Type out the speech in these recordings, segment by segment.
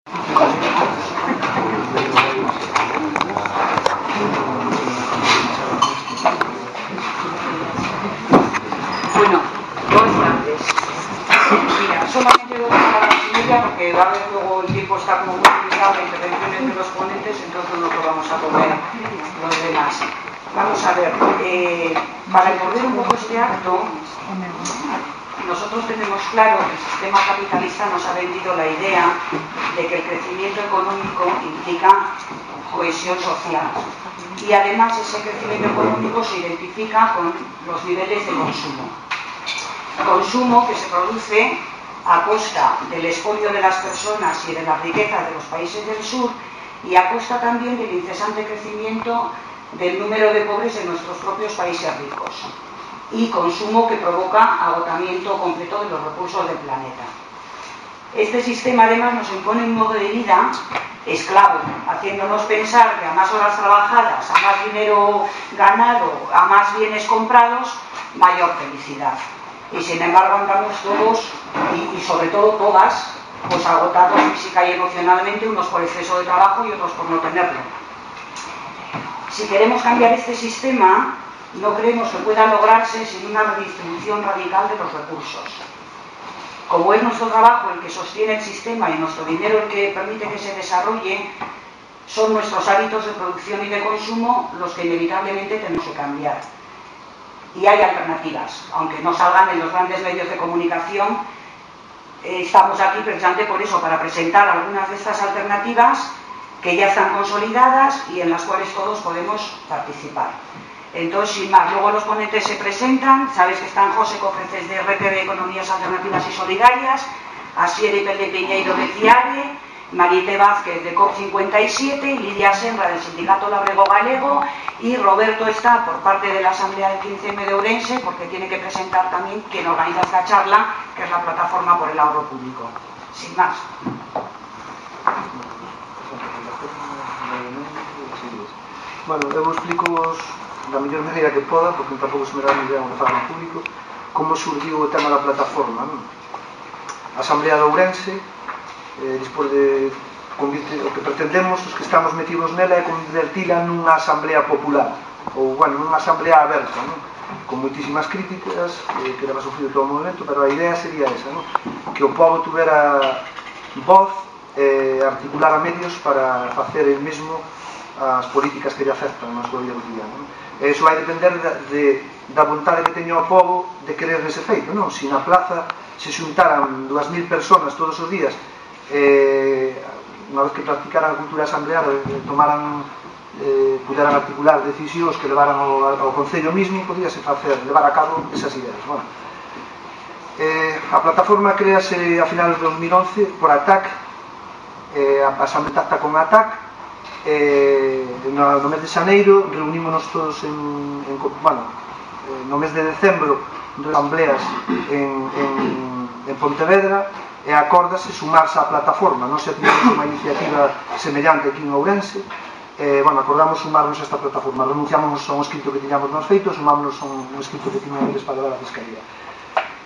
Bueno, buenas tardes. Mira, solamente voy a hablar a la porque a ver, luego el tiempo está como muy limitado, la intervención de los ponentes, entonces no lo vamos a comer los demás. Vamos a ver, para entender un poco este acto, nosotros tenemos claro que el sistema capitalista nos ha vendido la idea de que el crecimiento económico implica cohesión social y además ese crecimiento económico se identifica con los niveles de consumo que se produce a costa del expolio de las personas y de la riqueza de los países del sur y a costa también del incesante crecimiento del número de pobres en nuestros propios países ricos y consumo que provoca agotamiento completo de los recursos del planeta. Este sistema además nos impone un modo de vida esclavo, haciéndonos pensar que a más horas trabajadas, a más dinero ganado, a más bienes comprados, mayor felicidad. Y sin embargo andamos todos, y sobre todo todas, pues agotados física y emocionalmente, unos por exceso de trabajo y otros por no tenerlo. Si queremos cambiar este sistema, no creemos que pueda lograrse sin una redistribución radical de los recursos. Como es nuestro trabajo el que sostiene el sistema y nuestro dinero el que permite que se desarrolle, son nuestros hábitos de producción y de consumo los que inevitablemente tenemos que cambiar. Y hay alternativas, aunque no salgan en los grandes medios de comunicación. Estamos aquí precisamente por eso, para presentar algunas de estas alternativas que ya están consolidadas y en las cuales todos podemos participar. Entonces, sin más, luego los ponentes se presentan. Sabéis que están José Cofreces de RTV Economías Alternativas y Solidarias, Asier Ipel de Piñeiro de CIARE, Marité Vázquez de COP57, Lidia Senra del Sindicato Labrego Galego y Roberto está por parte de la Asamblea del 15M de Ourense, porque tiene que presentar también quien organiza esta charla, que es la Plataforma por el Ahorro Público. Sin más. Bueno, eu explico da mellor maneira que poda, porque tampouco se me dá idea de falar en público, como surgiu o tema da plataforma, non? A Asamblea de Ourense, despois de o que pretendemos, os que estamos metidos nela, é convertila nunha asamblea popular, ou, bueno, nunha asamblea aberta, non? Con moitísimas críticas, que leva sufrido todo o movimento, pero a idea sería esa, non? Que o povo tuvera voz, articular a medios para facer el mesmo as políticas que lle afectan na súa vida cotidiana, non? E iso vai depender da vontade que teña o povo de querer ese feito, non? Se na plaza se xuntaran 2000 personas todos os días, unha vez que practicaran a cultura asamblear, puderan articular decisións que levaran ao Concello mismo, podíase levar a cabo esas ideas. Bueno, a plataforma créase a finales de 2011 por ATAC, a Asamblea Tacta con ATAC. No mes de xaneiro reunímonos todos no mes de decembro asambleas en Pontevedra e acórdase sumarse á plataforma. Non se tivemos unha iniciativa semellante aquí en Ourense, acordamos sumarnos a esta plataforma, renunciamos a un escrito que tiñamos nos feito, sumámonos a un escrito que tiñamos eles para dar a Fiscalía.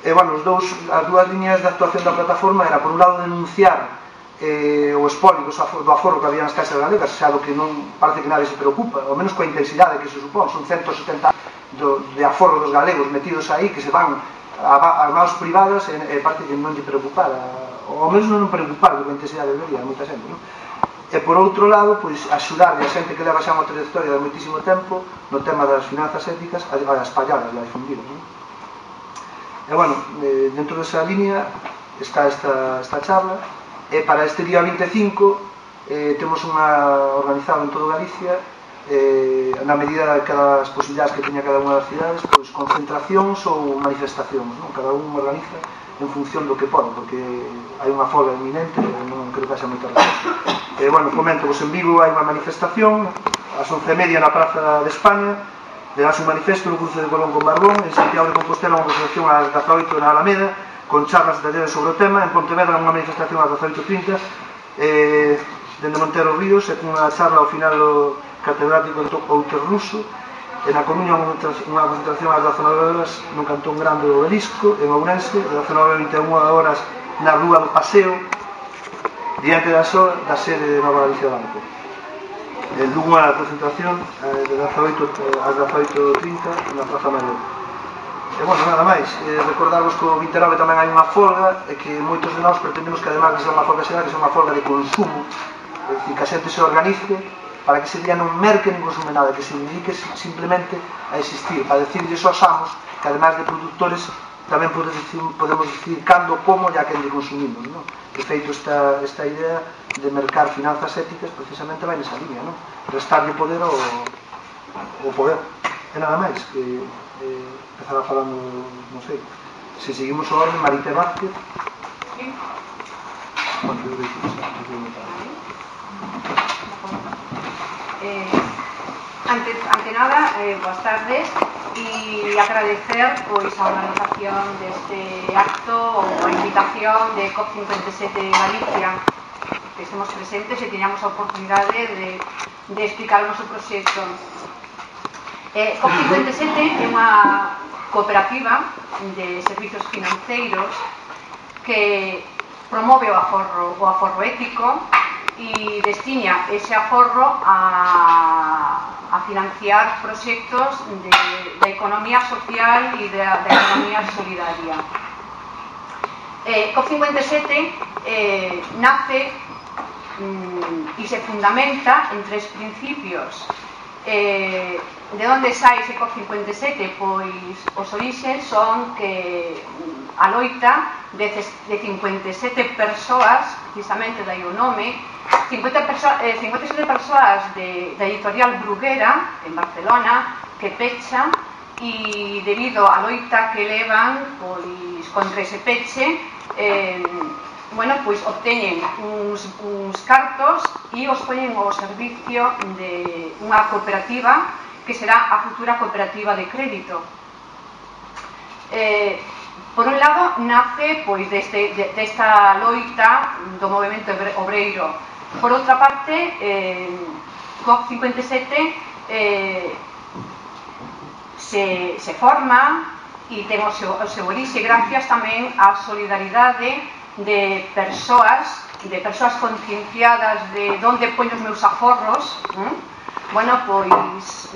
As dúas líneas de actuación da plataforma era, por un lado, denunciar o expolio do aforro que había nas caixas galegas, xa do que non parece que nadie se preocupa, ao menos coa intensidade que se supón. Son 170 de aforro dos galegos metidos aí que se van a mãos privadas e parte que non lle preocupar, ao menos non preocupar coa intensidade de vida de moita xente, non? E por outro lado, pois, axudar a xente que leva xa unha trayectoria de moitísimo tempo no tema das finanzas éticas a espalladas e a difundidas, non? E bueno, dentro desa línea está esta charla. E para este día 25 temos organizado en todo Galicia, na medida das posibilidades que teña cada unha das cidades, pois concentracións ou manifestacións, non? Cada un organiza en función do que pode, porque hai unha folga inminente e non creo que haxa moita resposta. Comento, en Vigo hai unha manifestación ás 11:30 na Praza de España, verás un manifesto no cruce de Colón con Barbón. En Santiago de Compostela unha concentración ás 18 na Alameda con charlas de talleres sobre o tema. En Pontevedra unha manifestación ás 18:30 dende Montero Ríos, e cunha charla ao final do catedrático Outer Ruso. E na Coruña unha concentración ás 19 horas no Cantón Grande do Belisco, en Ourense, de 19 a 21 horas na Rúa do Paseo, diante da sede de Nova Galicia Banco. Dunha concentración de 18 ás 18:30 na Praza Maior. E, bueno, nada máis, recordarvos que o 29 tamén hai unha folga e que moitos de nós pretendemos que, además de ser unha folga xeral, que ser unha folga de consumo, é dicir, que a xente se organice para que ese día non merque nin consume nada, que se dedique simplemente a existir, para decirles aos amos que, además de productores, tamén podemos decir cando, como e a quen de consumimos, non? De feito, esta idea de mercar finanzas éticas precisamente vai nesa línea, non? Restarlle poder ao poder. E nada máis, que empezar falando, non sei, se seguimos o orden, Marité Vázquez. Bueno, eu digo ante nada, boas tardes, e agradecer pois a organización deste acto ou a invitación de COP57 Galicia, que estemos presentes e teñamos a oportunidade de explicar o noso proxecto. COP57 é unha cooperativa de servizos financeiros que promove o aforro ético e destina ese aforro a financiar proxectos da economía social e da economía solidaria. COP57 nace e se fundamenta en tres principios. De onde sai ese COP57? Pois os orixes son que a loita de 57 persoas, precisamente dai o nome, 57 persoas da editorial Bruguera, en Barcelona, que pecha, e debido á loita que levan pois contra ese peche, pois obteñen uns cartos e os poñen ao servicio de unha cooperativa que será a futura cooperativa de crédito. Por un lado, nace pois desta loita do movimento obreiro. Por outra parte, COP57 se forma e ten o seu orixe gracias tamén á solidaridade de persoas concienciadas de onde poño os meus aforros. Pois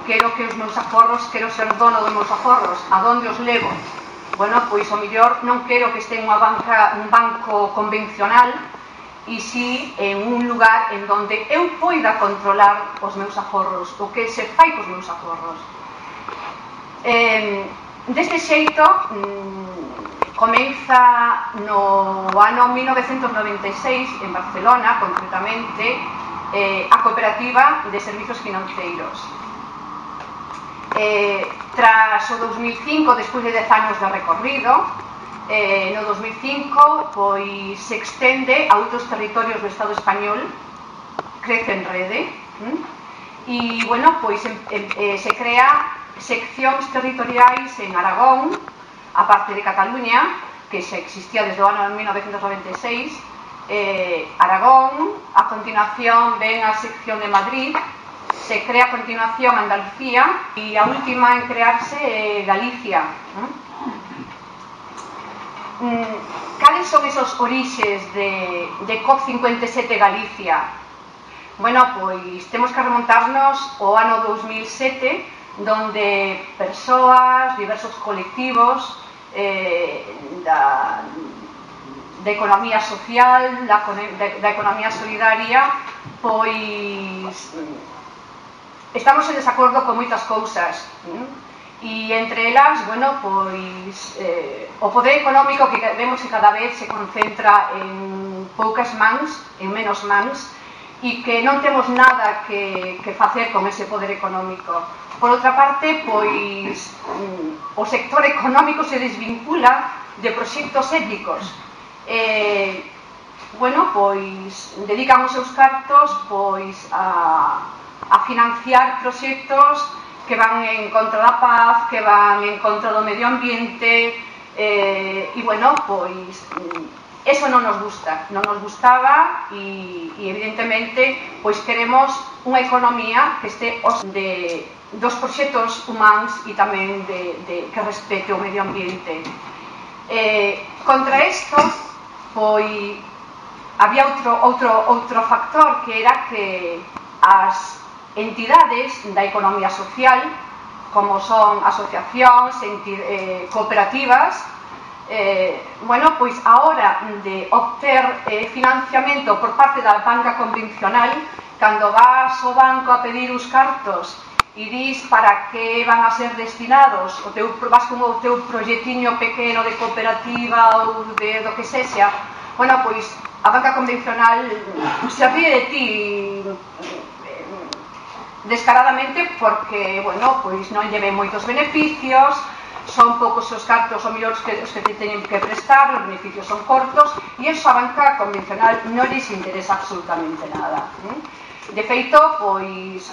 quero que os meus aforros, quero ser dono dos meus aforros, a onde os levo? Pois o mellor non quero que este un banco convencional, e si en un lugar en donde eu poida controlar os meus aforros, o que se fai cos meus aforros. Deste xeito, comeza no ano 1996, en Barcelona, concretamente, a cooperativa de servizos financeiros. Tras o 2005, despois de 10 anos de recorrido, no 2005 pois se extende a outros territorios do Estado español, crece en rede, e, pois se crea seccións territoriais en Aragón, a parte de Cataluña, que xa existía desde o ano 1996, Aragón, a continuación ven a sección de Madrid, se crea a continuación Andalucía e a última en crearse Galicia. Cales son esos orixes de COP57 Galicia? Pois temos que remontarnos ao ano 2007, donde persoas, diversos colectivos da economía social, da economía solidaria, pois estamos en desacordo con moitas cousas, e entre elas, pois o poder económico que vemos que cada vez se concentra en poucas mans, en menos mans, e que non temos nada que facer con ese poder económico. Por outra parte, pois o sector económico se desvincula de proxectos éticos. Pois dedican os seus cartos pois a financiar proxectos que van en contra da paz, que van en contra do medio ambiente, e, pois eso non nos gusta, non nos gustaba, e evidentemente pois queremos unha economía que este dos proxectos humanos e tamén que respete o medio ambiente. Contra isto, pois había outro factor, que era que as entidades da economía social, como son asociacións, cooperativas, bueno, pois a hora de obter financiamento por parte da banca convencional, cando vas ao banco a pedir os cartos e dis para que van a ser destinados, vas con o teu proxectiño pequeno de cooperativa ou do que sexa, bueno, pois a banca convencional se ríe de ti descaradamente porque, bueno, pois non lle ven moitos beneficios, son poucos os cartos ou mellor os que te teñen que prestar, os beneficios son cortos, e iso a banca convencional non lles interesa absolutamente nada. De feito, pois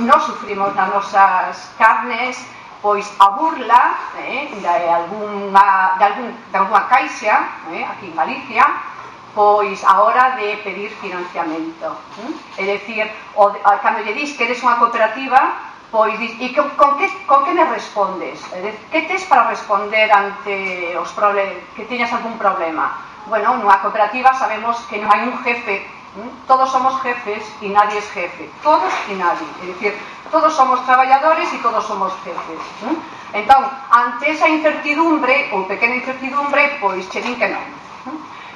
nós sufrimos nas nosas carnes pois a burla de alguna caixa aquí en Galicia, pois a hora de pedir financiamento. É dicir, cando lle dis que eres unha cooperativa, pois dis, e con que me respondes? Que tes para responder ante os problemas, que teñas algún problema? Bueno, nunha cooperativa sabemos que non hai un jefe, todos somos jefes e nadie es jefe, todos e nadie, é dicir, todos somos traballadores e todos somos jefes. Entón, ante esa incertidumbre, ou pequena incertidumbre, pois che din que non.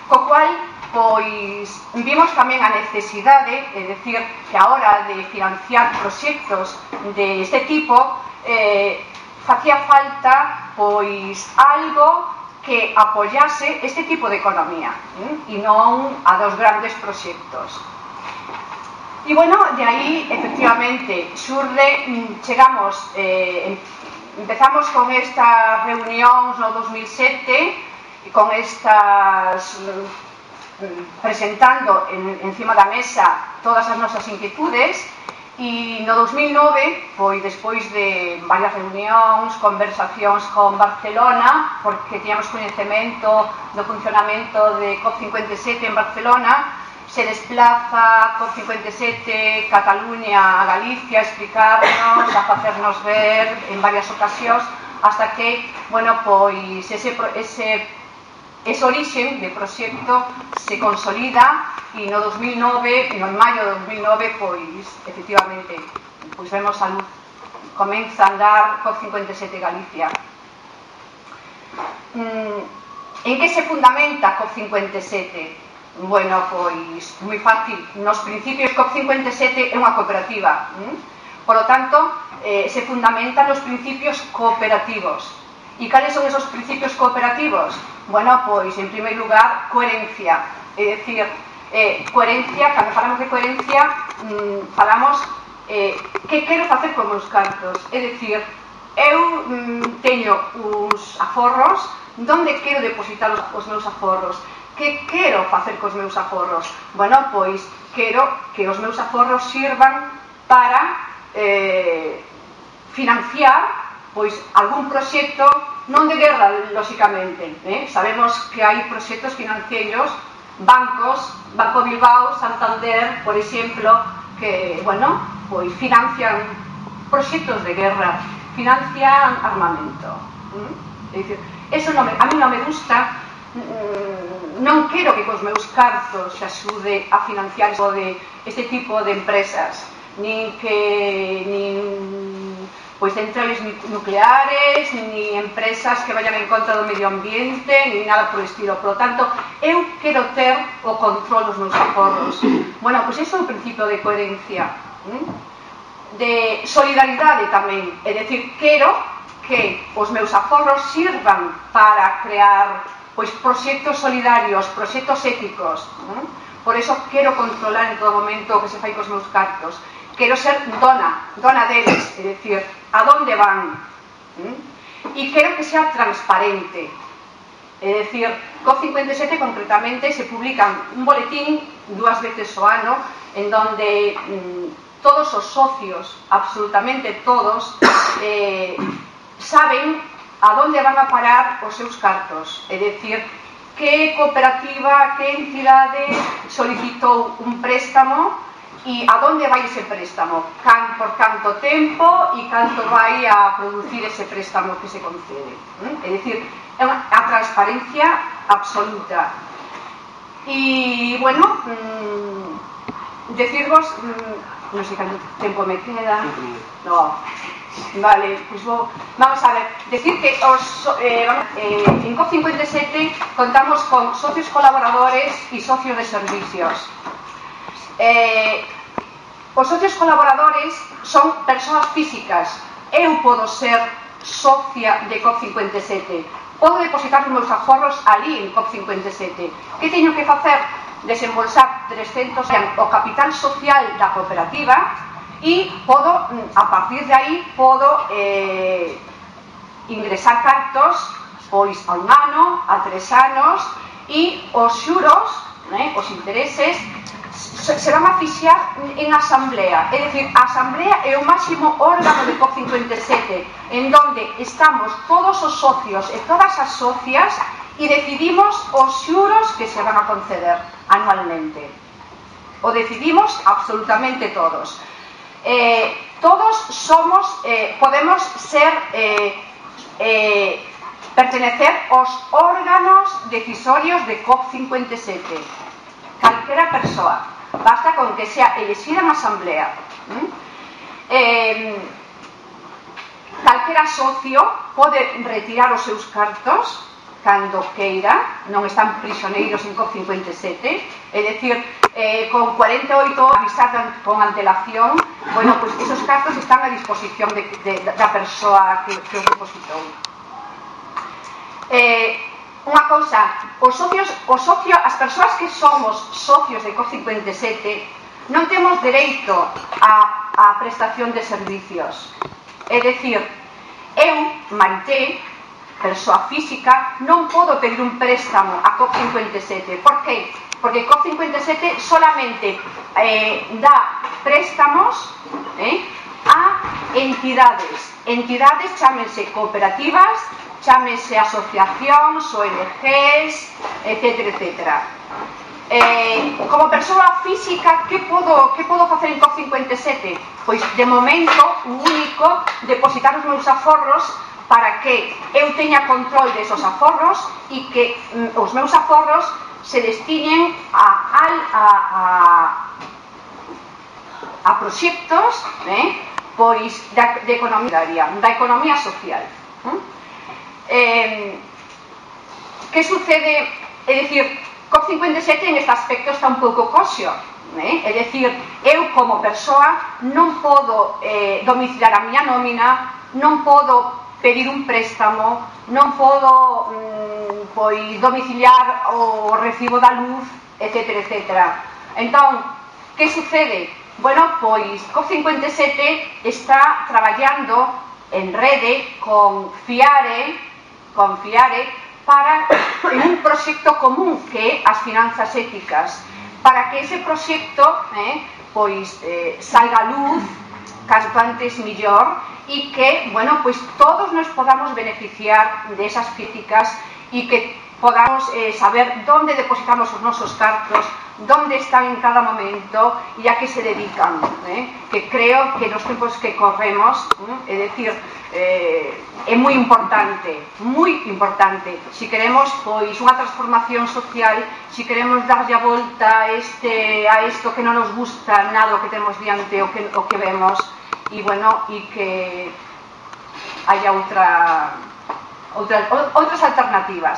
Co cual, pois, vimos tamén a necesidade, é dicir, que a hora de financiar proxectos deste tipo, facía falta, pois, algo que apoyase este tipo de economía, e non a dos grandes proxectos. E, bueno, de aí, efectivamente, chegamos, empezamos con estas reunións no 2007, con estas presentando encima da mesa todas as nosas inquietudes, e no 2009, pois despois de varias reunións, conversacións con Barcelona, porque tiñamos coñecemento do funcionamento de COP57 en Barcelona, se desplaza COP57 Cataluña a Galicia a explicarnos, a facernos ver en varias ocasións, hasta que, bueno, pois ese orixen de proxecto se consolida, e no 2009, en maio de 2009, pois, efectivamente, pois vemos a luz, comeza a andar COP57 Galicia. En que se fundamenta COP57? Bueno, pois, moi fácil, nos principios COP57 é unha cooperativa, por lo tanto, se fundamentan nos principios cooperativos. E cales son esos principios cooperativos? Bueno, pois, en primeiro lugar, coherencia, é dicir, coherencia, cando falamos de coherencia, falamos que quero facer con meus cartos, é dicir, eu teño uns aforros, onde quero depositar os meus aforros, que quero facer cos meus aforros? Bueno, pois, quero que os meus aforros sirvan para financiar pois algún proxecto, non de guerra, lóxicamente, sabemos que hai proxectos financeiros, bancos, Banco Bilbao, Santander, por exemplo, que, bueno, pois financian proxectos de guerra, financian armamento. É dicir, eso a mí non me gusta, non quero que cos meus cartos se axude a financiar este tipo de empresas, nin pois centrales nucleares, ni empresas que vayan en contra do medio ambiente, ni nada por estilo. Por lo tanto, eu quero ter o control dos meus aforros. Bueno, pois iso é un principio de coherencia, de solidaridade tamén, é dicir, quero que os meus aforros sirvan para crear pois proxectos solidarios, proxectos éticos. Por iso quero controlar en todo momento o que se fai cos meus cartos. Quero ser dona deles, é dicir, a donde van. E quero que sea transparente. É dicir, COP57 concretamente se publican un boletín 2 veces ao ano en donde todos os socios, absolutamente todos, saben a donde van a parar os seus cartos. É dicir, que cooperativa, que entidade solicitou un préstamo e a donde vai ese préstamo, por canto tempo e canto vai a producir ese préstamo que se concede. É dicir, é a transparencia absoluta. Y bueno, decirvos, no sé cuánto tiempo me queda. No. Vale, pues vamos a ver. Decir que en COP57 contamos con socios colaboradores y socios de servicios. Os socios colaboradores son persoas físicas. Eu podo ser socia de COP57. Podo depositar os meus aforros ali en COP57. Que teño que facer? Desembolsar 300 o capital social da cooperativa e podo, a partir de aí, podo ingresar cartos pois a 1 ano, a 3 anos, e os xuros, os intereses, se van a fixar en asamblea. É dicir, a asamblea é o máximo órgano de COP57, en donde estamos todos os socios e todas as socias e decidimos os xuros que se van a conceder anualmente. O decidimos absolutamente todos. Todos somos, podemos ser, pertenecer aos órganos decisorios de COP57. Calquera persoa, basta con que sea elexida en asamblea. Calquera socio pode retirar os seus cartos cando queira, non están prisioneiros en COP57, é dicir, con 48 avisar con antelación, bueno, pues esos cartos están a disposición da persoa que os depositou. Unha cousa, as persoas que somos socios de COP57 non temos dereito a prestación de servicios. É dicir, eu, Maite, persoa física, non podo pedir un préstamo a COP57. Por qué? Porque COP57 solamente dá préstamos a entidades. Entidades chámense cooperativas, chámense asociacións, ONGs, etc. Como persoa física, que podo facer en COP57? Pois, de momento, o único, depositar os meus aforros para que eu teña control desos aforros e que os meus aforros se destinen a proxectos pois de economía, da economía social. Que sucede? É dicir, COP57 en este aspecto está un pouco coxo. É dicir, eu como persoa non podo domiciliar a miña nómina, non podo pedir un préstamo, non podo pois domiciliar o recibo da luz, etc. Entón, que sucede? Bueno, pois COP57 está traballando en rede con Fiare para en un proxecto común que é as finanzas éticas, para que ese proxecto pois salga a luz canto antes millor e que, bueno, pois todos nos podamos beneficiar desas críticas e que podamos saber onde depositamos os nosos cartos, onde están en cada momento e a que se dedican, que creo que nos tempos que corremos, é dicir, é moi importante, si queremos pois unha transformación social, si queremos darlle a volta a isto que non nos gusta nada o que temos diante o que vemos, e bueno, e que haya outras alternativas.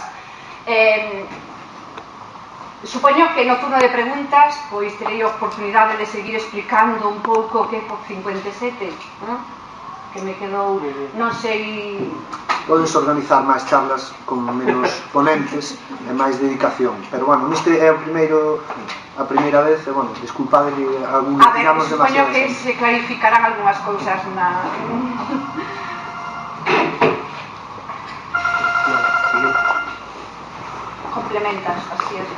Supoño que no turno de preguntas pois terei a oportunidade de seguir explicando un pouco o que é COP57, que me quedou, non sei... Podes organizar máis charlas con menos ponentes e máis dedicación, pero bueno, neste é a primeira vez, e bueno, disculpade que algún tiramos demasiado. Supoño que se clarificarán algunhas cousas na... Complementas, así es.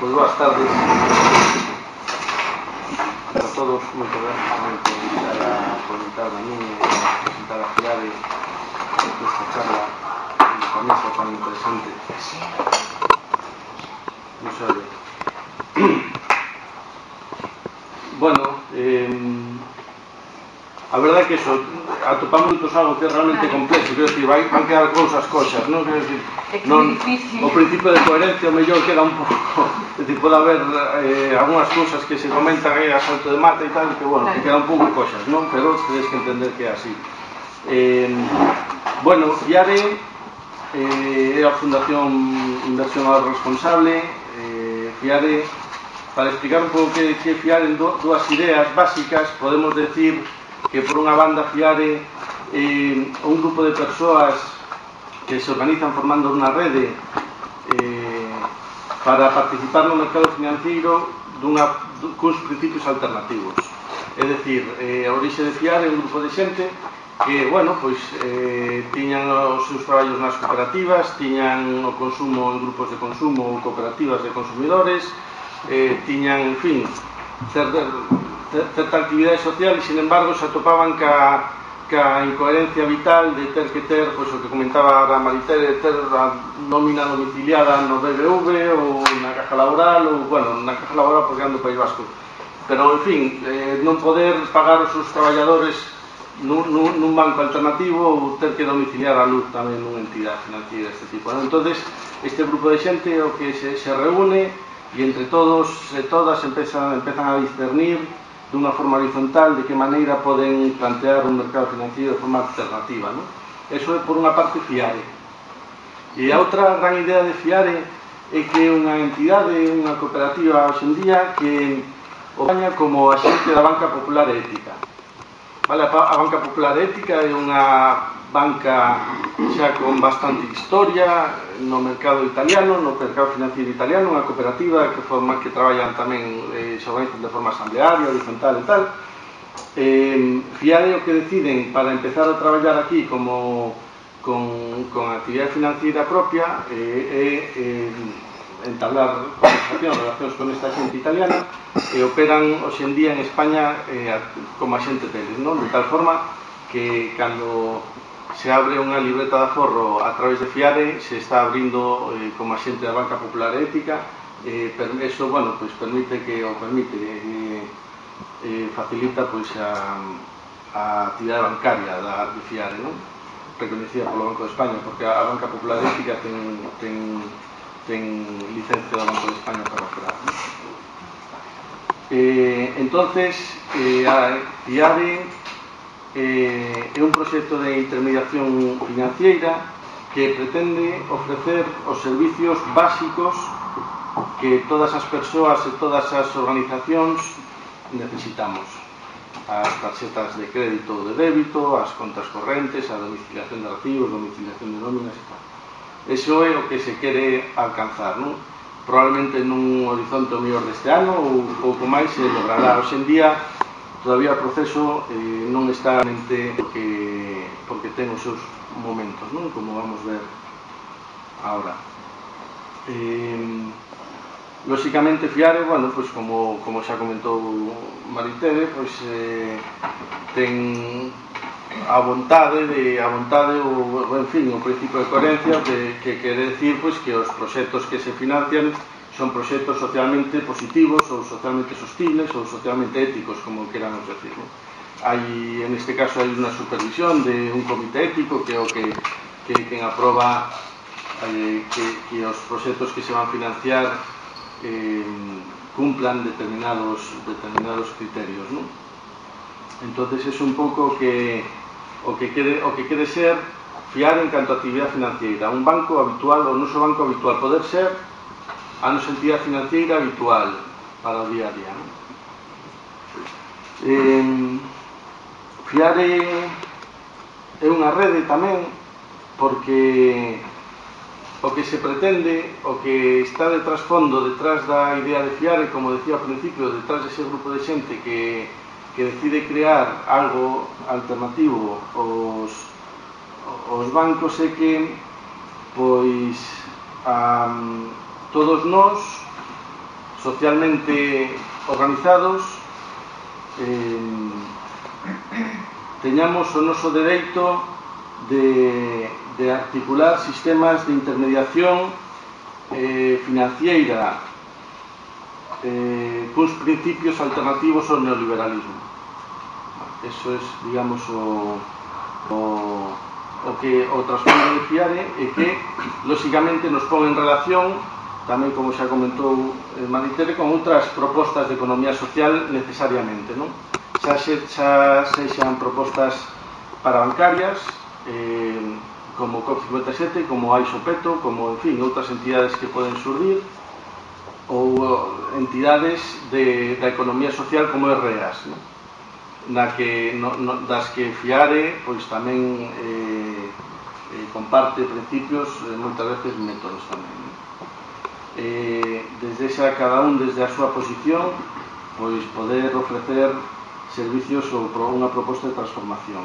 Pues boas tardes a todos, moito gracias por invitar a mí e presentar a Fiare esta charla con esta tan interesante. Non sabe. Bueno, a verdade é que eso, atopamos algo que é realmente complexo, quero dicir, van quedar cousas coxas, non? Quero dicir, o principio de coherencia o mellor queda un pouco, é dicir, pode haber algunhas cousas que se comentan aí a salto de mata e tal, que, bueno, que quedan un pouco coxas, non? Pero tedes que entender que é así. Bueno, FIARE é a Fundación Inversión Ahorro Responsable. FIARE, para explicar un pouco que é FIARE en dúas ideas básicas, podemos decir que por unha banda FIARE é un grupo de persoas que se organizan formando unha rede para participar no mercado financiero cuns principios alternativos. É dicir, a orixe de FIARE é un grupo de xente que, bueno, pois tiñan os seus traballos nas cooperativas, tiñan o consumo en grupos de consumo ou cooperativas de consumidores, tiñan, en fin, certa actividade social e, sin embargo, se atopaban ca incoherencia vital de ter que ter, pois o que comentaba a Maritere, ter a nómina domiciliada no BBV ou na Caja Laboral, ou, bueno, na Caja Laboral porque ando no País Vasco, pero, en fin, non poder pagar os seus traballadores nun banco alternativo ou ter que domiciliar a luz tamén nunha entidade financiera deste tipo. Entonces, este grupo de xente o que se reúne e entre todos e todas empezan a discernir dunha forma horizontal de que maneira poden plantear un mercado financiero de forma alternativa, non? Eso é por unha parte FIARE. E a outra gran idea de FIARE é que é unha entidade, unha cooperativa hoxe en día que o baña como axente da Banca Popular Ética. Vale, a Banca Popular Ética é unha banca xa con bastante historia no mercado italiano, no mercado financiero italiano, unha cooperativa que traballan tamén, se organizan de forma asamblearia, horizontal e tal. FIARE o que deciden para empezar a traballar aquí como con actividade financiera propia entablar relacións con esta xente italiana e operan hoxe en día en España como axente deles, non? De tal forma que cando se abre unha libreta de aforro a través de FIARE se está abrindo como axente da Banca Popular Ética. Eso, bueno, pues permite facilita pois a actividade bancaria de FIARE, non? Reconocida polo Banco de España, porque a Banca Popular Ética ten licencia do Banco de España para operar. Entonces, a FIARE é un proxecto de intermediación financiera que pretende ofrecer os servicios básicos que todas as persoas e todas as organizacións necesitamos: as tarxetas de crédito ou de débito, as contas correntes, a domiciliación de archivos, domiciliación de nóminas e tal. Eso é o que se quere alcanzar, non? Probablemente nun horizonte mellor deste ano ou pouco máis se logrará. Hoxe en día todavía o proceso non está realmente porque ten os seus momentos, non? Como vamos ver agora. Lóxicamente FIARE, bueno, pois como xa comentou Maritere, pois ten a vontade ou, en fin, o principio de coherencia que quere decir pois que os proxectos que se financian son proxectos socialmente positivos ou socialmente sostibles ou socialmente éticos, como queramos decir, ¿no? En este caso hai unha supervisión de un comité ético que é o que quen aproba que os proxectos que se van financiar cumplan determinados criterios, ¿no? Entonces é un pouco o que quere ser FIARE en canto a actividade financiera, un banco habitual, o noso banco habitual, poder ser a nosa entidade financiera habitual para o día a día, ¿no? FIARE é unha rede tamén porque o que se pretende, o que está de trasfondo detrás da idea de FIARE, como decía ao principio, detrás dese grupo de xente que decide crear algo alternativo aos bancos, é que pois todos nós socialmente organizados teñamos o noso dereito de articular sistemas de intermediación financiera cuns principios alternativos ao neoliberalismo. Eso es, digamos, o trasfondo de Fiare é que, lóxicamente, nos pon en relación, tamén como xa comentou Maritere, con outras propostas de economía social necesariamente, non? Xa sexan propostas para bancarias, como COP57, como AISOPETO, como, en fin, outras entidades que poden surdir, ou entidades da economía social como REAS, non? Das que Fiare pois tamén comparte principios, moitas veces métodos tamén. Desde cada un desde a súa posición, pois poder ofrecer servicios ou unha proposta de transformación.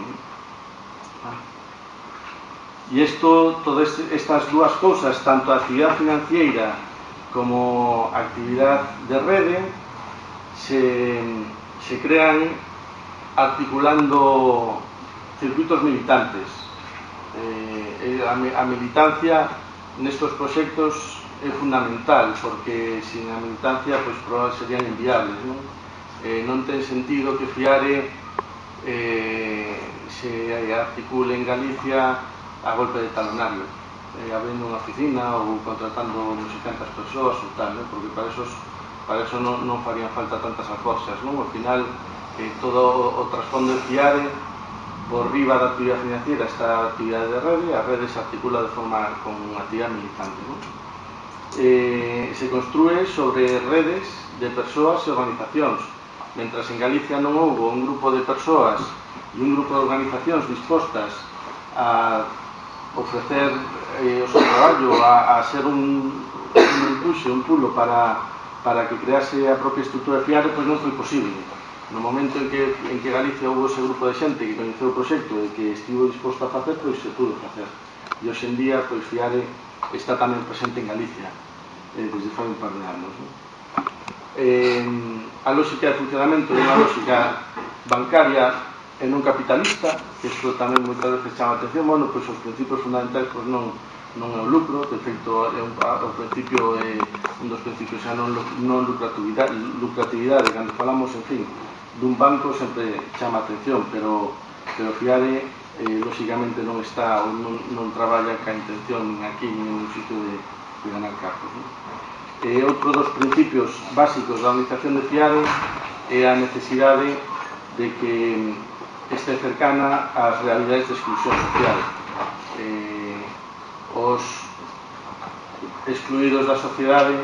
E todas estas dúas cousas, tanto a actividade financiera como a actividade de rede, se crean articulando circuitos militantes. A militancia nestos proxectos é fundamental, porque sin a militancia pois probablemente serían inviables, non? Non ten sentido que Fiare se articule en Galicia a golpe de talonario, habendo unha oficina ou contratando non sei cantas persoas ou tal, non? Porque para eso non farían falta tantas alforxas, non? Ao final, todo o trasfondo de Fiare, por riba da actividade financiera está a actividade de rede, a rede se articula de forma con actividade militante, non? Se construe sobre redes de persoas e organizacións, mentras en Galicia non houve un grupo de persoas e un grupo de organizacións dispostas a ofrecer o seu traballo, a ser un impulso, un pulo para que crease a propia estrutura de Fiare, pois non foi posible. No momento en que Galicia houve ese grupo de xente que coñeceu o proxecto e que estivo disposto a facer, pois se pudo facer. E hoxe en día, pois Fiare está tamén presente en Galicia desde fai un par de anos. A lógica de funcionamento é unha lógica bancaria e non capitalista, que isto tamén moitas veces chama a atención. Bueno, pois os principios fundamentais pois non é o lucro, de feito o principio é un dos principios a non lucratividade. Cando falamos, en fin, dun banco sempre chama a atención, pero Fiare lógicamente non está ou non traballa ca intención aquí en un sitio de ganar cartos. Outro dos principios básicos da organización de Fiare é a necesidade de que este cercana ás realidades de exclusión social. Os excluídos da sociedade,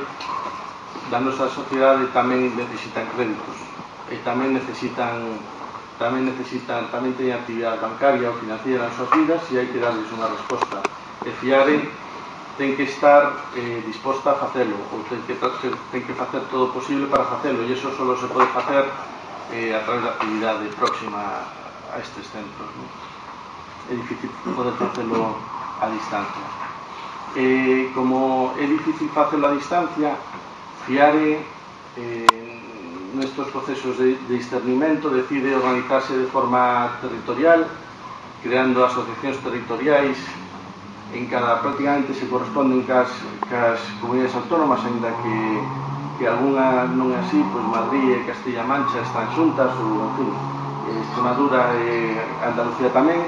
da nosa sociedade, tamén necesitan créditos e tamén teñen actividade bancaria ou financiera nas súas vidas e hai que darles unha resposta. E Fiare ten que estar disposta a facelo, ou ten que facer todo o posible para facelo, e iso só se pode facer a través da actividade próxima a estes centros. É difícil poder facelo a distancia. Como é difícil facelo a distancia, Fiare nestes procesos de discernimento decide organizarse de forma territorial, creando asociacións territoriais en prácticamente se corresponden cas comunidades autónomas, ainda que algunha non é así, pois Madrid e Castilla-La Mancha están xuntas, ou, en fin, Extremadura e Andalucía tamén.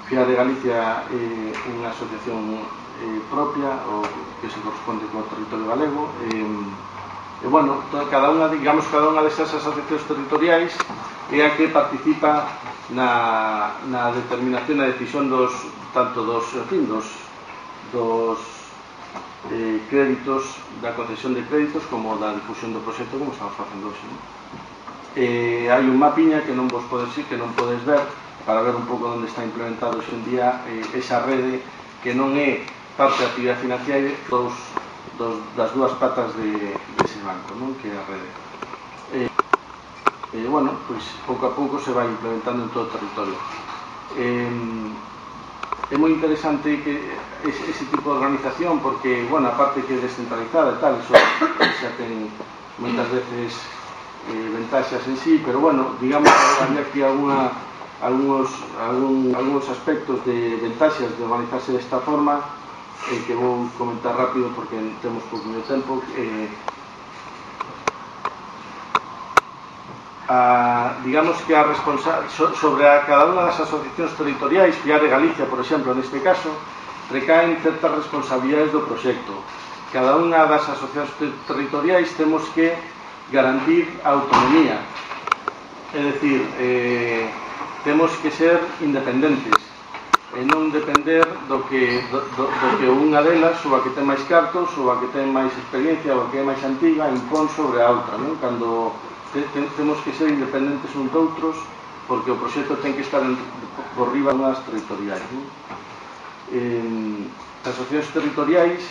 Fiare de Galicia é unha asociación propia, ou que se corresponde co territorio galego, e, bueno, cada unha desas asociacións territoriais é a que participa na determinación e decisión tanto dos créditos, da concesión de créditos, como da difusión do proxecto, como estamos facendo hoxe. Hai un mapiña que non podes ver, para ver un pouco onde está implementado hoxe en día esa rede, que non é parte da actividade financiera das dúas patas dese banco, non? Que é a rede. Bueno, pois pouco a pouco se vai implementando en todo o territorio. É moi interesante que ese tipo de organización, porque, bueno, aparte que é descentralizada e tal, eso xa ten moitas veces ventaxas en sí, pero, bueno, digamos que había aquí algúns aspectos de ventaxas de organizarse desta forma, que vou comentar rápido porque temos pouco tempo. digamos que sobre cada unha das asociacións territoriais, Fiare Galicia, por exemplo, neste caso, recaen certas responsabilidades do proxecto. Cada unha das asociacións territoriais temos que garantir a autonomía, é dicir, temos que ser independentes e non depender do que unha delas, ou a que ten máis cartos, ou a que ten máis experiencia, ou a que é máis antiga, impón sobre a outra, non? Cando temos que ser independentes uns doutros, porque o proxecto ten que estar por riba das territoriais, non? As asociacións territoriais,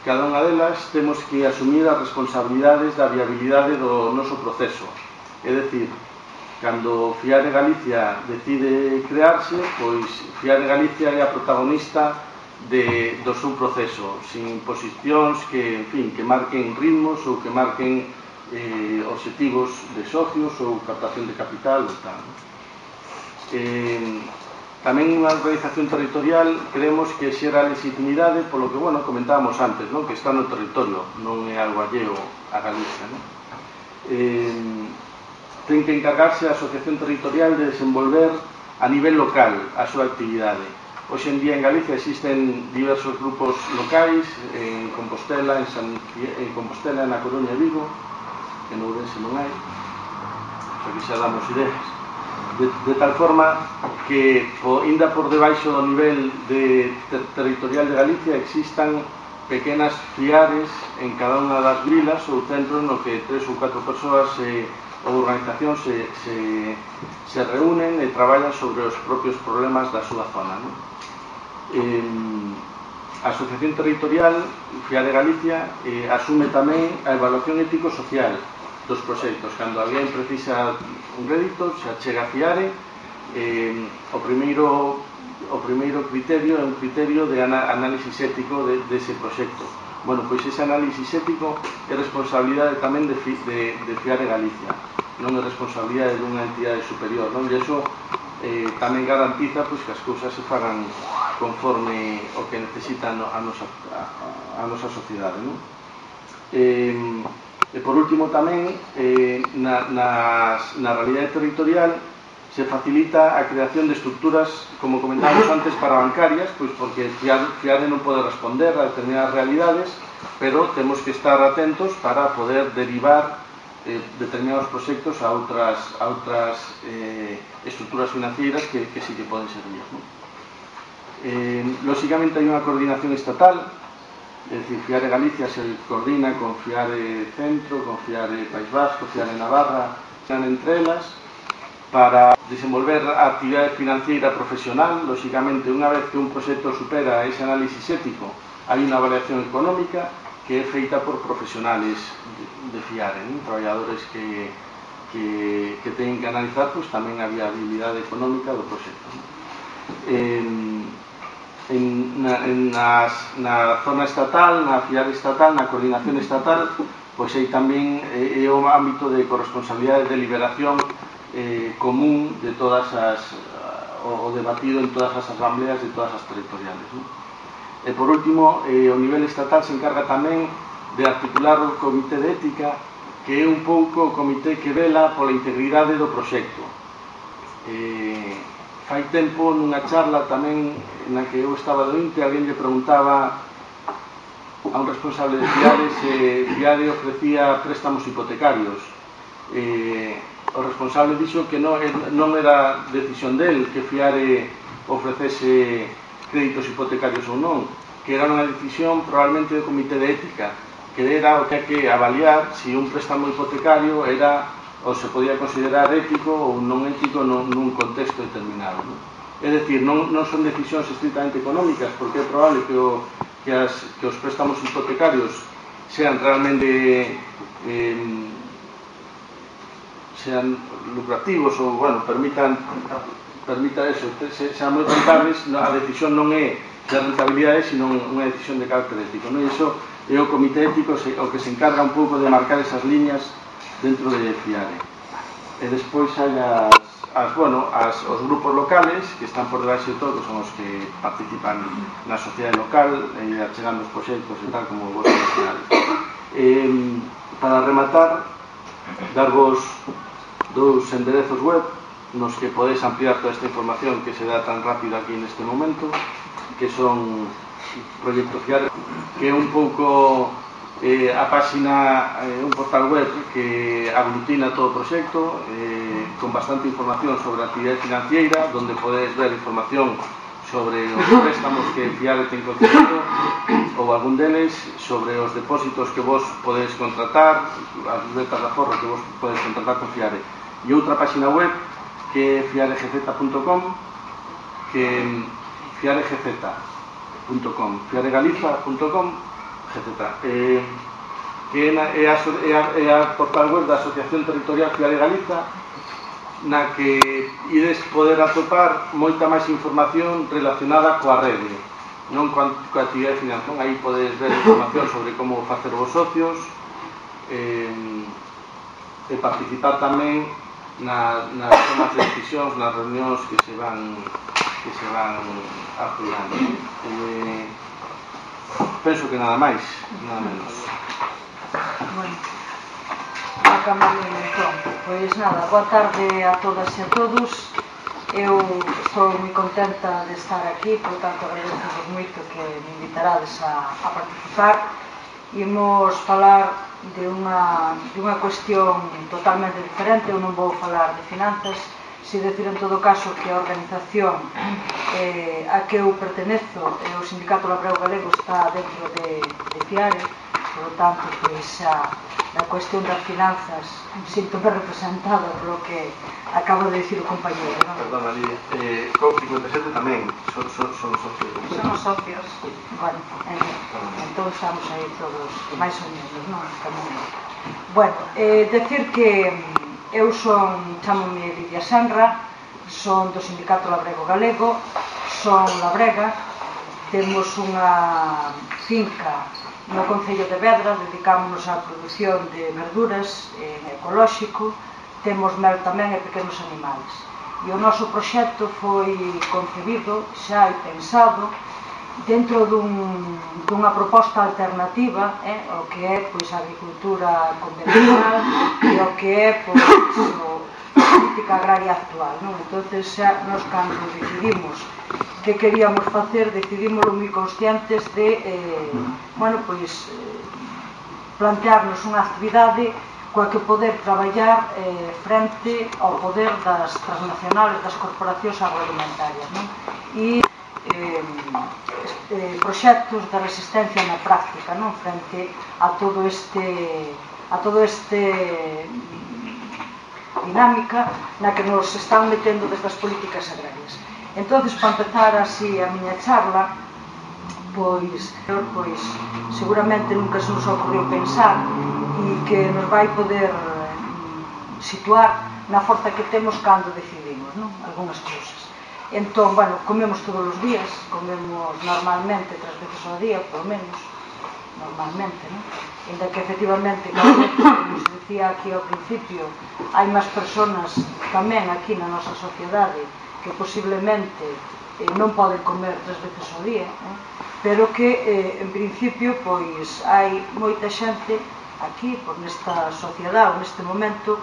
cada unha delas, temos que asumir as responsabilidades da viabilidade do noso proceso. É dicir, cando Fiare Galicia decide crearse, pois Fiare Galicia é a protagonista do seu proceso, sin posicións que, en fin, que marquen ritmos ou que marquen objetivos de socios ou captación de capital ou tal. Tamén unha organización territorial creemos que xera legitimidade polo que, bueno, comentábamos antes, non? Que está no territorio, non é algo alleo a Galicia, non? Ten que encargarse a asociación territorial de desenvolver a nivel local a súa actividade. Hoxe en día en Galicia existen diversos grupos locais, en Compostela, en Compostela, na Coruña e Vigo, que en Ourense non hai, aquí xa damos ideas, de tal forma que ainda por debaixo do nivel territorial de Galicia existan pequenas fiares en cada unha das vilas ou centros no que 3 ou 4 persoas ou organizacións se reúnen e traballan sobre os propios problemas da súa zona, non? A Asociación Territorial Fiare Galicia asume tamén a evaluación ético-social dos proxectos. Cando alguén precisa un rédito, se achega a Fiare, o primeiro criterio é un criterio de análisis ético dese proxecto. Bueno, pois ese análisis ético é responsabilidade tamén de Fiare Galicia, non é responsabilidade dunha entidade superior, non? E iso tamén garantiza que as cousas se fagan conforme o que necesita a nosa sociedade, non? E por último tamén, na realidade territorial se facilita a creación de estructuras, como comentábamos antes, parabancarias, pois porque Fiare non pode responder a determinadas realidades, pero temos que estar atentos para poder derivar determinados proxectos a outras estructuras financeiras que sí que poden servir, non? Lóxicamente hai unha coordinación estatal, é dicir, Fiare Galicia se coordina con Fiare Centro, con Fiare País Vasco, Fiare Navarra, entre elas, para desenvolver a actividade financiera profesional. Lóxicamente, unha vez que un proxecto supera ese análisis ético, hai unha avaliación económica que é feita por profesionales de Fiare, non? Traballadores que teñen que analizar tamén a viabilidade económica do proxecto. Na zona estatal, na Fiare estatal, na coordinación estatal, pois aí tamén é o ámbito de corresponsabilidade de deliberación común de todas o debatido en todas as asambleas de todas as territoriales, non? E por último, o nivel estatal se encarga tamén de articular o comité de ética, que é un pouco o comité que vela pola integridade do proxecto. Fai tempo, nunha charla tamén na que eu estaba doente, alguén lle preguntaba a un responsable de Fiare se Fiare ofrecía préstamos hipotecarios. O responsable dixo que non era decisión del que Fiare ofrecese créditos hipotecarios ou non, que era unha decisión probablemente do comité de ética, que era o que hai que avaliar se un préstamo hipotecario era ou se podía considerar ético ou non ético nun contexto determinado, non? É dicir, non son decisións estrictamente económicas, porque é probable que os préstamos hipotecarios sean realmente sean lucrativos ou, bueno, permita eso, sean moi rentables. A decisión non é de rentabilidade, sino unha decisión de carácter ético, non? E iso é o comité ético o que se encarga un pouco de marcar esas liñas dentro de Fiare. E despois hai os grupos locales que están por debaixo de todo, que son os que participan na sociedade local achegando os proxectos e tal, como vos nacional. Para rematar, darvos 2 enderezos web nos que podedes ampliar toda esta información que se dá tan rápido aquí neste momento, que son Proyecto Fiare, que é un pouco a páxina, un portal web que aglutina todo o proxecto, con bastante información sobre a actividade financiera, donde podedes ver información sobre os préstamos que Fiare ten concedido ou algún deles, sobre os depósitos que vos podedes contratar, as letras de aforro que vos podedes contratar con Fiare. E outra página web que é fiaregz.com, que fiaregz.com, fiaregaliza.com, que é a portal web da Asociación Territorial Fiare Galiza, na que ides poder atopar moita máis información relacionada coa rede, non coa actividade financiera. Aí podedes ver información sobre como facer vos socios, e participar tamén nas tomas de decisións, nas reunións que se van apurando. Penso que nada máis, nada menos. Bueno, entón, pois nada, boa tarde a todas e a todos. Eu estou moi contenta de estar aquí, por tanto agradezo moito que me invitarades a participar. Imos falar de unha cuestión totalmente diferente. Eu non vou falar de finanzas, si decir en todo caso que a organización a que eu pertenezo, o Sindicato Labrego Galego, está dentro de Fiare. Por lo tanto, pois a cuestión das finanzas sinto-me representada polo que acabo de dicir o compañero, non? Perdona, Lidia, COP57 tamén son socios. Somos socios. Bueno, entón estamos aí todos máis ou menos, non? Bueno, decir que eu chamome Lidia Senra, son do Sindicato Labrego Galego, son labrega, temos unha finca no Concello de Vedra, dedicámonos á produción de verduras ecolóxico, temos mel tamén e pequenos animais. E o noso proxecto foi concebido xa e pensado dentro dunha proposta alternativa ao que é a agricultura convencional e ao que é a política agraria actual. Entón, nós cando decidimos que queríamos facer, decidímoslo moi conscientes de plantearnos unha actividade coa que poder traballar frente ao poder das transnacionales, das corporacións agroalimentarias, e proxectos de resistencia na práctica, frente a todo este dinámica na que nos están metendo desde as políticas agrarias. Entón, para empezar así a miña charla, pois seguramente nunca se nos ocorreu pensar e que nos vai poder situar na forza que temos cando decidimos, algunhas cousas. Entón, comemos todos os días, comemos normalmente 3 veces ao día, polo menos, normalmente, ainda que efectivamente, como se dicía aquí ao principio, hai máis persoas tamén aquí na nosa sociedade que posiblemente non poden comer 3 veces ao día, pero que, en principio, pois hai moita xente aquí, nesta sociedade, ou neste momento,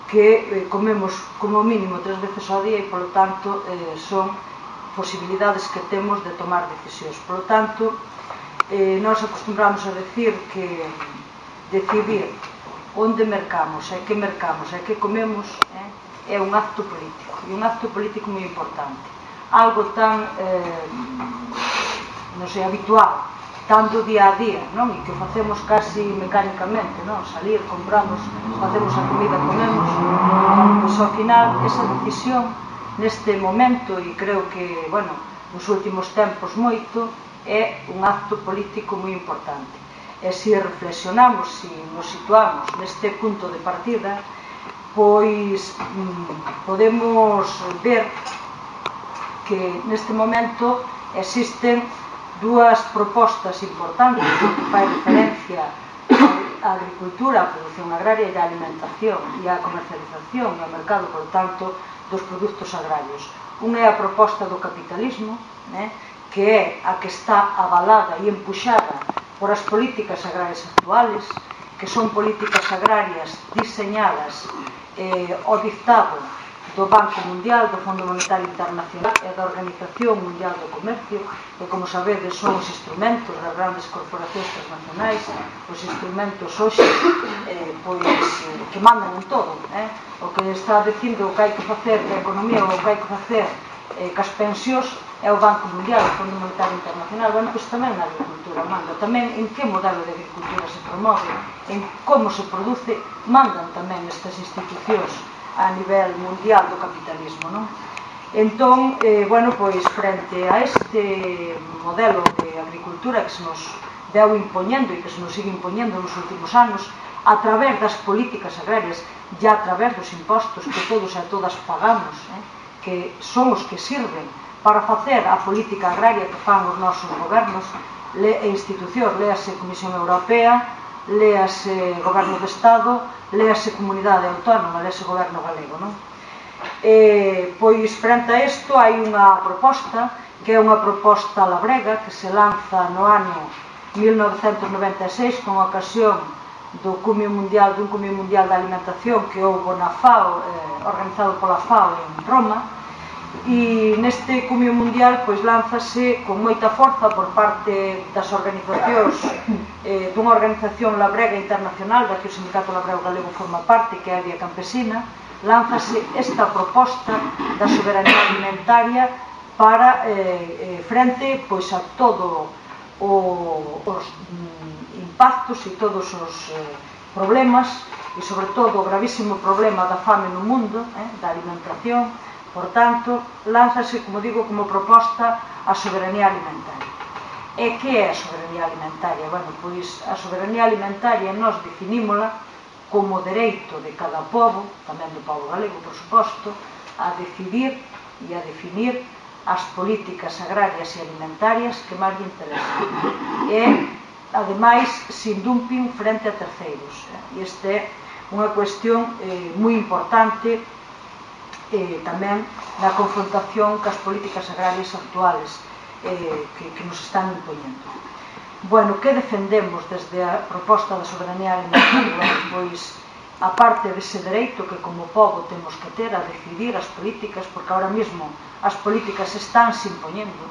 que comemos como mínimo 3 veces ao día e, polo tanto, son posibilidades que temos de tomar decisións. Polo tanto, nós acostumbramos a decir que decidir onde mercamos, e que mercamos, e que comemos, é un acto político, e un acto político moi importante. Algo tan, habitual, tan do día a día, e que facemos casi mecánicamente, salir, compramos, facemos a comida, comemos, pois ao final, esa decisión, neste momento, e creo que, nos últimos tempos moito, é un acto político moi importante. E se reflexionamos, se nos situamos neste punto de partida, pois podemos ver que neste momento existen dúas propostas importantes que fai referencia á agricultura, á produción agraria e á alimentación e á comercialización e ao mercado, por tanto, dos produtos agrarios. Unha é a proposta do capitalismo, que é a que está avalada e empuxada por as políticas agrarias actuales, que son políticas agrarias diseñadas ao dictado do Banco Mundial, do Fondo Monetario Internacional e da Organización Mundial do Comercio, que, como sabedes, son os instrumentos das grandes corporacións transnacionais, os instrumentos hoxe que mandan en todo. O que está dicindo o que hai que facer da economía, o que hai que facer cas pensións é o Banco Mundial, o Fondo Monetario Internacional. Bueno, pois tamén na agricultura manda, tamén en que modelo de agricultura se promove, en como se produce, mandan tamén estas institucións a nivel mundial do capitalismo, non? Entón, bueno, pois frente a este modelo de agricultura que se nos deu impoñendo e que se nos sigue impoñendo nos últimos anos, a través das políticas agrarias e a través dos impostos que todos e todas pagamos, que son os que sirven para facer a política agraria que fan os nosos gobernos e institucións, léase Comisión Europea, léase Goberno do Estado, léase Comunidade Autónoma, léase Goberno Galego, non? Pois, frente a isto, hai unha proposta, que é unha proposta labrega, que se lanza no ano 1996, con ocasión dun Cumio Mundial da Alimentación que houve na FAO, organizado pola FAO en Roma, e neste Cumio Mundial pois lánzase con moita forza por parte das organizacións dunha organización labrega internacional da que o Sindicato Labrego Galego forma parte, que é a Vía Campesina. Lánzase esta proposta da soberanía alimentaria para frente pois a todo os impactos e todos os problemas e sobre todo o gravísimo problema da fame no mundo, da alimentación. Por tanto, lánzase, como digo, como proposta a soberanía alimentaria. E que é a soberanía alimentaria? Bueno, pois a soberanía alimentaria nós definímola como dereito de cada pobo, tamén do pobo galego, por suposto, a decidir e a definir as políticas agrarias e alimentarias que máis lle interesan. E, ademais, sin dumping frente a terceiros. E esta é unha cuestión moi importante tamén na confrontación cas políticas agrarias actuales que nos están impoñendo. Bueno, que defendemos desde a proposta da soberanía alimentaria? Pois, a parte dese dereito que como pobo temos que ter a decidir as políticas, porque ahora mesmo as políticas estánse impoñendo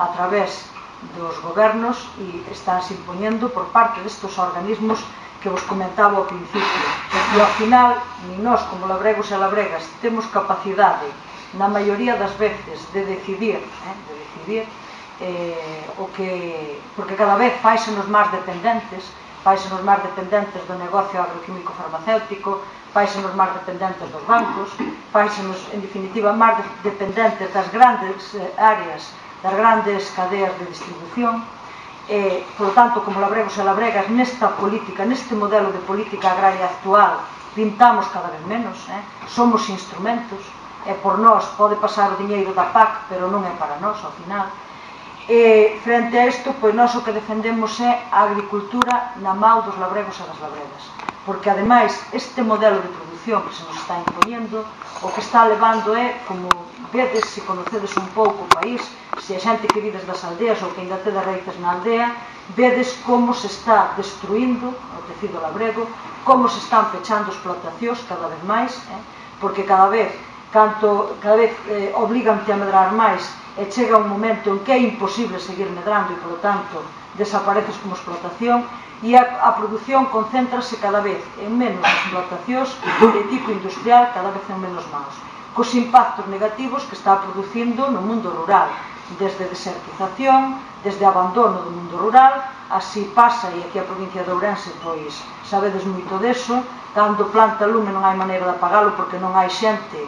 a través dos gobernos e estánse impoñendo por parte destes organismos que vos comentaba ao principio. E ao final, nin nós como labregos e labregas temos capacidade, na maioría das veces, de decidir porque cada vez fáisenos máis dependentes do negocio agroquímico farmacéutico, fáisenos máis dependentes dos bancos, fáisenos, en definitiva, máis dependentes das grandes áreas, das grandes cadeas de distribución. Por lo tanto, como labregos e labregas, nesta política, neste modelo de política agraria actual, pintamos cada vez menos, somos instrumentos, e por nós pode pasar o diñeiro da PAC, pero non é para nós, ao final. Frente a isto, pois nós o que defendemos é a agricultura na mão dos labregos e das labregas, porque ademais este modelo de produción que se nos está impoñendo, o que está levando é, como vedes, se conocedes un pouco o país, se a xente que vides das aldeas ou que ainda te das raíces na aldea, vedes como se está destruindo o tecido labrego, como se están pechando explotacións cada vez máis, porque cada vez oblígante a medrar máis e chega un momento en que é imposible seguir medrando e, polo tanto, desapareces como explotación e a produción concéntrase cada vez en menos explotacións de tipo industrial, cada vez en menos mans, cos impactos negativos que está producindo no mundo rural, desde desertización, desde abandono do mundo rural. Así pasa, e aquí a provincia de Ourense, pois, sabedes moito deso, cando planta lume non hai maneira de apagalo porque non hai xente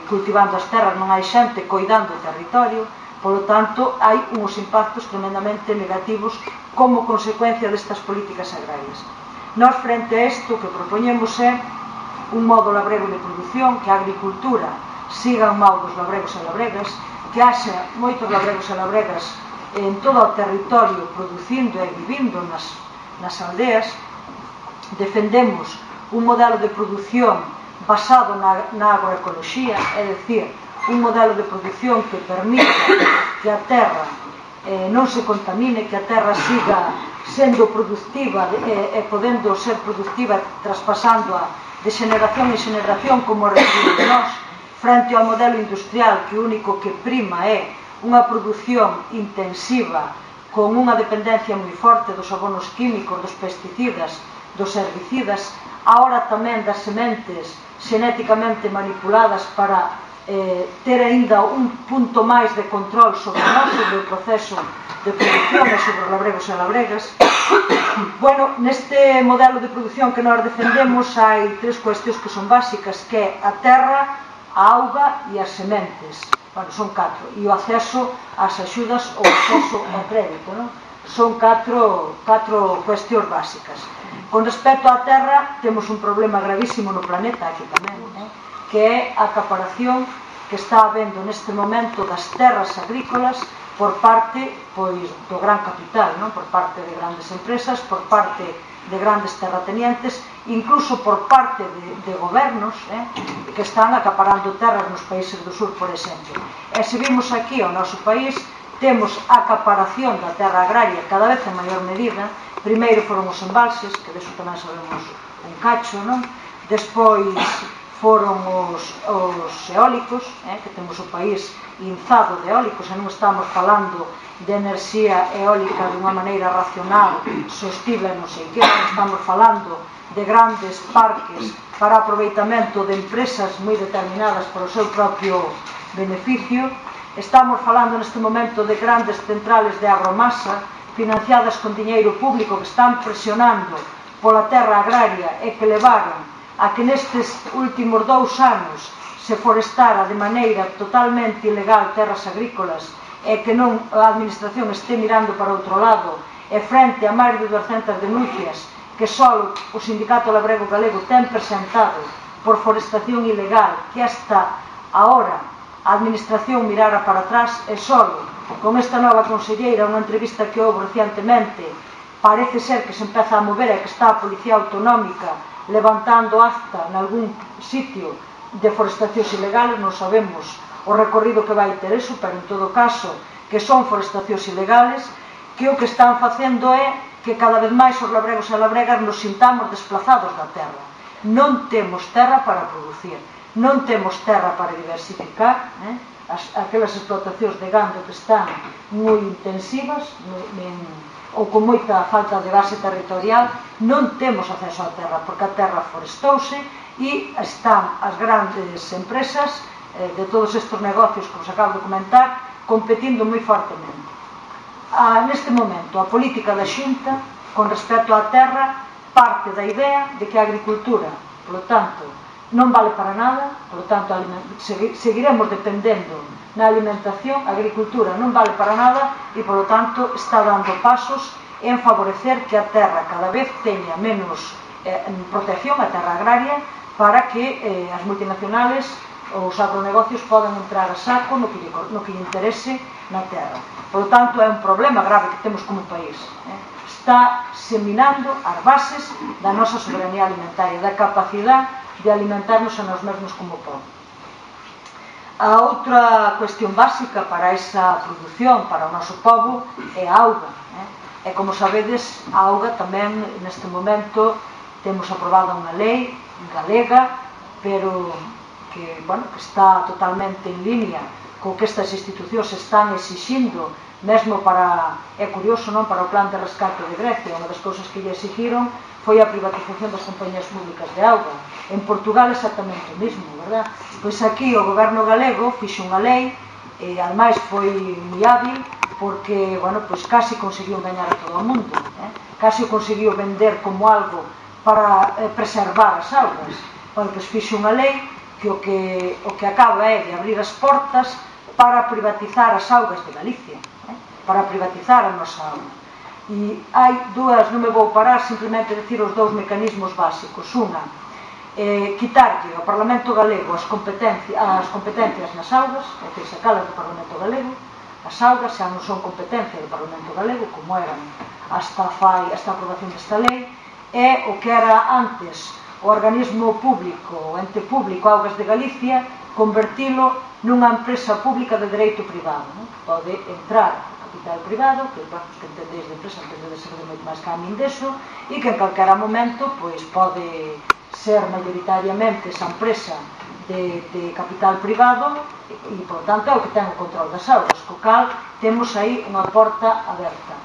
cultivando as terras, non hai xente coidando o territorio. Polo tanto, hai uns impactos tremendamente negativos como consecuencia destas políticas agrarias. Nós, frente a isto, o que propoñemos é un modo labrego de produción, que a agricultura siga o modo dos labregos e labregas, que haxa moitos labregos e labregas en todo o territorio producindo e vivindo nas aldeas. Defendemos un modelo de produción basado na agroecoloxía, é dicir, un modelo de produción que permita que a terra non se contamine, que a terra siga sendo productiva e podendo ser productiva, traspasándoa de xeneración en xeneración, como recibimos nós, frente ao modelo industrial que o único que prima é unha produción intensiva con unha dependencia moi forte dos abonos químicos, dos pesticidas, dos herbicidas, agora tamén das sementes xenéticamente manipuladas para ter aínda un punto máis de control sobre nós, sobre o proceso de produción e sobre os labregos e labregas. Bueno, neste modelo de produción que nós defendemos hai tres cuestións que son básicas, que é a terra, a auga e as sementes. Bueno, son catro. E o acceso ás axudas ou acceso ao crédito, non? Son catro cuestións básicas. Con respecto á terra, temos un problema gravísimo no planeta, aquí tamén, que é a acaparación que está habendo neste momento das terras agrícolas por parte do gran capital, non? Por parte de grandes empresas, por parte de grandes terratenientes, incluso por parte de gobernos que están acaparando terras nos países do sur, por exemplo. E se vimos aquí ao noso país, temos a acaparación da terra agraria cada vez en maior medida. Primeiro foron os embalses, que deso tamén sabemos un cacho, non? Despois foron os eólicos, que temos o país inzado de eólicos, e non estamos falando de enerxía eólica de unha maneira racional, sostible, non sei que, estamos falando de grandes parques para aproveitamento de empresas moi determinadas para o seu propio beneficio. Estamos falando neste momento de grandes centrales de agromasa financiadas con diñeiro público que están presionando pola terra agraria e que levaron a que nestes últimos 2 anos se forestara de maneira totalmente ilegal terras agrícolas e que non a administración este mirando para outro lado, e frente a máis de 200 denuncias que só o Sindicato Labrego Galego ten presentado por forestación ilegal, que hasta ahora a administración mirara para atrás, e só con esta nova conselleira, unha entrevista que houve recientemente, parece ser que se empeza a mover e que está a Policía Autonómica levantando acta en algún sitio de forestacións ilegales. Non sabemos o recorrido que vai ter eso, pero en todo caso que son forestacións ilegales, que o que están facendo é que cada vez máis os labregos e labregas nos sintamos desplazados da terra. Non temos terra para producir, non temos terra para diversificar, aquelas explotacións de gando que están moi intensivas ou con moita falta de base territorial, non temos acceso á terra, porque a terra forestouse e están as grandes empresas de todos estes negocios que vos acabo de comentar competindo moi fortemente. Neste momento, a política da Xunta con respecto á terra parte da idea de que a agricultura, polo tanto, non vale para nada, polo tanto, seguiremos dependendo na alimentación, a agricultura non vale para nada e, polo tanto, está dando pasos en favorecer que a terra cada vez teña menos protección, a terra agraria, para que as multinacionales ou os agronegocios podan entrar a saco no que lle interese na terra. Por lo tanto, é un problema grave que temos como país. Está seminando as bases da nosa soberanía alimentaria, da capacidade de alimentarnos a nós mesmos como povo. A outra cuestión básica para esa produción, para o noso povo, é a auga. E como sabedes, a auga tamén neste momento temos aprobada unha lei galega, pero que está totalmente en línea co que estas institucións están exixindo, mesmo para, é curioso, non, para o plan de rescate de Grecia. Unha das cousas que lle exigiron foi a privatización das compañías públicas de auga. En Portugal exactamente o mismo, verdad? Pois aquí o goberno galego fixo unha lei e ademais foi moi hábil porque, pois casi conseguiu engañar a todo o mundo, casi o conseguiu vender como algo para preservar as augas. Pois fixo unha lei que o que acaba é de abrir as portas para privatizar as augas de Galicia, para privatizar a nosa auga. E hai dúas, non me vou parar, simplemente decir os dous mecanismos básicos. Unha, quitarlle ao Parlamento Galego as competencias nas augas, é dicir, sacalas do Parlamento Galego. As augas xa non son competencia do Parlamento Galego, como eran hasta a aprobación desta lei, e o que era antes o organismo público, o ente público Augas de Galicia, convertilo nunha empresa pública de dereito privado. Pode entrar capital privado, que entendeis de empresa, entendedes de moito máis que a min deso, e que en calquera momento pois pode ser maioritariamente esa empresa de capital privado e, por tanto, é o que ten o control das augas, co cal temos aí unha porta aberta.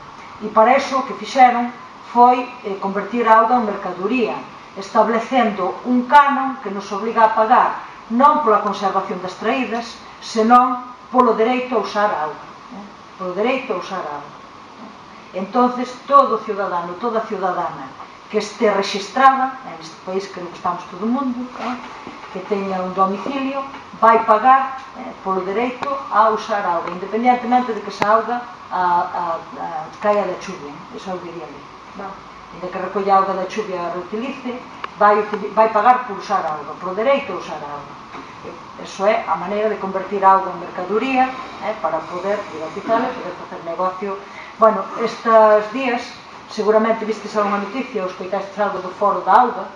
E para iso o que fixeron foi convertir a auga en mercadoría, establecendo un canon que nos obliga a pagar non pola conservación das traídas, senón polo dereito a usar a auga, polo dereito a usar a auga. Entonces, todo ciudadano, toda ciudadana que este registrada, neste país creo que estamos todo o mundo, que teña un domicilio, vai pagar polo dereito a usar a auga, independentemente de que esa auga caia da chuvia, esa auga iría ali. De que recolle a auga da chuvia e a reutilice, vai pagar por usar a auga, polo dereito a usar a auga. Eso é a maneira de convertir a auga en mercadoría para poder privatizarla e poder facer negocio. Bueno, estes días seguramente vistes algunha noticia ou escoitastes algo do Foro da Auga,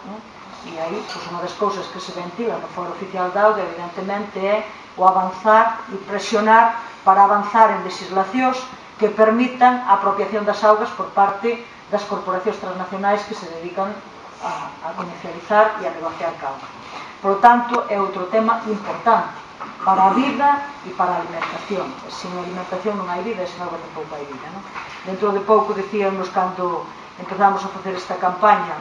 e aí, pois, unha das cousas que se ventila no Foro Oficial da Auga evidentemente é o avanzar e presionar para avanzar en legislacións que permitan a apropiación das augas por parte das corporacións transnacionais que se dedican a comercializar e a negociar ca auga. Por lo tanto, é outro tema importante para a vida e para a alimentación. Sin alimentación non hai vida, e sin auga tampouco hai vida, non? Dentro de pouco, decíanos, cando empezamos a facer esta campaña,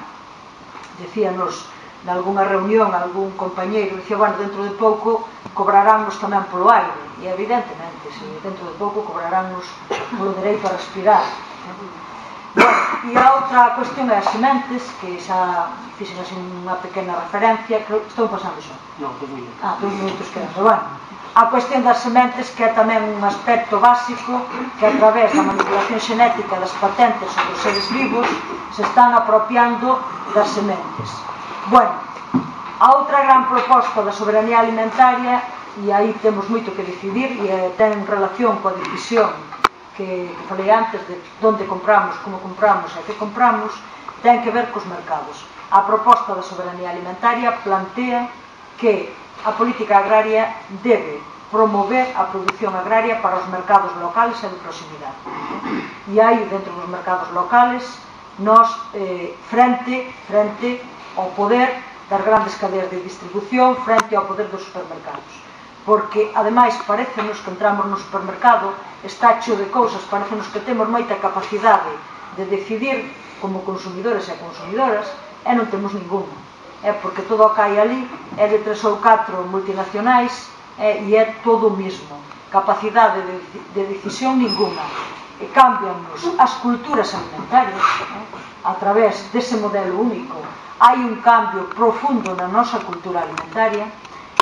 decíanos, nalgúna reunión, algún compañeiro, dicía, bueno, dentro de pouco cobraránnos tamén polo aire. E evidentemente, si dentro de pouco cobraránnos polo dereito a respirar. Bueno, e a outra cuestión é as sementes, que xa fixen así unha pequena referencia, que estou pasando xa. Non, 2 minutos. 2 minutos quedan, bueno. A cuestión das sementes, que é tamén un aspecto básico, que a través da manipulación xenética das patentes sobre os seres vivos se están apropiando das sementes. Bueno, a outra gran proposta da soberanía alimentaria, e aí temos moito que decidir, e ten relación coa decisión que falei antes de onde compramos, como compramos e que compramos, ten que ver cos mercados. A proposta da soberanía alimentaria plantea que a política agraria debe promover a produción agraria para os mercados locales e de proximidade. E aí, dentro dos mercados locales, nos, frente ao poder das grandes cadeas de distribución, frente ao poder dos supermercados. Porque, ademais, parecenos que entramos no supermercado, está cheo de cousas, parecenos que temos moita capacidade de decidir como consumidores e consumidoras, e non temos ninguna. É porque todo o que hai ali é de 3 ou 4 multinacionais e é todo o mismo. Capacidade de decisión ninguna. E cambiannos as culturas alimentarias a través dese modelo único. Hai un cambio profundo na nosa cultura alimentaria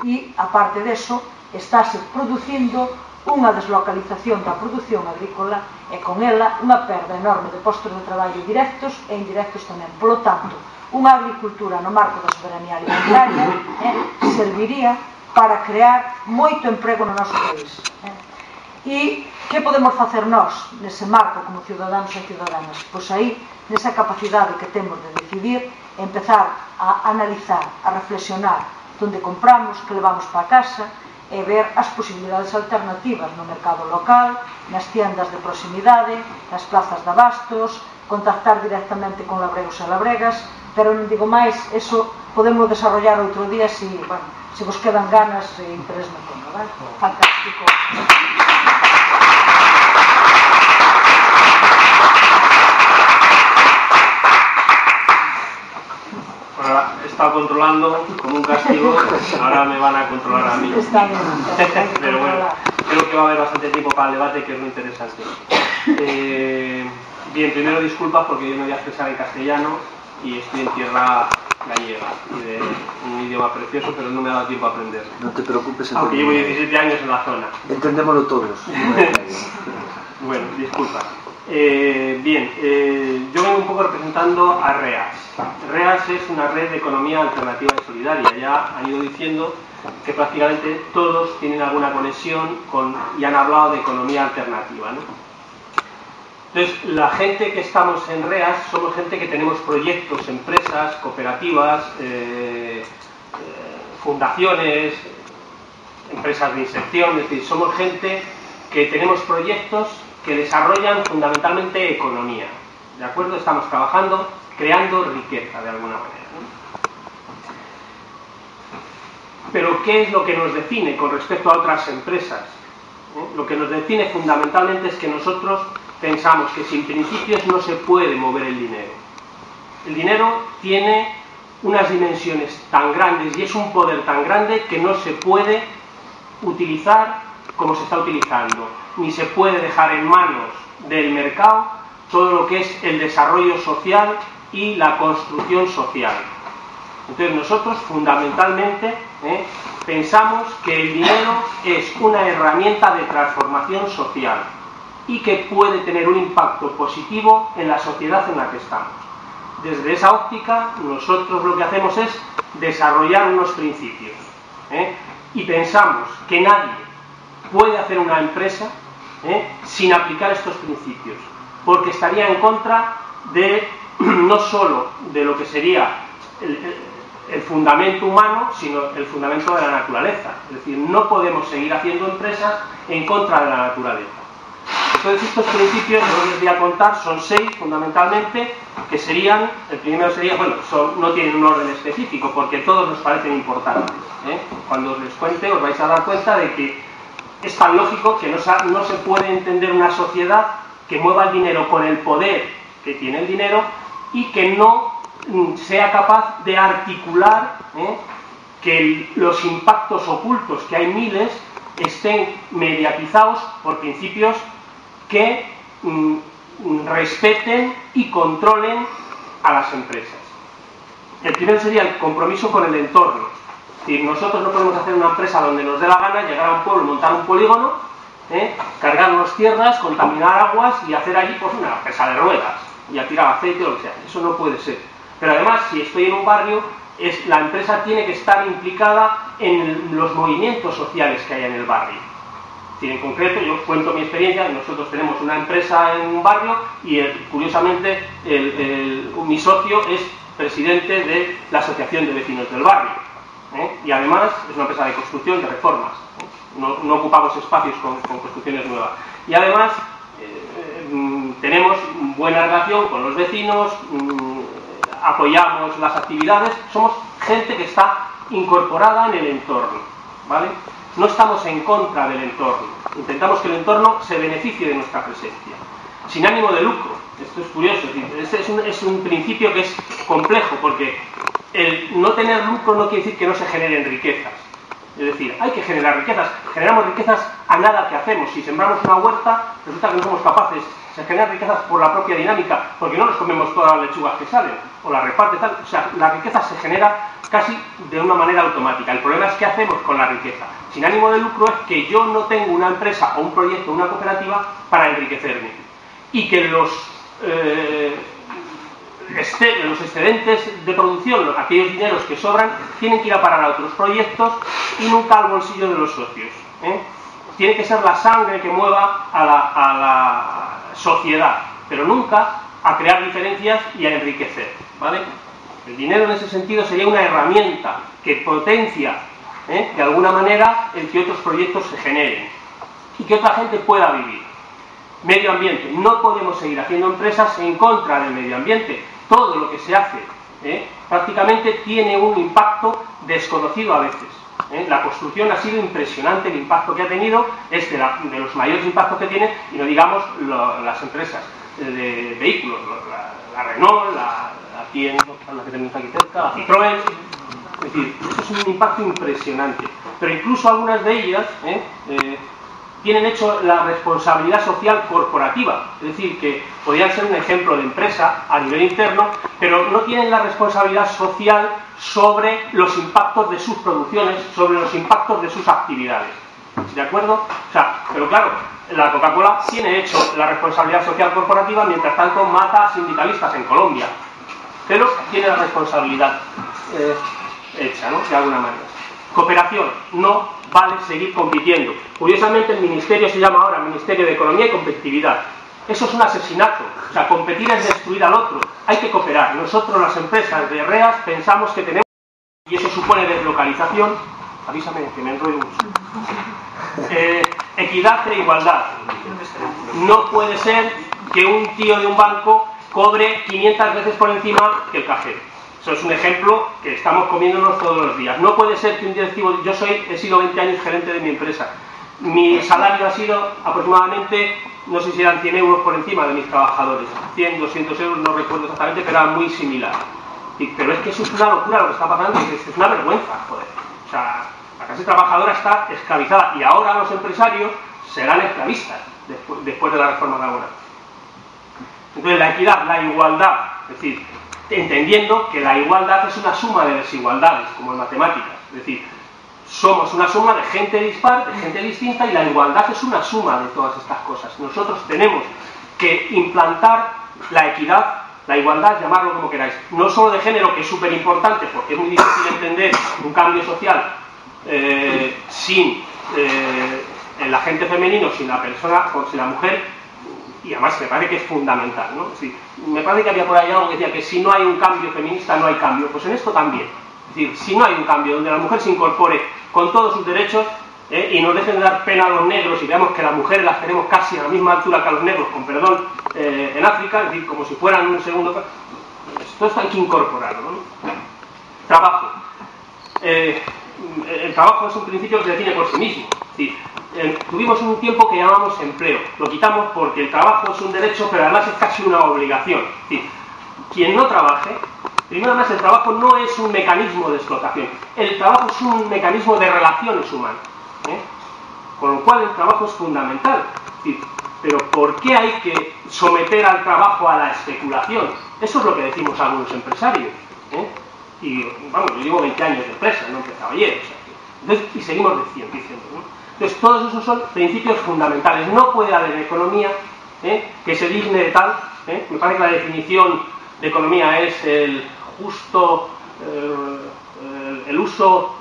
e, aparte deso, estáse producindo unha deslocalización da produción agrícola e con ela unha perda enorme de postos de traballo directos e indirectos tamén. Polo tanto, unha agricultura no marco da soberanía alimentaria serviría para crear moito emprego no noso país. E que podemos facer nós nese marco como ciudadanos e ciudadanas? Pois aí, nesa capacidade que temos de decidir, empezar a analizar, a reflexionar onde compramos, que levamos para casa, e ver as posibilidades alternativas no mercado local, nas tiendas de proximidade, nas plazas de abastos, contactar directamente con labregos e labregas, pero non digo máis, eso podemos desarrollar outro día se vos quedan ganas e interés no tema, vale? Fantástico. Estaba controlando como un castigo, ahora me van a controlar a mí. Está bien. Pero bueno, creo que va a haber bastante tiempo para el debate, que es lo interesante. Bien, primero disculpas porque yo me voy a expresar en castellano y estoy en tierra gallega y de un idioma precioso, pero no me ha dado tiempo a aprender. No te preocupes. Aunque llevo 17 años en la zona. Entendémoslo todos. Bueno, disculpa. Bien, yo vengo un poco representando a REAS. REAS es una red de economía alternativa y solidaria. Ya han ido diciendo que prácticamente todos tienen alguna conexión y han hablado de economía alternativa, ¿no? Entonces, la gente que estamos en REAS somos gente que tenemos proyectos, empresas, cooperativas, fundaciones, empresas de inserción, es decir, somos gente que tenemos proyectos que desarrollan fundamentalmente economía, ¿de acuerdo? Estamos trabajando, creando riqueza de alguna manera, ¿no? Pero ¿qué es lo que nos define con respecto a otras empresas? Lo que nos define fundamentalmente es que nosotros pensamos que sin principios no se puede mover el dinero. El dinero tiene unas dimensiones tan grandes y es un poder tan grande que no se puede utilizar como se está utilizando, ni se puede dejar en manos del mercado todo lo que es el desarrollo social y la construcción social. Entonces nosotros fundamentalmente pensamos que el dinero es una herramienta de transformación social y que puede tener un impacto positivo en la sociedad en la que estamos. Desde esa óptica nosotros lo que hacemos es desarrollar unos principios y pensamos que nadie puede hacer una empresa sin aplicar estos principios, porque estaría en contra de no solo de lo que sería el fundamento humano, sino el fundamento de la naturaleza. Es decir, no podemos seguir haciendo empresas en contra de la naturaleza. Entonces estos principios, que les voy a contar, son 6 fundamentalmente, que serían, el primero sería, bueno, no tienen un orden específico, porque todos nos parecen importantes. Cuando os les cuente os vais a dar cuenta de que es tan lógico que no se puede entender una sociedad que mueva el dinero con el poder que tiene el dinero y que no sea capaz de articular que los impactos ocultos, que hay miles, estén mediatizados por principios que respeten y controlen a las empresas. El primero sería el compromiso con el entorno. Es decir, nosotros no podemos hacer una empresa donde nos dé la gana, llegar a un pueblo, montar un polígono, cargarnos tierras, contaminar aguas y hacer allí pues una empresa de ruedas y a tirar aceite o lo que sea. Eso no puede ser. Pero además, si estoy en un barrio, la empresa tiene que estar implicada en los movimientos sociales que hay en el barrio. En concreto, yo cuento mi experiencia, nosotros tenemos una empresa en un barrio y curiosamente mi socio es presidente de la Asociación de Vecinos del Barrio. Y además es una empresa de construcción, de reformas. No ocupamos espacios con construcciones nuevas. Y además tenemos buena relación con los vecinos, apoyamos las actividades, somos gente que está incorporada en el entorno, ¿vale? No estamos en contra del entorno, intentamos que el entorno se beneficie de nuestra presencia, sin ánimo de lucro. Esto es curioso, es un principio que es complejo, porque el no tener lucro no quiere decir que no se generen riquezas. Es decir, hay que generar riquezas, generamos riquezas a nada que hacemos. Si sembramos una huerta, resulta que no somos capaces. Se generan riquezas por la propia dinámica, porque no nos comemos todas las lechugas que salen, o las reparte tal. O sea, la riqueza se genera casi de una manera automática. El problema es qué hacemos con la riqueza. Sin ánimo de lucro es que yo no tengo una empresa o un proyecto o una cooperativa para enriquecerme. Y que los excedentes de producción, aquellos dineros que sobran, tienen que ir a parar a otros proyectos y nunca al bolsillo de los socios. Tiene que ser la sangre que mueva a la sociedad, pero nunca a crear diferencias y a enriquecer, ¿vale? El dinero en ese sentido sería una herramienta que potencia de alguna manera el que otros proyectos se generen y que otra gente pueda vivir. Medio ambiente. No podemos seguir haciendo empresas en contra del medio ambiente. Todo lo que se hace prácticamente tiene un impacto desconocido a veces. La construcción ha sido impresionante, el impacto que ha tenido es de los mayores impactos que tiene, y no digamos las empresas de vehículos, la Renault, la que tenemos aquí cerca, la Citroën. Es decir, eso es un impacto impresionante, pero incluso algunas de ellas tienen hecho la responsabilidad social corporativa, es decir, que podrían ser un ejemplo de empresa a nivel interno, pero no tienen la responsabilidad social sobre los impactos de sus producciones, sobre los impactos de sus actividades. ¿De acuerdo? O sea, pero claro, la Coca-Cola tiene hecho la responsabilidad social corporativa, mientras tanto mata a sindicalistas en Colombia, pero tiene la responsabilidad hecha, ¿no? De alguna manera. Cooperación, no vale seguir compitiendo. Curiosamente el ministerio se llama ahora Ministerio de Economía y Competitividad. Eso es un asesinato. O sea, competir es destruir al otro. Hay que cooperar. Nosotros, las empresas de REAS, pensamos que tenemos, y eso supone deslocalización, Avísame, que me enrollo mucho. Equidad e igualdad. No puede ser que un tío de un banco cobre 500 veces por encima que el cajero. Eso es un ejemplo que estamos comiéndonos todos los días. No puede ser que un directivo... Yo he sido 20 años gerente de mi empresa. Mi salario ha sido aproximadamente, no sé si eran 100 euros por encima de mis trabajadores. 100, 200 euros, no recuerdo exactamente, pero era muy similar. Pero es que eso es una locura lo que está pasando, es una vergüenza, joder. O sea, la clase trabajadora está esclavizada y ahora los empresarios serán esclavistas después de la reforma laboral. Entonces la equidad, la igualdad, es decir, entendiendo que la igualdad es una suma de desigualdades, como en matemáticas. Es decir, somos una suma de gente dispar, de gente distinta, y la igualdad es una suma de todas estas cosas. Nosotros tenemos que implantar la equidad, la igualdad, llamarlo como queráis, no solo de género, que es súper importante, porque es muy difícil entender un cambio social sin el agente femenino, sin la persona, sin la mujer, y además me parece que es fundamental, ¿no? Es decir, me parece que había por ahí algo que decía que si no hay un cambio feminista no hay cambio, pues en esto también. Es decir, si no hay un cambio donde la mujer se incorpore con todos sus derechos y nos dejen de dar pena a los negros y veamos que las mujeres las tenemos casi a la misma altura que a los negros, con perdón, en África, es decir, como si fueran un segundo... Todo esto hay que incorporarlo, ¿no? Trabajo. El trabajo es un principio que se define por sí mismo. Es decir, tuvimos un tiempo que llamamos empleo. Lo quitamos porque el trabajo es un derecho, pero además es casi una obligación. Es decir, quien no trabaje... Primero, además, el trabajo no es un mecanismo de explotación. El trabajo es un mecanismo de relaciones humanas. Con lo cual el trabajo es fundamental. Es decir, pero ¿por qué hay que someter al trabajo a la especulación? Eso es lo que decimos algunos empresarios. Y, vamos, yo llevo 20 años de empresa, no he empezado ayer. O sea, entonces, y seguimos diciendo, ¿no? Entonces, todos esos son principios fundamentales. No puede haber economía que se digne de tal. Me parece que la definición de economía es el justo, el uso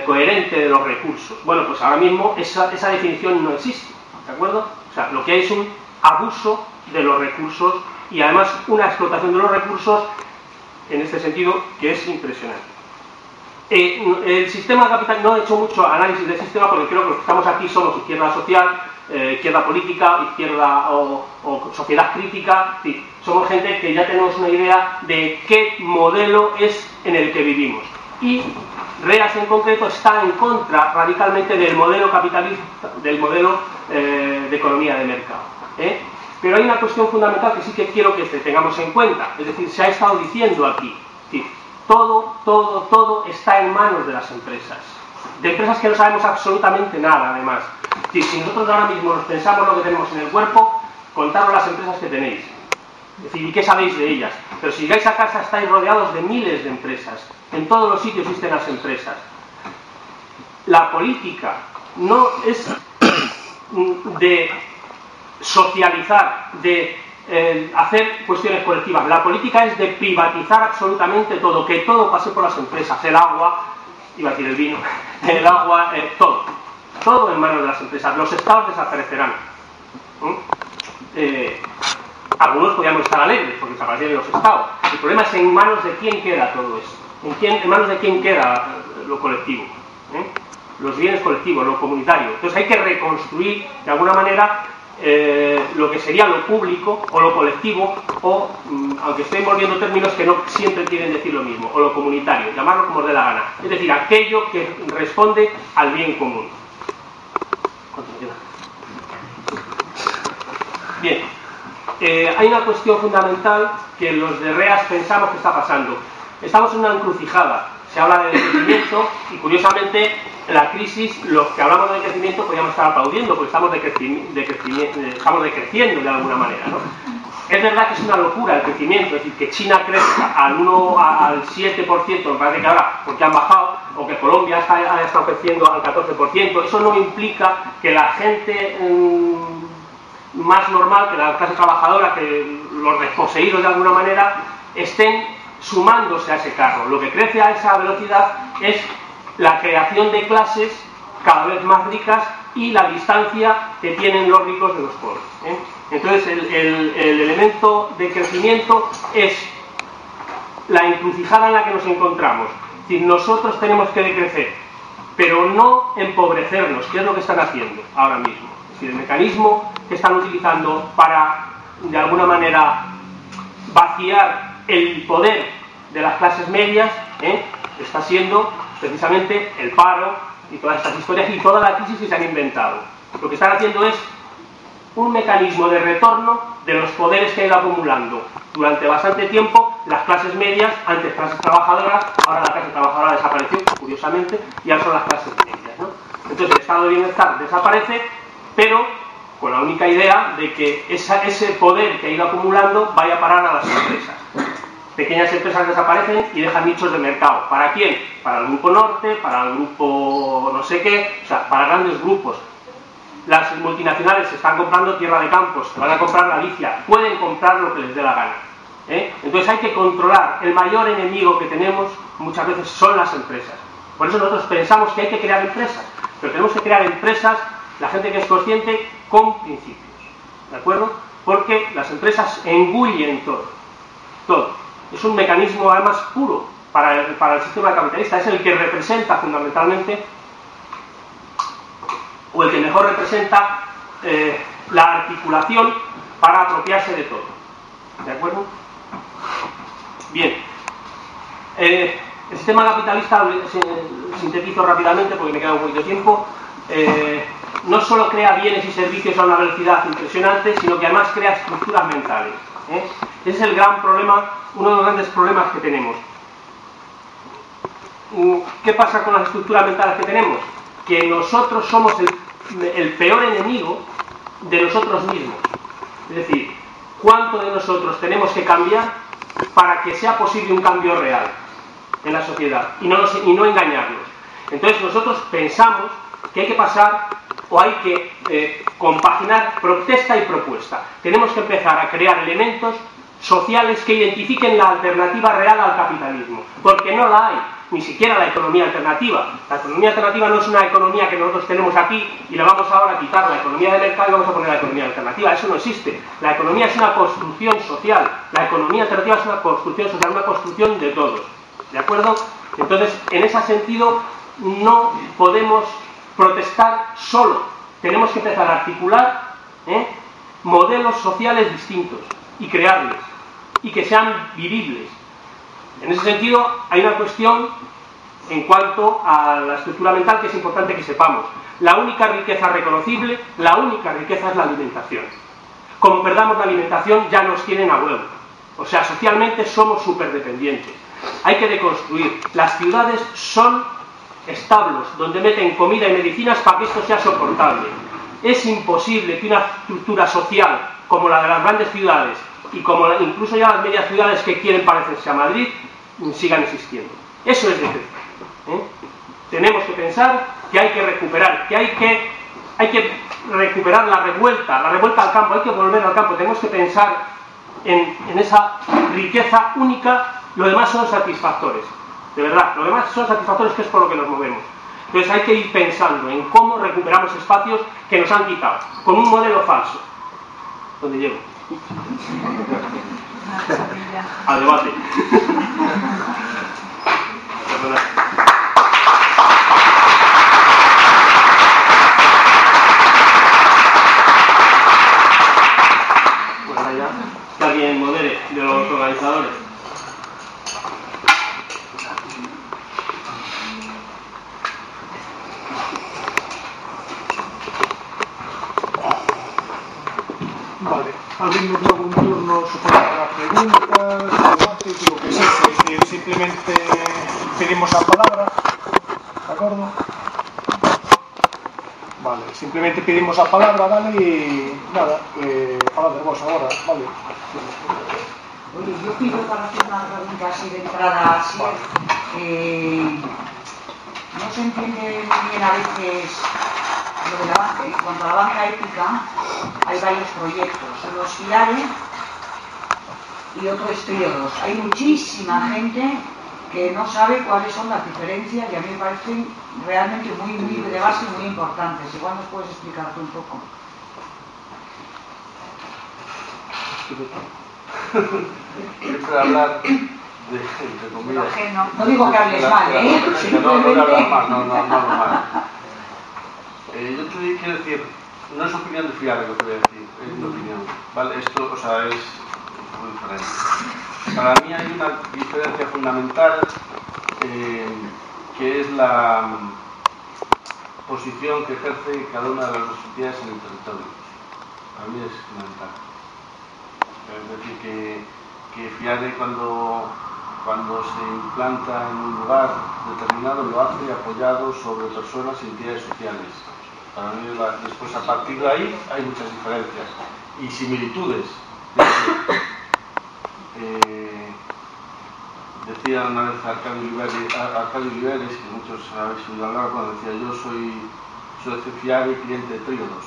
coherente de los recursos. Bueno, pues ahora mismo esa definición no existe, ¿de acuerdo? O sea, lo que hay es un abuso de los recursos y además una explotación de los recursos en este sentido que es impresionante. El sistema capital, no he hecho mucho análisis del sistema porque creo que los que estamos aquí somos izquierda social, izquierda política, izquierda o sociedad crítica, sí, somos gente que ya tenemos una idea de qué modelo es en el que vivimos. Y REAS en concreto está en contra radicalmente del modelo capitalista, del modelo de economía de mercado. Pero hay una cuestión fundamental que sí que quiero que tengamos en cuenta, es decir, se ha estado diciendo aquí, sí, todo está en manos de las empresas, de empresas que no sabemos absolutamente nada además. Si nosotros ahora mismo nos pensamos lo que tenemos en el cuerpo, contaros las empresas que tenéis. Es decir, ¿y qué sabéis de ellas? Pero si llegáis a casa estáis rodeados de miles de empresas. En todos los sitios existen las empresas. La política no es de socializar, de hacer cuestiones colectivas. La política es de privatizar absolutamente todo, que todo pase por las empresas. El agua, iba a decir el vino, el agua, todo en manos de las empresas. Los estados desaparecerán. Algunos podríamos estar alegres porque desaparecieron los estados. El problema es en manos de quién queda todo eso. En manos de quién queda lo colectivo. Los bienes colectivos, lo comunitario. Entonces hay que reconstruir de alguna manera lo que sería lo público o lo colectivo o, aunque estoy volviendo términos que no siempre quieren decir lo mismo, o lo comunitario, llamarlo como os dé la gana. Es decir, aquello que responde al bien común. Bien, hay una cuestión fundamental que los de REAS pensamos que está pasando. Estamos en una encrucijada. Se habla de crecimiento y, curiosamente, en la crisis, los que hablamos de crecimiento podríamos estar aplaudiendo porque estamos decreciendo de alguna manera, ¿no? Es verdad que es una locura el crecimiento, es decir, que China crezca al 7%, me parece que ahora, porque han bajado, o que Colombia ha estado creciendo al 14%, eso no implica que la gente más normal, que la clase trabajadora, que los desposeídos de alguna manera, estén sumándose a ese carro. Lo que crece a esa velocidad es la creación de clases cada vez más ricas y la distancia que tienen los ricos de los pobres. Entonces el elemento de crecimiento es la encrucijada en la que nos encontramos. Es decir, nosotros tenemos que decrecer, pero no empobrecernos, que es lo que están haciendo ahora mismo. Es decir, el mecanismo que están utilizando para, de alguna manera, vaciar el poder de las clases medias, está siendo precisamente el paro y todas estas historias y toda la crisis que se han inventado. Lo que están haciendo es un mecanismo de retorno de los poderes que ha ido acumulando durante bastante tiempo las clases medias, antes clases trabajadoras, ahora la clase trabajadora desapareció, curiosamente, y ahora son las clases medias, ¿no? Entonces el estado de bienestar desaparece, pero con la única idea de que ese poder que ha ido acumulando vaya a parar a las empresas. Pequeñas empresas desaparecen y dejan nichos de mercado. ¿Para quién? Para el grupo norte, para el grupo no sé qué, o sea, para grandes grupos. Las multinacionales se están comprando tierra de campos, se van a comprar Galicia, pueden comprar lo que les dé la gana. Entonces hay que controlar. El mayor enemigo que tenemos muchas veces son las empresas. Por eso nosotros pensamos que hay que crear empresas, pero tenemos que crear empresas, la gente que es consciente, con principios. ¿De acuerdo? Porque las empresas engullen todo. Es un mecanismo además puro para el sistema capitalista, es el que representa fundamentalmente, o el que mejor representa la articulación para apropiarse de todo. ¿De acuerdo? Bien. El sistema capitalista, sintetizo rápidamente porque me queda un poquito de tiempo, no solo crea bienes y servicios a una velocidad impresionante, sino que además crea estructuras mentales. Ese es el gran problema, uno de los grandes problemas que tenemos. ¿Qué pasa con las estructuras mentales que tenemos? Que nosotros somos el peor enemigo de nosotros mismos. Es decir, ¿cuánto de nosotros tenemos que cambiar para que sea posible un cambio real en la sociedad y no engañarnos? Entonces nosotros pensamos que hay que pasar o hay que compaginar protesta y propuesta. Tenemos que empezar a crear elementos sociales que identifiquen la alternativa real al capitalismo, porque no la hay, ni siquiera la economía alternativa. La economía alternativa no es una economía que nosotros tenemos aquí y la vamos ahora a quitar la economía de mercado y vamos a poner la economía alternativa. Eso no existe. La economía es una construcción social. La economía alternativa es una construcción social, una construcción de todos. ¿De acuerdo? Entonces, en ese sentido, no podemos protestar solo. Tenemos que empezar a articular modelos sociales distintos y crearles, y que sean vivibles. En ese sentido, hay una cuestión en cuanto a la estructura mental que es importante que sepamos. La única riqueza reconocible, la única riqueza es la alimentación. Como perdamos la alimentación, ya nos tienen a huevo. O sea, socialmente somos superdependientes. Hay que deconstruir. Las ciudades son establos donde meten comida y medicinas para que esto sea soportable. Es imposible que una estructura social como la de las grandes ciudades y como incluso ya las medias ciudades que quieren parecerse a Madrid sigan existiendo. Eso es decrecer. Tenemos que pensar que hay que recuperar, que hay que recuperar la revuelta al campo, hay que volver al campo. Tenemos que pensar en esa riqueza única. Lo demás son satisfactores, de verdad, lo demás son satisfactores, que es por lo que nos movemos. Entonces hay que ir pensando en cómo recuperamos espacios que nos han quitado, con un modelo falso. ¿Dónde llego? Al debate. Bueno, ya, que alguien modere de los organizadores. Vale, abrimos luego un turno para preguntas, debates, lo que sea. Simplemente pedimos la palabra, ¿de acuerdo? Vale, simplemente pedimos la palabra, ¿vale? Y nada, hablad de vos ahora, ¿vale? Oye, yo pido para hacer una pregunta así de entrada, así. Vale. No se entiende muy bien a veces lo de la banca. En cuanto a la banca ética, hay varios proyectos, los FIARE y otros tríodos. Hay muchísima gente que no sabe cuáles son las diferencias y a mí me parecen realmente muy de base y muy importantes. Igual nos puedes explicar tú un poco. Yo puedo hablar entre comillas. No digo que hables mal, ¿eh? No hablas mal, no hablo mal. Yo te quiero decir, no es opinión de fiar lo que voy a decir, es mi opinión, ¿vale? Esto, o sea, es muy diferente. Para mí hay una diferencia fundamental que es la posición que ejerce cada una de las dos entidades en el territorio. Para mí es fundamental. Es decir, que FIARE cuando se implanta en un lugar determinado lo hace apoyado sobre personas y entidades sociales. Para mí, después a partir de ahí hay muchas diferencias y similitudes. Decía una vez Arcadio Oliveres, que muchos habéis oído hablar, cuando decía yo soy de FIARE y cliente de Tríodos.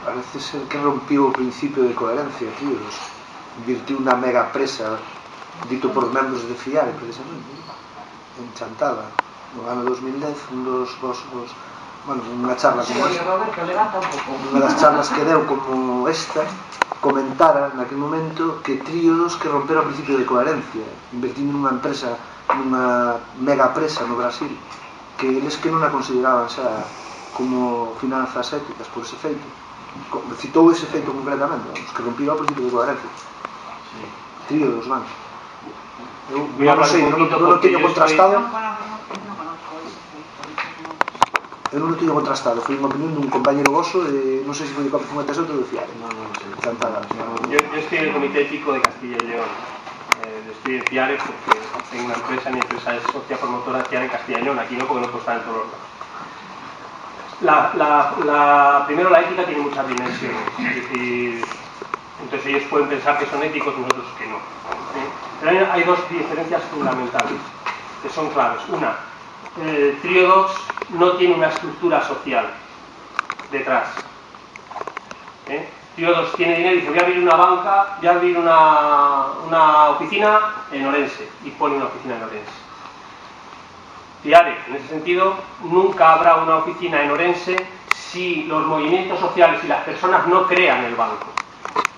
Parece ser que rompiu o principio de coherencia, Tríodos. Invirtiu unha mega presa dito por membros de FIARE, precisamente, en Chantada, no ano 2010, unha charla como esta, unha das charlas que deu como esta, comentara naquele momento que Tríodos que rompera o principio de coherencia, invertindo nunha empresa, nunha mega presa no Brasil, que eles que non a consideraban xa como finanzas éticas por ese feito. Citou ese feito concretamente, vamos, que rompía o principio de coherencia. Tríodos, vamos. Eu non sei, non o teño contrastado. Eu non o teño contrastado, foi unha opinión dun compañero vosso de, non sei se foi de COP 57 ou de FIARE. Yo estoy en el Comité Ético de Castilla y León. Estoy en FIARE porque tengo una empresa, mi empresa es socia promotora de FIARE en Castilla y León, aquí no, porque no puedo estar en todos los lados. Primero, la ética tiene muchas dimensiones, es decir, entonces ellos pueden pensar que son éticos, nosotros que no. Pero hay dos diferencias fundamentales que son claves. Una, Tríodos no tiene una estructura social detrás. Tríodos tiene dinero y dice voy a abrir una banca, voy a abrir una oficina en Orense y pone una oficina en Orense. FIARE, en ese sentido, nunca habrá una oficina en Orense si los movimientos sociales y las personas no crean el banco.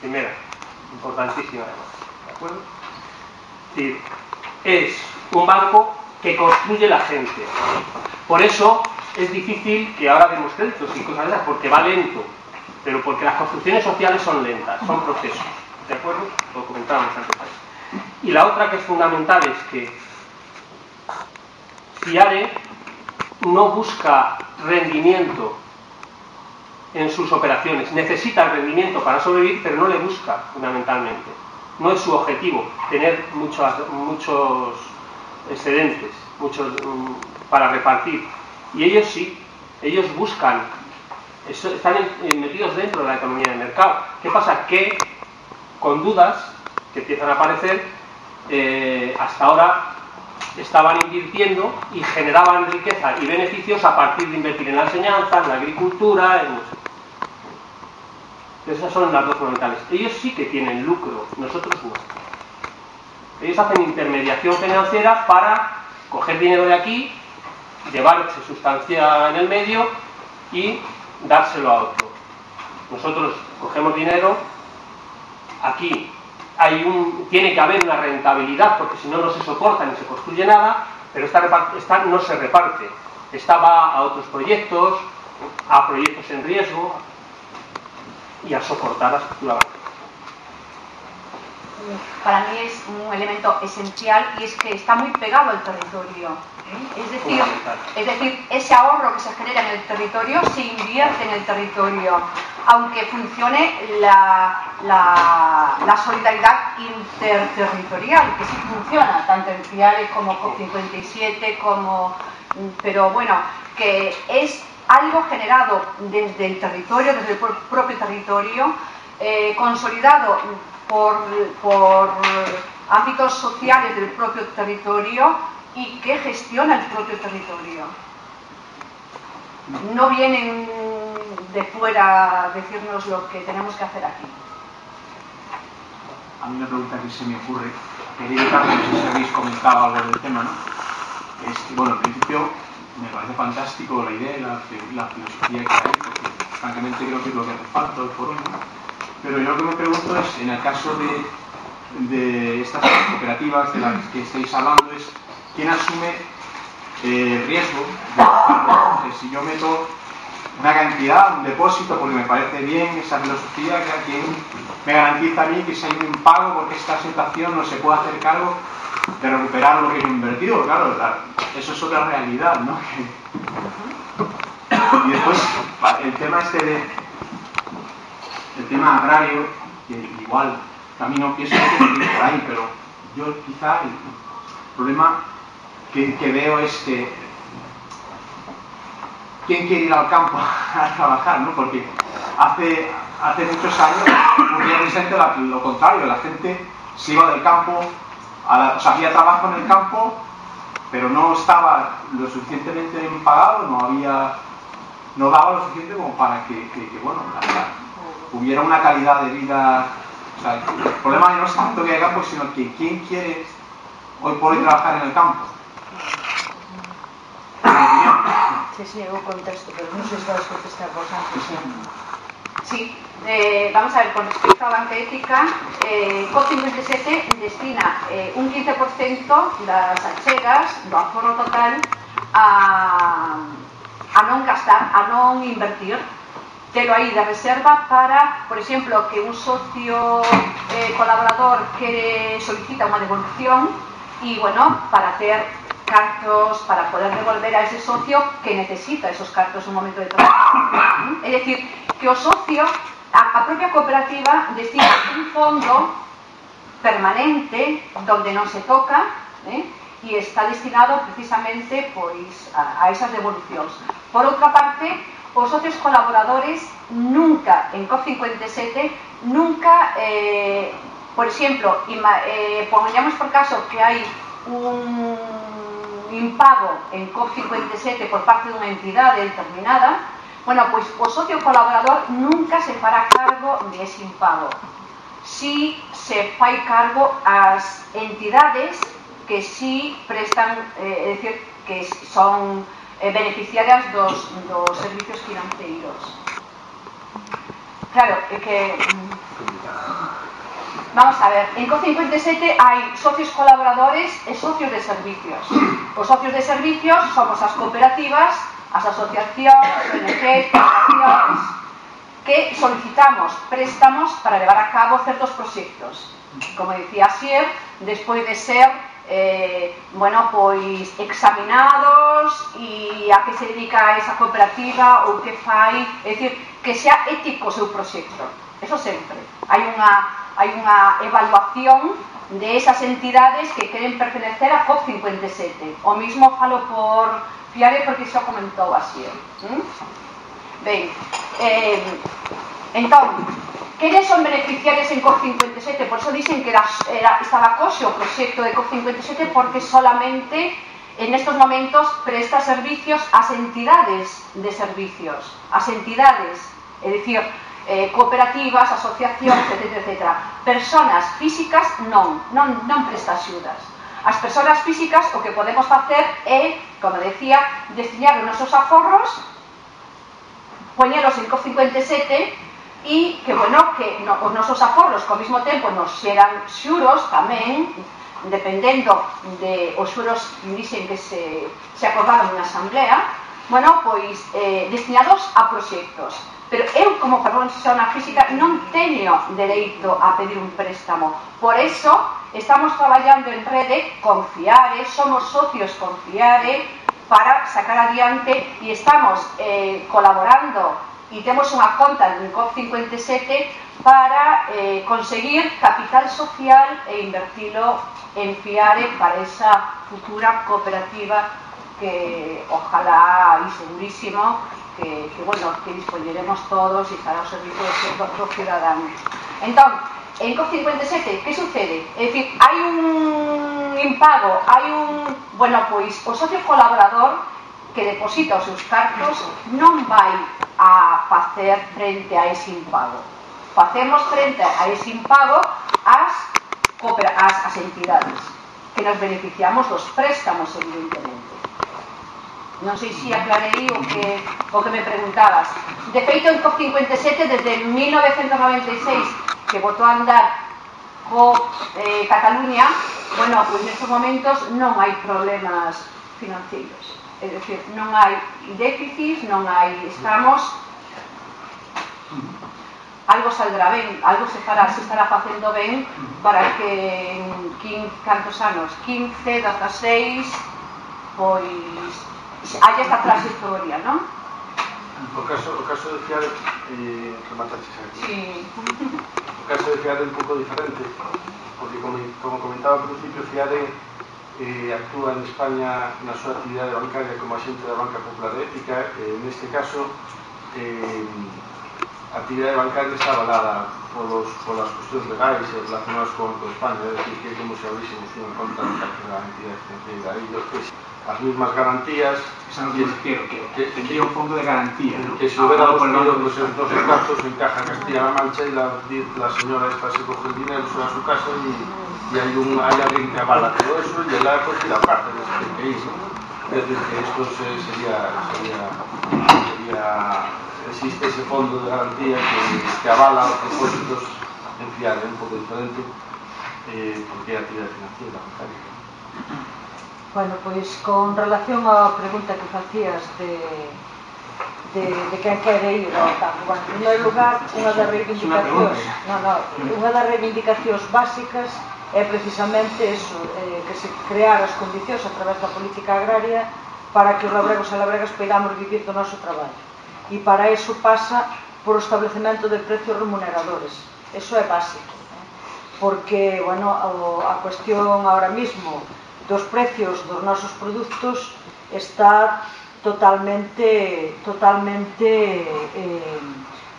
Primera, importantísima además. ¿De acuerdo? Es decir, es un banco que construye la gente. Por eso es difícil que ahora demos créditos y cosas de esas, porque va lento, pero porque las construcciones sociales son lentas, son procesos. ¿De acuerdo? Lo comentábamos antes. Y la otra que es fundamental es que FIARE no busca rendimiento en sus operaciones, necesita el rendimiento para sobrevivir, pero no le busca fundamentalmente. No es su objetivo tener muchos excedentes, muchos para repartir. Y ellos sí, ellos buscan, están metidos dentro de la economía de mercado. ¿Qué pasa? Que con dudas que empiezan a aparecer, hasta ahora estaban invirtiendo y generaban riqueza y beneficios a partir de invertir en la enseñanza, en la agricultura, esas son las dos fundamentales. Ellos sí que tienen lucro, nosotros no. Ellos hacen intermediación financiera para coger dinero de aquí, llevarse sustancia en el medio y dárselo a otro. Nosotros cogemos dinero, aquí tiene que haber una rentabilidad, porque si no, no se soporta ni se construye nada, pero esta no se reparte. Esta va a otros proyectos, a proyectos en riesgo y a soportar la estructura bancaria. Para mí es un elemento esencial y es que está muy pegado al territorio. Es decir, ese ahorro que se genera en el territorio se invierte en el territorio, aunque funcione la solidaridad interterritorial, que sí funciona, tanto en FIARE como COP57, pero bueno, que es algo generado desde el territorio, desde el propio territorio, consolidado por ámbitos sociales del propio territorio y que gestiona el propio territorio. No vienen de fuera a decirnos lo que tenemos que hacer aquí. A mí una pregunta que se me ocurre, querido Carlos, no sé si habéis comentado algo del tema, ¿no? Es que, bueno, en principio me parece fantástico la idea y la filosofía que hay, porque francamente creo que es lo que hace falta hoy por hoy, ¿no? Pero yo lo que me pregunto es, en el caso de estas cooperativas de las que estáis hablando, es quién asume el riesgo de si yo meto una cantidad, un depósito, porque me parece bien esa filosofía, que a quien me garantiza a mí que si hay un impago porque esta situación no se puede hacer cargo de recuperar lo que yo he invertido. Claro, eso es otra realidad, ¿no? Y después el tema el tema agrario, que igual también no pienso que tiene que ir por ahí, pero yo quizá el problema que veo es que quién quiere ir al campo a trabajar, ¿no? Porque hace muchos años ocurría precisamente lo contrario, la gente se iba del campo, o sea, había trabajo en el campo, pero no estaba lo suficientemente bien pagado, no daba lo suficiente como para que bueno, hubiera una calidad de vida. O sea, el problema no es tanto que haya campo, sino que quién quiere hoy por hoy trabajar en el campo. Sí, eu contesto, pero non sei se vas contestar vos antes. Sí, vamos a ver, con respecto a banca ética, COP27 destina un 15% das achegas do aforro total a non gastar, a non invertir, telo aí de reserva para, por exemplo, que un socio colaborador que solicita unha devolución e, bueno, para ter cartos para poder devolver a ese socio que necesita esos cartos en un momento determinado. Es decir, que o socio, a propia cooperativa destina un fondo permanente donde non se toca e está destinado precisamente pois a esas devolucións. Por outra parte, os socios colaboradores nunca, en COP27, nunca, por exemplo, pongamos por caso que hai un impago en COP27 por parte dunha entidade determinada, bueno, pois o socio colaborador nunca se fará cargo de ese impago. Si se fai cargo as entidades que si prestan, é dicir, que son beneficiarias dos servicios financeiros. Claro, é que vamos a ver, en COP27 hai socios colaboradores e socios de servicios. Os socios de servicios somos as cooperativas, as asociacións, ONGs, cooperacións, que solicitamos préstamos para levar a cabo certos proxectos. Como dicía Asier, despois de ser bueno, pois examinados e a que se dedica esa cooperativa ou que fai, é dicir, que sea ético o seu proxecto. Eso sempre. Hai unha evaluación de esas entidades que queren pertenecer a COP27. O mismo falo por Fiare porque xa comentou así. Ben, entón, quenes son beneficiarios en COP27? Por eso dicen que estaba coxe o proxecto de COP27 porque solamente en estos momentos presta servicios ás entidades de servicios, ás entidades, é dicir, cooperativas, asociacións, etc. Personas físicas non presta axudas. As persoas físicas o que podemos facer é, como decía, destinar os nosos aforros, poñelos en COP27 e que, bueno, que os nosos aforros ao mesmo tempo nos xeran xuros tamén, dependendo de os xuros dicen que se acordaron na asamblea, bueno, pois destinados a proxectos. Pero eu, como persona física, non teño dereito a pedir un préstamo. Por eso, estamos traballando en rede con Fiare, somos socios con Fiare para sacar adiante e estamos colaborando e temos unha conta en COP27 para conseguir capital social e invertilo en Fiare para esa futura cooperativa que ojalá y segurísimo que dispoñeremos todos e estará ao servicio dos ciudadanos. Entón, en COP27, que sucede? É dicir, hai un impago, pois o socio colaborador que deposita os seus cartos non vai a facer frente a ese impago. Facemos frente a ese impago as entidades, que nos beneficiamos dos préstamos, evidentemente. Non sei se aclarei o que me preguntabas. De feito, en COP57, desde 1996, que botou a andar co Cataluña, bueno, pois nestes momentos non hai problemas financeiros. É dicir, non hai déficits, non hai, estamos, algo saldrá ben, algo se estará facendo ben para que en cantos anos, 15, 16, pois hai esta trayectoria, non? O caso de Fiare, remataches aquí. Sí. O caso de Fiare é un pouco diferente, porque como comentaba ao principio, Fiare actúa en España na súa actividade bancaria como axente da Banca Popular Ética. Neste caso, a actividade bancaria está avalada polas cuestións legais e relacionadas con España, é dicir, que é como se abrixemos unha conta de calquera entidade financiera. As mismas garantías que tendría un fondo de garantía, ¿no? Que se hubiera ocurrido pues, en dos casos encaja Castilla-La Mancha y la señora esta se coge el dinero, se va a su casa y hay alguien que avala todo eso y él ha cogido la parte de ese país, ¿no? Es decir, que esto existe ese fondo de garantía que avala los propósitos en Fiare, un poco diferente, porque é actividade financiera bancaria. Bueno, pois con relación á pregunta que facías de quen quere ir ao campo, bueno, en primeiro lugar, unha das reivindicacións básicas é precisamente eso, que se crear as condicións a través da política agraria para que os labregos e labregas poidamos vivir do noso traballo, e para iso pasa por o establecemento de precios remuneradores. Eso é básico, porque, bueno, a cuestión ahora mismo dos precios dos nosos produtos está totalmente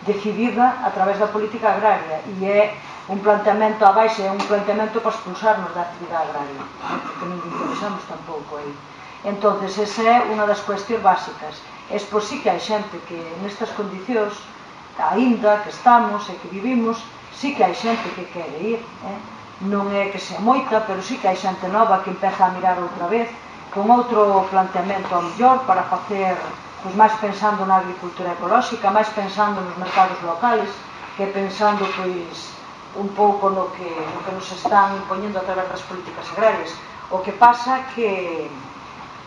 decidida a través da política agraria e é un planteamento a baixa, é un planteamento para expulsarnos da actividade agraria, porque non interesamos tampouco aí. Entonces, esa é unha das cuestións básicas. É por si que hai xente que nestas condicións, aínda que estamos e que vivimos, si que hai xente que quere ir, non é que sea moita, pero sí que hai xente nova que empeza a mirar outra vez con outro planteamento ao mellor para facer, pois, máis pensando na agricultura ecolóxica, máis pensando nos mercados locales, que pensando, pois, un pouco no que nos están impoñendo a través das políticas agrarias. O que pasa que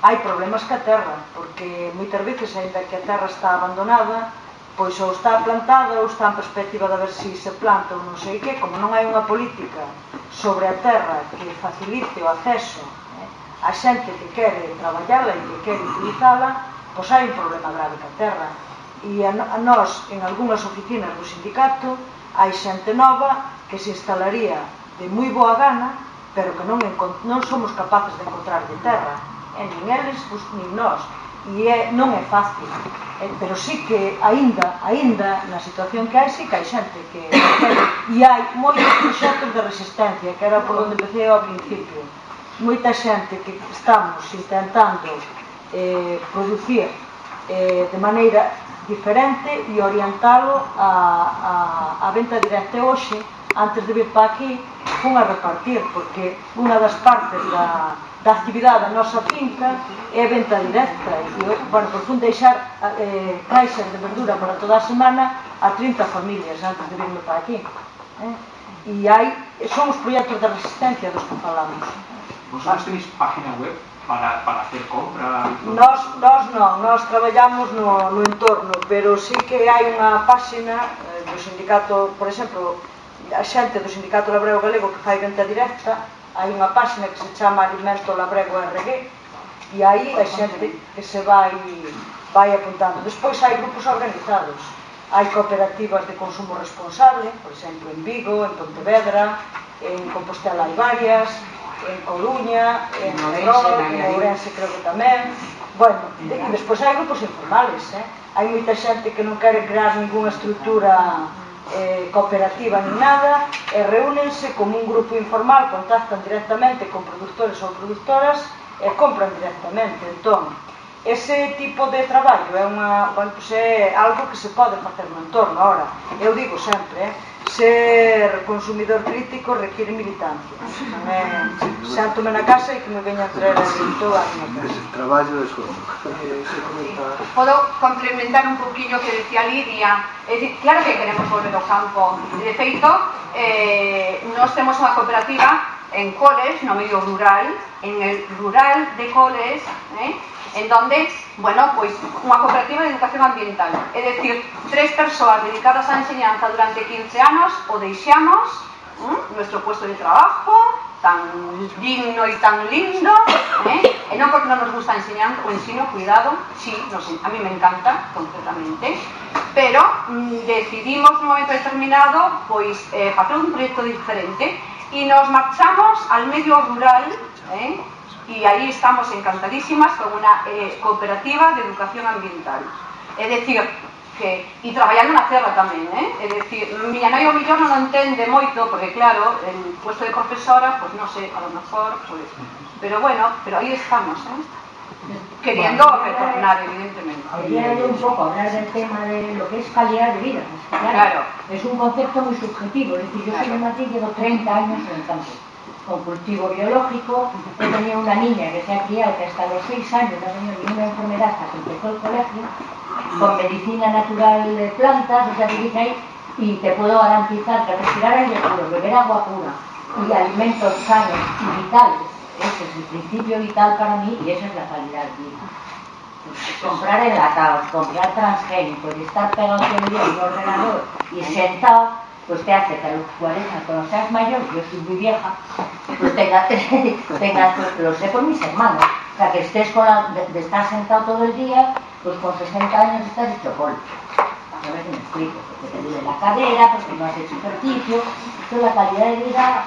hai problemas ca terra, porque moitas veces, ainda que a terra está abandonada, pois ou está plantada ou está en perspectiva de ver se se planta ou non sei que, como non hai unha política sobre a terra que facilite o acceso a xente que quere traballala e que quere utilizala, pois hai un problema grave ca terra. E a nós, en algunhas oficinas do sindicato, hai xente nova que se instalaría de moi boa gana, pero que non somos capaces de encontrar de terra, nin eles, nin nós. E non é fácil, pero sí que aínda na situación que hai, sí que hai xente que e hai moitos proxectos de resistencia, que era por onde empecé ao principio, moita xente que estamos intentando producir de maneira diferente e orientalo a venta directa. Hoxe, antes de vir para aquí, fun a repartir, porque unha das partes da actividade da nosa finca é venta directa e, bueno, por fun deixar caixas de verdura para toda a semana a 30 familias antes de virme para aquí, e son os proxectos de resistencia dos que falamos. Vosotros tenéis página web para hacer compra? Nós traballamos no entorno, pero sí que hai unha páxina do sindicato, por exemplo, a xente do sindicato labrego galego que fai venta directa, hai unha páxina que se chama Alimento Labrego RG e aí hai xente que se vai apuntando. Despois hai grupos organizados, hai cooperativas de consumo responsable, por exemplo, en Vigo, en Pontevedra, en Compostela hai varias, en Coruña, en Ourense creo que tamén. Bueno, e despois hai grupos informales, hai moita xente que non quere crear ninguna estrutura cooperativa ni nada, e reúnense como un grupo informal, contactan directamente con productores ou productoras e compran directamente. Entón, ese tipo de traballo é algo que se pode facer no entorno. Ahora, eu digo sempre, ser consumidor crítico requiere militancia. Sento-me na casa e que me veñan traer ali toda a miña casa. Traballo de esforzo. Podo complementar un poquinho que decía Lidia. É dicir, claro que queremos volver ao campo. De feito, nós temos unha cooperativa en Coles, no medio rural, en el rural de Coles, en donde, bueno, pois unha cooperativa de educación ambiental, é dicir, 3 persoas dedicadas á enseñanza durante 15 anos, o deixamos nuestro puesto de trabajo tan digno e tan lindo, e non porque non nos gusta enseñar o ensino, cuidado, sí, a mí me encanta completamente, pero decidimos nun momento determinado pois facer un proyecto diferente e nos marchamos al medio rural, y ahí estamos encantadísimas con una cooperativa de educación ambiental. É dicir, e traballando na terra tamén, é dicir, miña nai o millón non entende moito, porque claro, el puesto de profesora, pues non sei, a lo mejor, pues, pero bueno, pero ahí estamos, queriendo retornar, evidentemente. Quería un poco hablar del tema de lo que es calidad de vida. Claro. Es un concepto muy subjetivo, es decir, yo soy de Madrid, llevo 30 años en el campo, con cultivo biológico. He tenido una niña que se ha criado que hasta los 6 años no ha tenido ninguna enfermedad hasta que empezó el colegio, con medicina natural de plantas, o sea, que dice ahí, y te puedo garantizar que respirar aire puro, beber agua pura y alimentos sanos y vitales, ese es el principio vital para mí y esa es la calidad de vida. Comprar enlatados, comprar transgénicos y estar pegado todo el día en un ordenador y sentado, pues te hace que a los 40, cuando seas mayor, yo soy muy vieja, pues tengas, pues, lo sé por mis hermanos, o sea, que estés de estar sentado todo el día, pues con 60 años estás hecho polvo. A ver si me explico, porque te duele la cadera, porque no has hecho ejercicio, entonces la calidad de vida.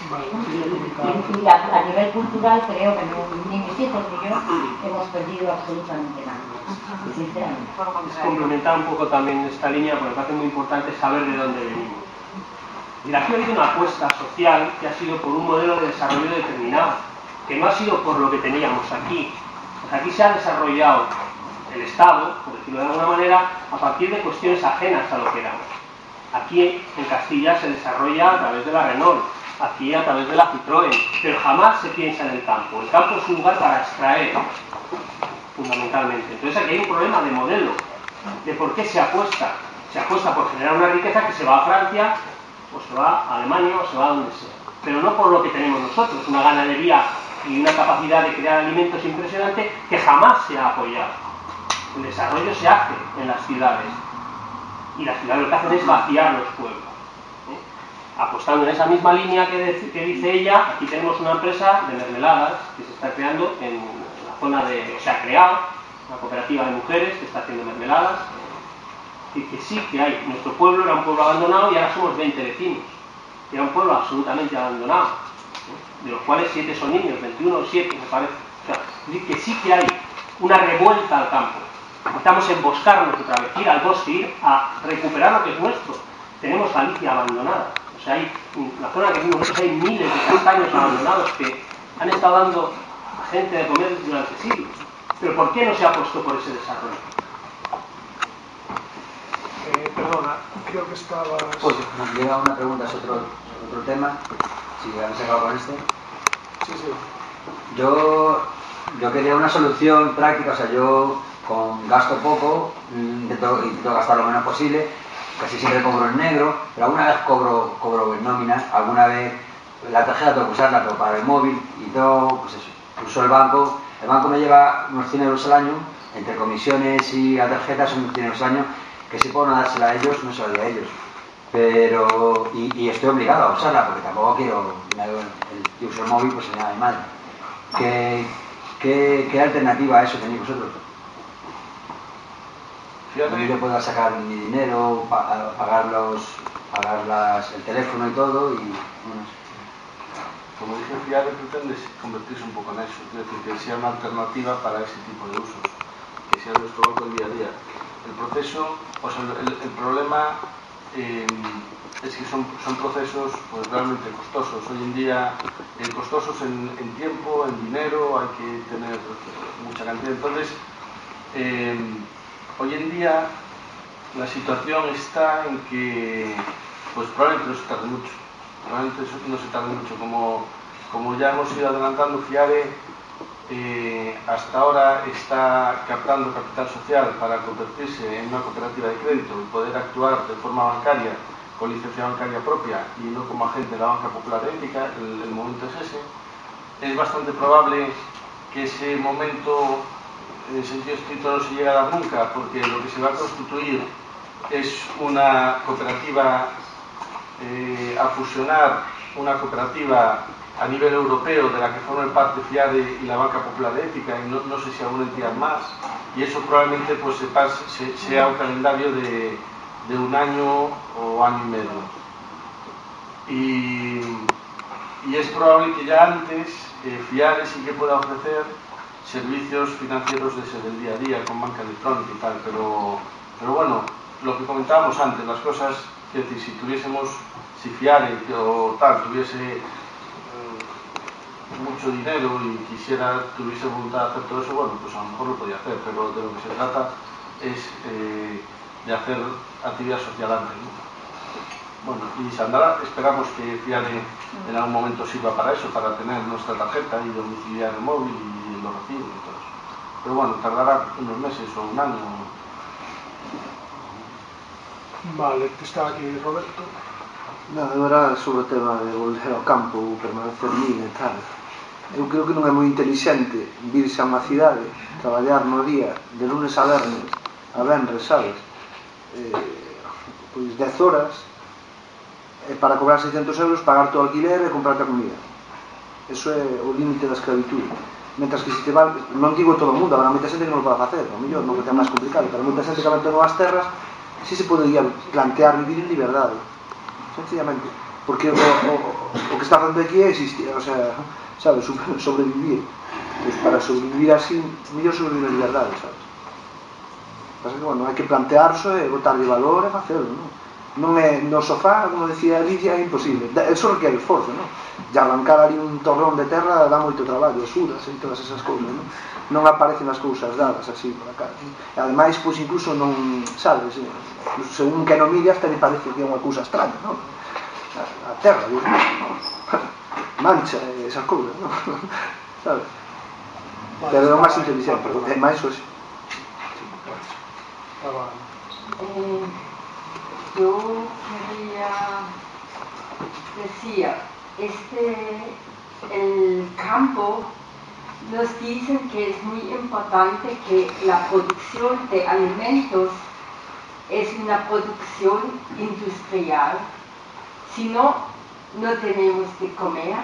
Y a nivel cultural creo que ni mis hijos ni yo hemos perdido absolutamente nada, sinceramente. Es complementar un poco también esta línea, porque me parece muy importante saber de dónde venimos. Y aquí ha habido una apuesta social que ha sido por un modelo de desarrollo determinado, que no ha sido por lo que teníamos aquí. Pues aquí se ha desarrollado el Estado, por decirlo de alguna manera, a partir de cuestiones ajenas a lo que éramos. Aquí en Castilla se desarrolla a través de la Renault, aquí a través de la Citroën, pero jamás se piensa en el campo. El campo es un lugar para extraer, fundamentalmente. Entonces aquí hay un problema de modelo, de por qué se apuesta. Se apuesta por generar una riqueza que se va a Francia, o se va a Alemania, o se va a donde sea. Pero no por lo que tenemos nosotros, una ganadería y una capacidad de crear alimentos impresionante que jamás se ha apoyado. El desarrollo se hace en las ciudades, y las ciudades lo que hacen es vaciar los pueblos. Apostando en esa misma línea que dice ella, aquí tenemos una empresa de mermeladas que se está creando en la zona de... O sea, ha creado una cooperativa de mujeres que está haciendo mermeladas, y que sí que hay. Nuestro pueblo era un pueblo abandonado y ahora somos 20 vecinos. Era un pueblo absolutamente abandonado, de los cuales 7 son niños, 21 o 7 me parece. O sea, es decir, que sí que hay una revuelta al campo. Necesitamos emboscarnos otra vez, ir al bosque, ir a recuperar lo que es nuestro. Tenemos Galicia abandonada. O sea, hay la zona que vimos nosotros, hay miles de castaños abandonados que han estado dando a gente de comer durante siglos. Pero ¿por qué no se ha puesto por ese desarrollo? Perdona, creo que estabas... Pues nos llega una pregunta sobre otro tema, si habéis acabado con este. Sí, sí. Yo quería una solución práctica, o sea, yo con gasto poco, intento gastar lo menos posible, casi siempre cobro en negro, pero alguna vez cobro en nómina, alguna vez la tarjeta tengo que usarla, pero para el móvil y todo, pues eso, uso el banco me lleva unos 100 euros al año, entre comisiones y la tarjeta son unos 100 euros al año, que si puedo no dársela a ellos, no se la doy a ellos, pero, y estoy obligado a usarla, porque tampoco quiero, yo uso el móvil, pues se llama mi madre. ¿Qué alternativa a eso tenéis vosotros? Yo puedo sacar mi dinero, pagar el teléfono y todo, y bueno. Como dije, FIARE pretende convertirse un poco en eso, es decir, que sea una alternativa para ese tipo de usos, que sea nuestro banco del día a día. El proceso, o sea, el problema es que son procesos pues realmente costosos. Hoy en día, costosos en tiempo, en dinero, hay que tener mucha cantidad. Entonces, hoy en día la situación está en que pues probablemente no se tarde mucho. Probablemente no se tarde mucho. Como ya hemos ido adelantando, FIARE hasta ahora está captando capital social para convertirse en una cooperativa de crédito y poder actuar de forma bancaria con licencia bancaria propia y no como agente de la banca popular ética. El momento es ese. Es bastante probable que ese momento en sentido estricto no se llegue a dar nunca, porque lo que se va a constituir es una cooperativa a fusionar una cooperativa a nivel europeo de la que forman parte FIARE y la Banca Popular de Ética y no sé si alguna entidad más, y eso probablemente pues sea un calendario de un año o año y medio. Y es probable que ya antes FIARE sí que pueda ofrecer servicios financieros del día a día con banca electrónica y tal, pero bueno, lo que comentábamos antes, las cosas, es decir, si FIARE o tal tuviese mucho dinero y tuviese voluntad de hacer todo eso, bueno, pues a lo mejor lo podía hacer, pero de lo que se trata es de hacer actividad social antes, ¿no? Bueno, y Sandra, esperamos que FIARE en algún momento sirva para eso, para tener nuestra tarjeta y domiciliar el móvil y los recibos y todo eso. Pero bueno, tardará unos meses o un año. Vale, que está aquí Roberto. Agora sobre o tema de volver ao campo ou permanecer min e tal, eu creo que non é moi inteligente virse a unha cidade, traballar no día de lunes a venres, sabes, pois 10 horas para cobrar 600 euros, pagar todo o alquiler e comprarte a comida. Eso é o límite da esclavitud. Mentras que se te va, non digo todo o mundo, habrá moita xente que non o pode facer, ao mellor non que é máis complicado, pero moita xente que abandonou as terras si se podería plantear vivir en liberdade, sencillamente, porque o que está facendo aquí é existir, o sea, sabes, sobrevivir. Pois para sobrevivir así, mellor sobrevivir en liberdade, sabes. Pasa que, bueno, hai que plantearse e botarlle valor e facelo, non? Non é no sofá, como decía Lidia, é imposible. Eso requiere esforzo, non? E arrancar ali un torrón de terra dá moito traballo, sudas e todas esas cousas, non? Non aparecen as cousas dadas así por acá. E ademais, pois incluso non, sabes, según que non miras, te parece que é unha cousa extraña, non? A terra, Dios mío, mancha esas cousas, non? Sabes? Pero é o máis inteligente, porque é máis hoxe. Yo quería decir, el campo nos dicen que es muy importante que la producción de alimentos es una producción industrial, si no, no tenemos que comer,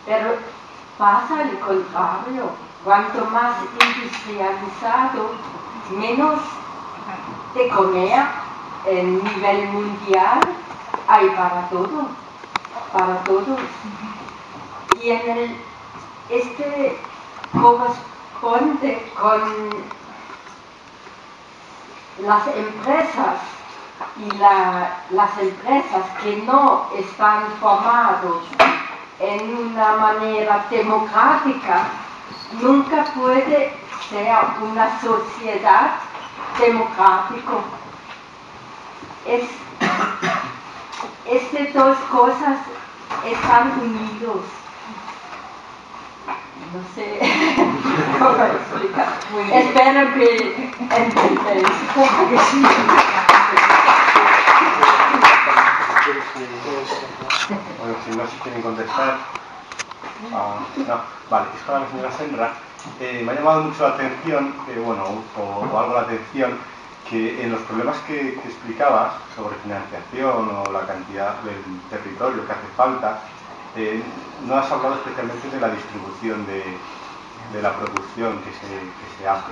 pero pasa al contrario, cuanto más industrializado, menos de comer en nivel mundial hay para todo, para todos. Y este corresponde con las empresas y las empresas que no están formadas en una manera democrática nunca puede ser una sociedad democrática. Estas dos cosas están unidos. No sé cómo explicar. Espero que entendáis. Bueno, si no se quieren contestar. No, vale, es para la señora Senra. Me ha llamado mucho la atención, o algo la atención, que en los problemas que explicabas sobre financiación o la cantidad del territorio que hace falta, no has hablado especialmente de la distribución de la producción que se hace.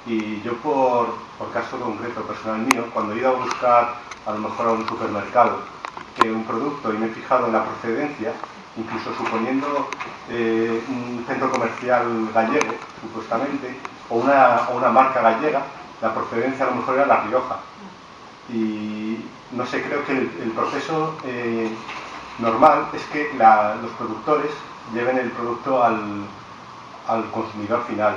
Y yo por caso concreto personal mío, cuando he ido a buscar a lo mejor a un supermercado un producto y me he fijado en la procedencia, incluso suponiendo un centro comercial gallego, supuestamente, o una marca gallega, la procedencia a lo mejor era La Rioja. Y no sé, creo que el proceso normal es que los productores lleven el producto al consumidor final.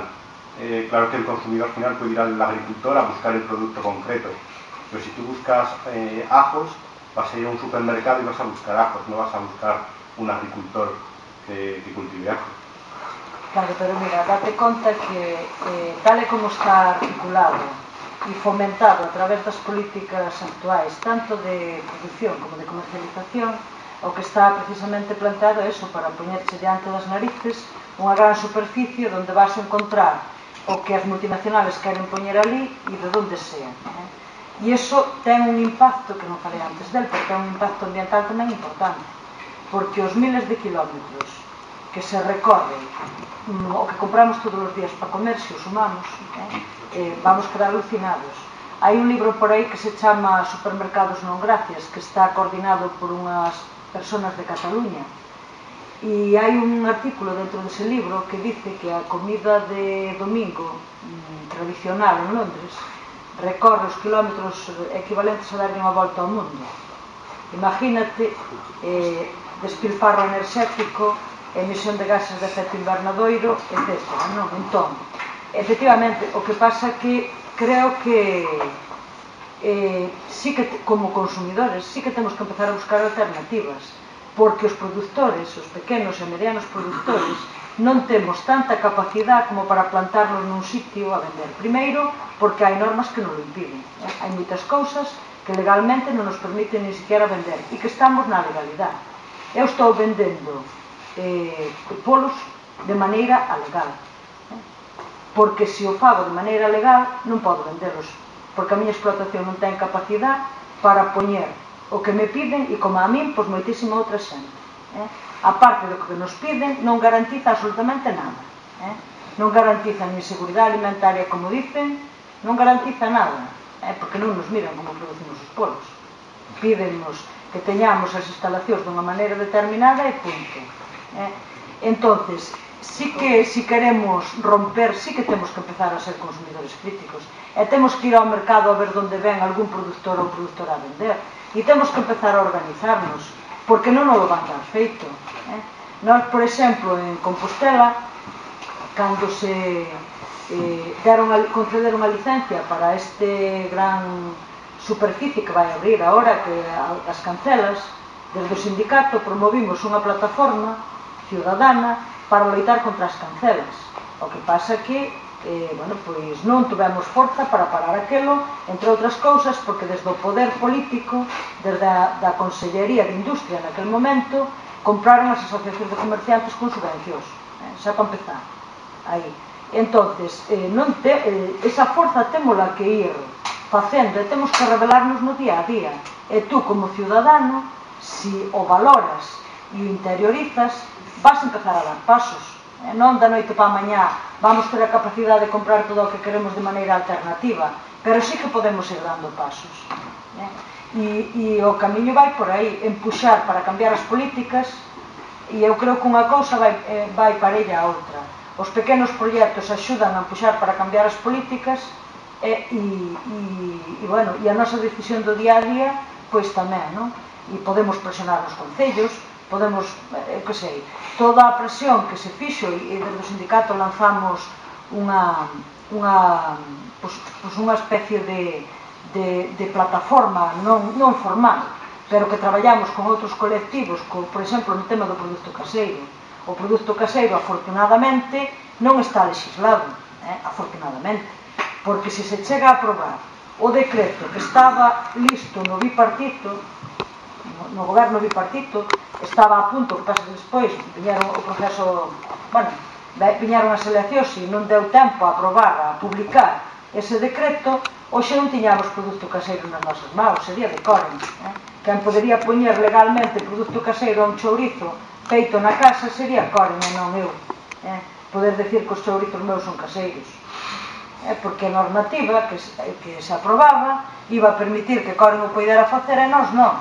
Claro que el consumidor final puede ir al agricultor a buscar el producto concreto, pero si tú buscas ajos, vas a ir a un supermercado y vas a buscar ajos, no vas a buscar un agricultor que cultive ajos. Claro, pero mira, date conta que tal e como está articulado e fomentado a través das políticas actuais, tanto de producción como de comercialización, o que está precisamente planteado é eso, para poñerche diante das narices unha gran superficie onde vas a encontrar o que as multinacionales queren poñer ali e de onde sea. E iso ten un impacto, que non falei antes del, pero ten un impacto ambiental tamén importante, porque os miles de kilómetros que se recorren, o que compramos todos os días para comer, se os sumamos, vamos quedar alucinados. Hai un libro por aí que se chama Supermercados non gracias, que está coordinado por unhas personas de Cataluña, e hai un artículo dentro dese libro que dice que a comida de domingo tradicional en Londres recorre os kilómetros equivalentes a darlle unha volta ao mundo. Imagínate despilfarro enerxético, emisión de gases de efecto invernadoiro, etc. Non? Entón, efectivamente, o que pasa que creo que sí que como consumidores sí que temos que empezar a buscar alternativas, porque os produtores, os pequenos e medianos produtores, non temos tanta capacidade como para plantarnos nun sitio a vender. Primeiro, porque hai normas que non lo impiden. Hai moitas cousas que legalmente non nos permiten ni siquiera vender e que estamos na legalidade. Eu estou vendendo polos de maneira alegal, porque se o fago de maneira legal non podo vendelos, porque a miña explotación non ten capacidade para poñer o que me piden e como a min, pois moitísima outra xente. A parte do que nos piden non garantiza absolutamente nada, non garantiza ni seguridade alimentaria, como dicen, non garantiza nada, porque non nos miran como producimos os polos, pídennos que teñamos as instalacións dunha maneira determinada e punto. Entonces, sí que si queremos romper, sí que temos que empezar a ser consumidores críticos e temos que ir ao mercado a ver onde ven algún productor ou productora a vender e temos que empezar a organizarnos, porque non nos lo van dar feito. Nós, por exemplo, en Compostela, cando se concederon a licencia para este gran superficie que vai abrir agora, que as Cancelas, desde o sindicato promovimos unha plataforma ciudadana para loitar contra as cancelas. O que pasa que pois non tivemos forza para parar aquelo, entre outras cousas, porque desde o poder político, desde a Consellería de Industria naquel momento, compraron as asociacións de comerciantes con subvencións, xa para empezar aí. Entonces, esa forza témola que ir facendo e temos que revelarnos no día a día, e tú como ciudadano, si o valoras e o interiorizas, vas a empezar a dar pasos. Non da noite para a mañá vamos ter a capacidade de comprar todo o que queremos de maneira alternativa, pero sí que podemos ir dando pasos. E o camiño vai por aí, empuxar para cambiar as políticas, e eu creo que unha cousa vai parella a outra. Os pequenos proxectos axudan a empuxar para cambiar as políticas e a nosa decisión do día a día pois tamén, non? E podemos presionar os concellos, podemos, eu que sei, toda a presión que se fixo, e desde o sindicato lanzamos unha especie de plataforma non formal, pero que traballamos con outros colectivos, por exemplo, no tema do produto caseiro. O produto caseiro, afortunadamente, non está legislado, afortunadamente, porque se chega a aprobar o decreto que estaba listo no bipartito, no goberno bipartito, estaba a punto, que pasa despois, viñeron o proceso, viñeron as eleccións e non deu tempo a aprobar, a publicar ese decreto, hoxe non tiñamos produto caseiro nas nosas maus, sería de Coren. Quen podería poñer legalmente produto caseiro a un chourizo feito na casa sería Coren e non eu. Poder decir que os chourizos meus son caseiros. Porque a normativa que se aprobaba iba a permitir que Coren o poidera facer e nós non.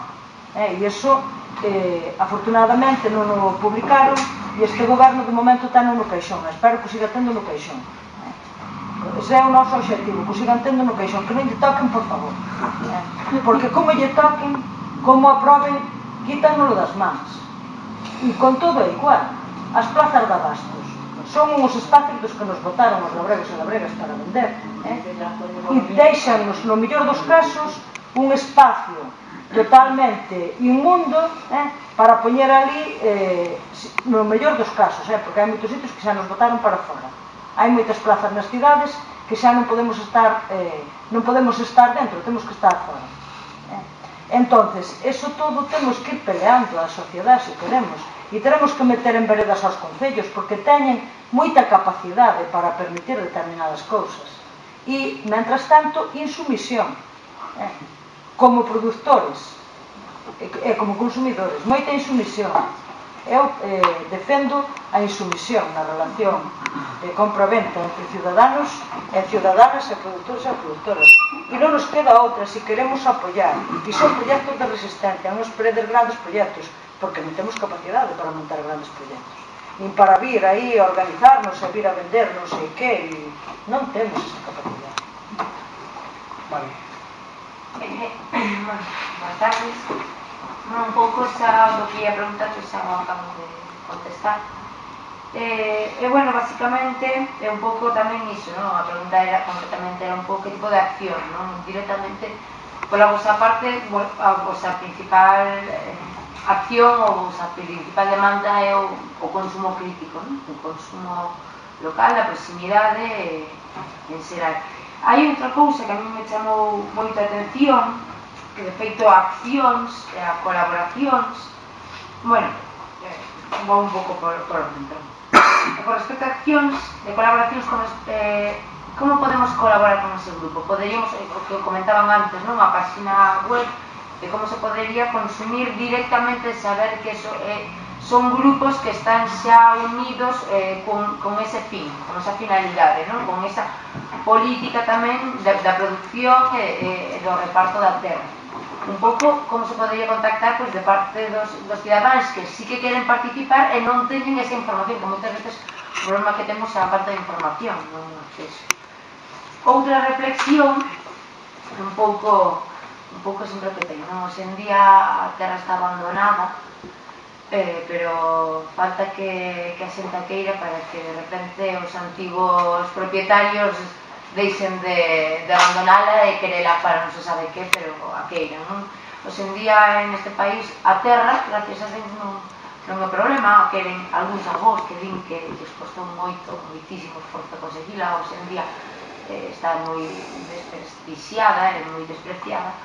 E iso, afortunadamente, non o publicaron e este goberno de momento ten no caixón, espero que siga tendo no caixón. Ese é o noso obxectivo, que o sigan tendo no queixón, que non lle toquen, por favor. Porque como lle toquen, como aproben, quítanlo das mans. E con todo é igual. As plazas de abastos son uns espacios dos que nos botaron os labregos e labregas para vender. E deixanos, no mellor dos casos, un espacio totalmente inmundo para poñer ali, no mellor dos casos, porque hai moitos sitios que xa nos botaron para fora. Hai moitas plazas nas cidades que xa non podemos estar dentro, temos que estar fora. Entonces, eso todo temos que ir peleando a sociedade se queremos, e teremos que meter en veredas aos concellos, porque teñen moita capacidade para permitir determinadas cousas. E, mentras tanto, insumisión, como produtores e como consumidores, moita insumisión. Eu defendo a insumisión na relación de compra-venta entre ciudadanos e ciudadanas e produtores e produtoras. E non nos queda outra se queremos apoiar. E son proxectos de resistencia, non nos peredes grandes proxectos, porque non temos capacidade para montar grandes proxectos. Nin para vir aí a organizarnos e vir a vender non sei que, non temos esa capacidade. Vale. Boas tardes. Un pouco xa do que ia preguntar que xa non acabo de contestar. Bueno, basicamente é un pouco tamén iso, non? A pregunta era concretamente un pouco que tipo de acción, non? Directamente pola vosa parte, a vosa principal acción ou a principal demanda é o consumo crítico, non? O consumo local, a proximidade en xeral. Hai outra cousa que a mí me chamou moita atención, que de feito a accións e a colaboracións, bueno, vou un pouco por dentro. Por respecto a accións e colaboracións, como podemos colaborar con ese grupo? Poderíamos, o que comentaban antes, non? A página web, de como se podería consumir directamente, saber que son grupos que están xa unidos con ese fin, con esa finalidade, non? Con esa política tamén da producción e do reparto da terra. Un pouco como se podería contactar de parte dos cidadáns que sí que queren participar e non teñen esa información, que moitas veces o problema que temos é a falta de información, non o acceso. Outra reflexión, un pouco sempre que teño, non? Hoxe en día a terra está abandonada, pero falta que a xente queira para que de repente os antigos propietarios deixen de abandonala e querela para non se sabe que, pero a queira, non? Hoxe en día neste país a terra, gracias a Deus, non é problema, queren algúns avós que din que lles costou moitísimo esforzo conseguila, hoxe en día está moi desprestixiada e moi despreciada,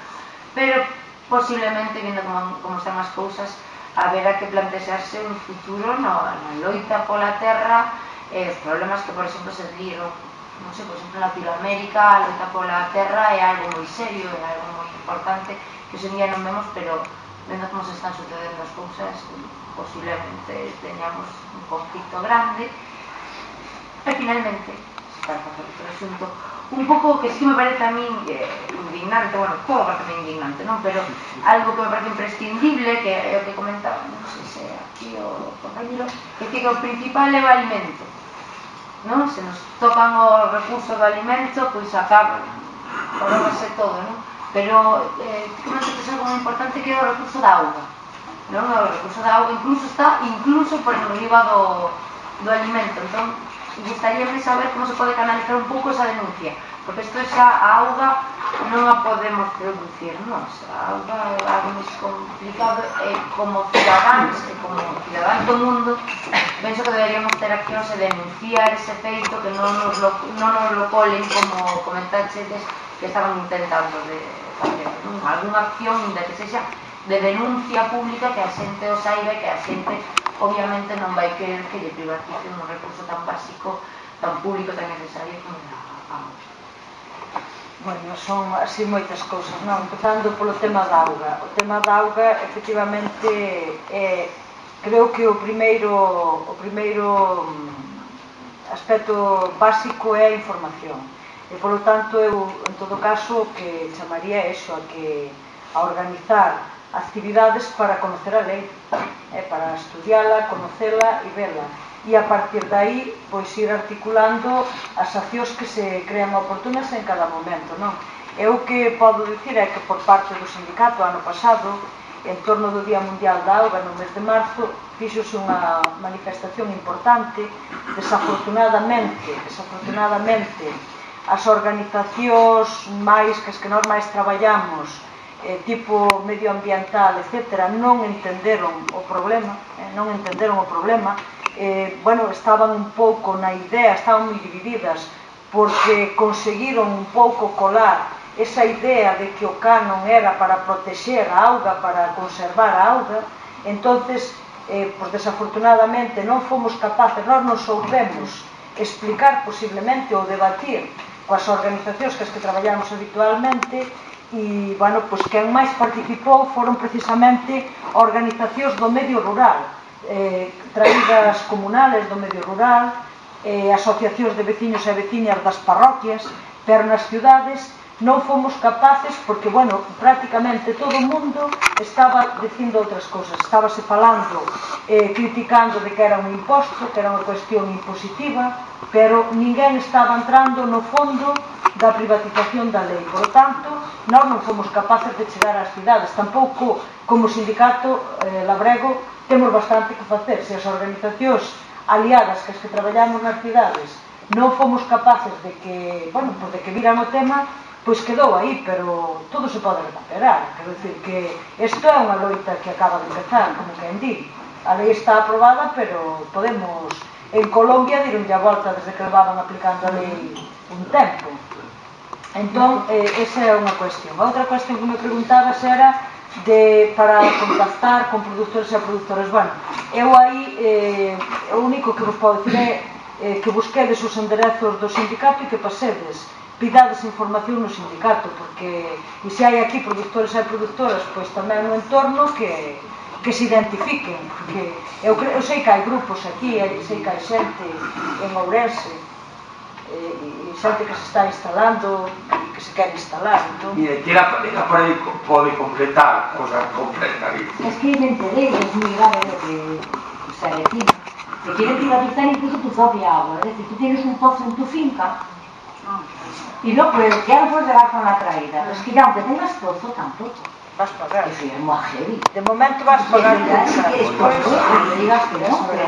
pero posiblemente, vendo como están as cousas, haberá que plantexarse un futuro na loita pola terra e os problemas que, por exemplo, se dieron, non sei, por exemplo, en Latinoamérica, a loita pola terra é algo moi serio, é algo moi importante, que hoxe en día non vemos, pero vendo como se están sucedendo as cousas, posiblemente teñamos un conflicto grande. E finalmente, para facer outro asunto, un pouco que sí me parece a mí indignante, bueno, todo parece indignante, non? Pero algo que me parece imprescindible, que é o que comentaba, non sei se aquí o compañero, é que o principal é o alimento, non? Se nos tocan o recurso do alimento, pois acabase todo, non? Pero comentaste algo moi importante que é o recurso da auga, non? O recurso da auga incluso por enriba do alimento, entón gustaríame saber como se pode canalizar un pouco esa denuncia, porque isto xa a auga non a podemos producir nós, a auga é algo máis complicado e como cidadáns do mundo penso que deberíamos ter accións e denunciar ese feito, que non nos lo colen como comentaxedes que estaban intentando de facer, algunha acción ainda que sexa de denuncia pública, que a xente o saiba e que a xente obviamente non vai querer que lle privaticen un recurso tan básico, tan público, tan necesario como a auga. Bueno, son así moitas cousas, non? Empezando polo tema da auga. O tema da auga, efectivamente, creo que o primeiro aspecto básico é a información. E, polo tanto, eu, en todo caso, o que chamaría eso, a organizar actividades para conocer a lei, para estudiala, conocela e vela. e a partir de aí pois ir articulando as accións que se crean oportunas en cada momento, non? Eu que podo dicir é que por parte do sindicato ano pasado, en torno do Día Mundial da Auga no mes de marzo, fixose unha manifestación importante. Desafortunadamente as organizacións máis que as que nós máis traballamos, tipo medioambiental, etc., non entenderon o problema, bueno, estaban un pouco na idea, estaban moi divididas, porque conseguiron un pouco colar esa idea de que o canon era para protexer a auga, para conservar a auga. Entonces, pues desafortunadamente non fomos capaces, nós non soubemos explicar posiblemente ou debatir coas organizacións que as que traballamos habitualmente. E, bueno, pois quen máis participou foron precisamente organizacións do medio rural, traídas comunales do medio rural, asociacións de veciños e veciñas das parroquias, pero nas ciudades non fomos capaces porque, bueno, prácticamente todo o mundo estaba dicindo outras cousas, estábase falando, criticando de que era un imposto, que era unha cuestión impositiva, pero ninguén estaba entrando no fondo da privatización da lei. Por lo tanto, nós non fomos capaces de chegar ás cidades. Tampouco, como sindicato labrego, temos bastante que facer. Se as organizacións aliadas que as que traballamos nas cidades non fomos capaces de que, bueno, pues de que viran o tema, pois quedou aí, pero todo se pode recuperar. Quero dicir que isto é unha loita que acaba de empezar, como quen di. A lei está aprobada, pero podemos... En Colombia dironlle a volta desde que levaban aplicando a lei un tempo. Entón, esa é unha cuestión. A outra cuestión que me preguntabas era para contactar con produtores e productores. Bueno, eu aí o único que vos podo dicir é que busquedes os enderezos do sindicato e que pasedes, pidades información no sindicato, porque se hai aquí productores e productoras, pois tamén no entorno que se identifiquen, porque eu sei que hai grupos aquí, sei que hai xente en Ourense, e xente que se está instalando, que se quer instalar. Mire, tira por aí, pode completar, o sea, completa. Es que me enteré, es muy grave lo que se decide. Te quiere privatizar incluso tu propia agua, es decir, tú tienes un pozo en tu finca y no puedes, ya no puedes llegar con la traída. Es que ya aunque tengas pozo, tampoco. Vas pagar. Es que es muy heavy. De momento vas pagar. Si quieres pozo, no digas que no, pero...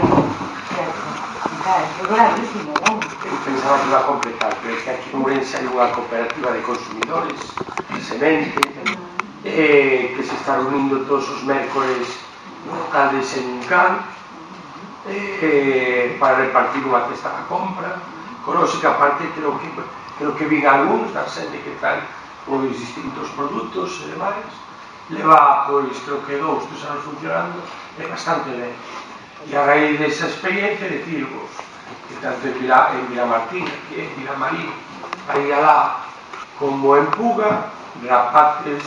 Es gravísimo, ¿no? Pensaba que iba a completar, pero es que aquí en Ourense hai unha cooperativa de consumidores, de semente, que se está reunindo todos os mércores no local de Senincan para repartir unha cesta da compra ecolóxica. Aparte, creo que vin algúns da xente que traen os distintos produtos e demais. Leva, pois, creo que 2 anos funcionando, é bastante ben. E a raíz desa experiencia, decirvos que tanto en Vilamartín, que en Vilamarín, aí alá, como en Puga, rapaces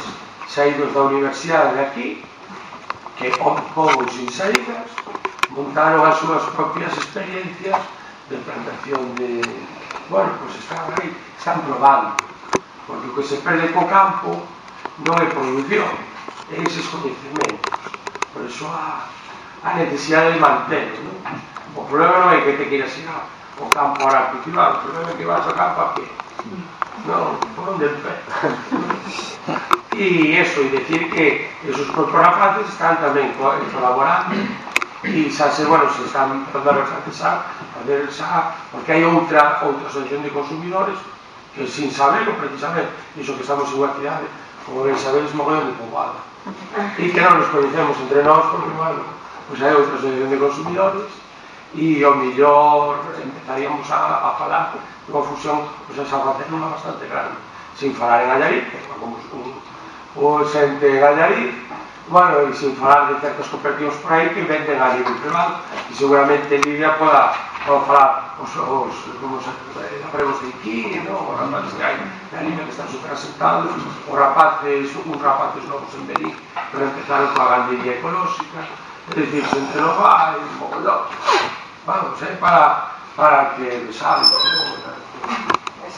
saídos da universidade de aquí, que un pouco sin saídas, montaron as súas propias experiencias de plantación de... Bueno, pois están aí, están probando, porque o que se perde co campo non é produción, é eses coñecementos. Por iso a necesidade de manter, non? O problema non é que te queiras ir ao campo a cultivar, o problema é que vas ao campo a pé. Non, por onde en pé. E iso, e decir que esos propios rapaces están tamén colaborando e xa se, bueno, se están tratando bastante xa, porque hai outra asociación de consumidores que sin saberlo, precisamente, iso que estamos en unha cidade, como ben sabedes, mogollón de poboada. E que non nos conhecemos entre nós, porque, bueno, pois hai outra asociación de consumidores e ao mellor empezaríamos a falar de unha fusión, pois esa facer unha bastante grande, sin falar en Allariz, que como o xente en Allariz, bueno, e sin falar de certas cooperativas por aí que venden a nivel privado, e seguramente Lidia poda falar os apregos de aquí, os rapaces que hai na línea que están super asentados, os rapaces novos en Belín, que empezaron coa gandería ecolóxica. Es decir, xente nova e mogollón. Vamos, para que salga, non?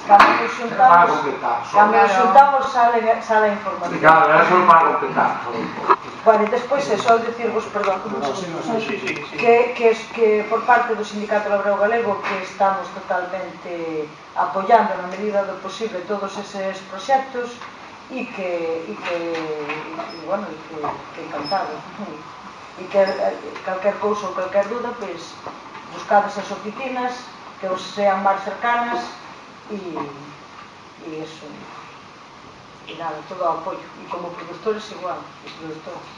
Cando nos xuntamos sale a información. Claro, era solo para completar. Bueno, despois eso, ao dicirvos, perdón, que por parte do Sindicato Labrego Galego que estamos totalmente apoiando na medida do posible todos eses proxectos e que encantado e que calquer cousa ou calquer duda, pois buscades as oficinas que os sean máis cercanas e eso, e nada, todo o apoio, e como productores igual, os productores.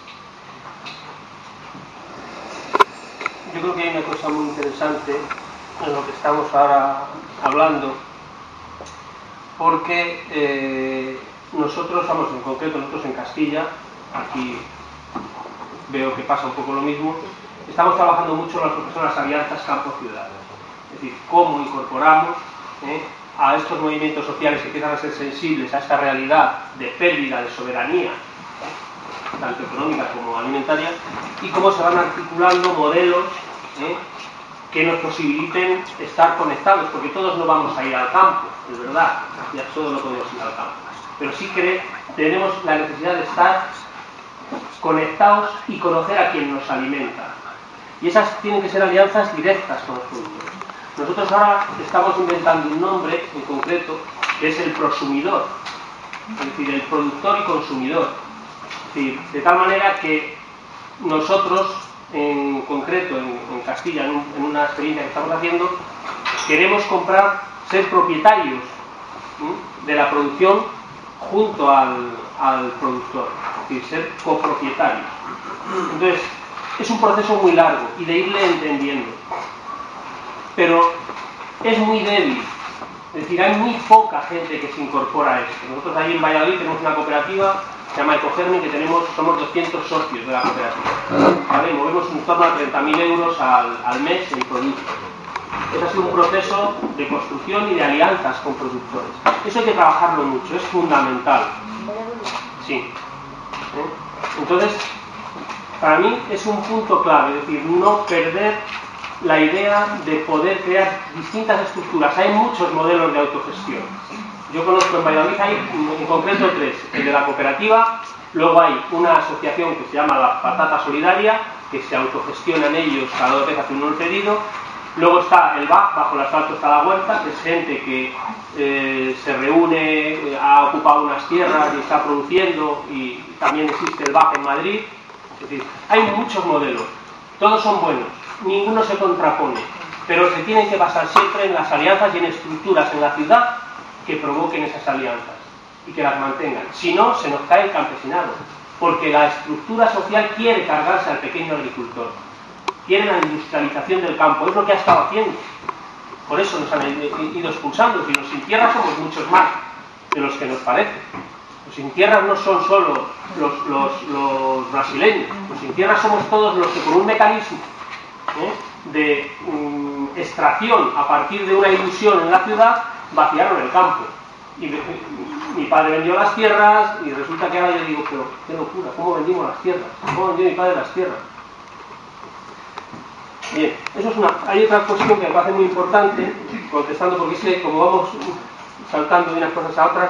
Yo creo que hay una cosa muy interesante en lo que estamos ahora hablando, porque nosotros, en concreto nosotros en Castilla, aquí veo que pasa un poco lo mismo, estamos trabajando mucho en lo que son las alianzas campo-ciudad, es decir, cómo incorporamos a estos movimientos sociales que empiezan a ser sensibles a esta realidad de pérdida de soberanía, tanto económica como alimentaria, y cómo se van articulando modelos que nos posibiliten estar conectados, porque todos no vamos a ir al campo, es verdad, ya todos no podemos ir al campo, pero sí que tenemos la necesidad de estar conectados y conocer a quien nos alimenta. Y esas tienen que ser alianzas directas con los productores. Nosotros ahora estamos inventando un nombre en concreto que es el prosumidor, es decir, el productor y consumidor. Es decir, de tal manera que nosotros, en concreto en Castilla, en una experiencia que estamos haciendo, queremos ser propietarios de la producción junto al productor, es decir, ser copropietarios. Entonces, es un proceso muy largo y de irle entendiendo, pero es muy débil, es decir, hay muy poca gente que se incorpora a esto. Nosotros ahí en Valladolid tenemos una cooperativa, se llama Ecogermen, que somos 200 socios de la cooperativa, ¿vale? Movemos en torno a 30.000 euros al mes en productos. Ese ha sido un proceso de construcción y de alianzas con productores. Eso hay que trabajarlo mucho, es fundamental. Sí. Entonces, para mí es un punto clave, es decir, no perder la idea de poder crear distintas estructuras. Hay muchos modelos de autogestión. Yo conozco en Valladolid, hay en concreto 3. El de la cooperativa, luego hay una asociación que se llama la Patata Solidaria, que se autogestionan ellos cada vez que hacen un pedido. Luego está el BAC, bajo el asfalto está la huerta, que es gente que se reúne, ha ocupado unas tierras y está produciendo, y también existe el BAC en Madrid. Es decir, hay muchos modelos, todos son buenos, ninguno se contrapone, pero se tienen que basar siempre en las alianzas y en estructuras en la ciudad que provoquen esas alianzas y que las mantengan. Si no, se nos cae el campesinado, porque la estructura social quiere cargarse al pequeño agricultor, quiere la industrialización del campo, es lo que ha estado haciendo. Por eso nos han ido expulsando. Si los sin tierra somos muchos más de los que nos parece. Los sin tierra no son solo los brasileños, los sin tierra somos todos los que por un mecanismo de extracción a partir de una ilusión en la ciudad vaciaron el campo. Y mi padre vendió las tierras y resulta que ahora yo digo, pero qué locura, ¿cómo vendimos las tierras? ¿Cómo vendió mi padre las tierras? Bien, eso es hay otra cuestión que me parece muy importante, contestando, porque es que como vamos saltando de unas cosas a otras,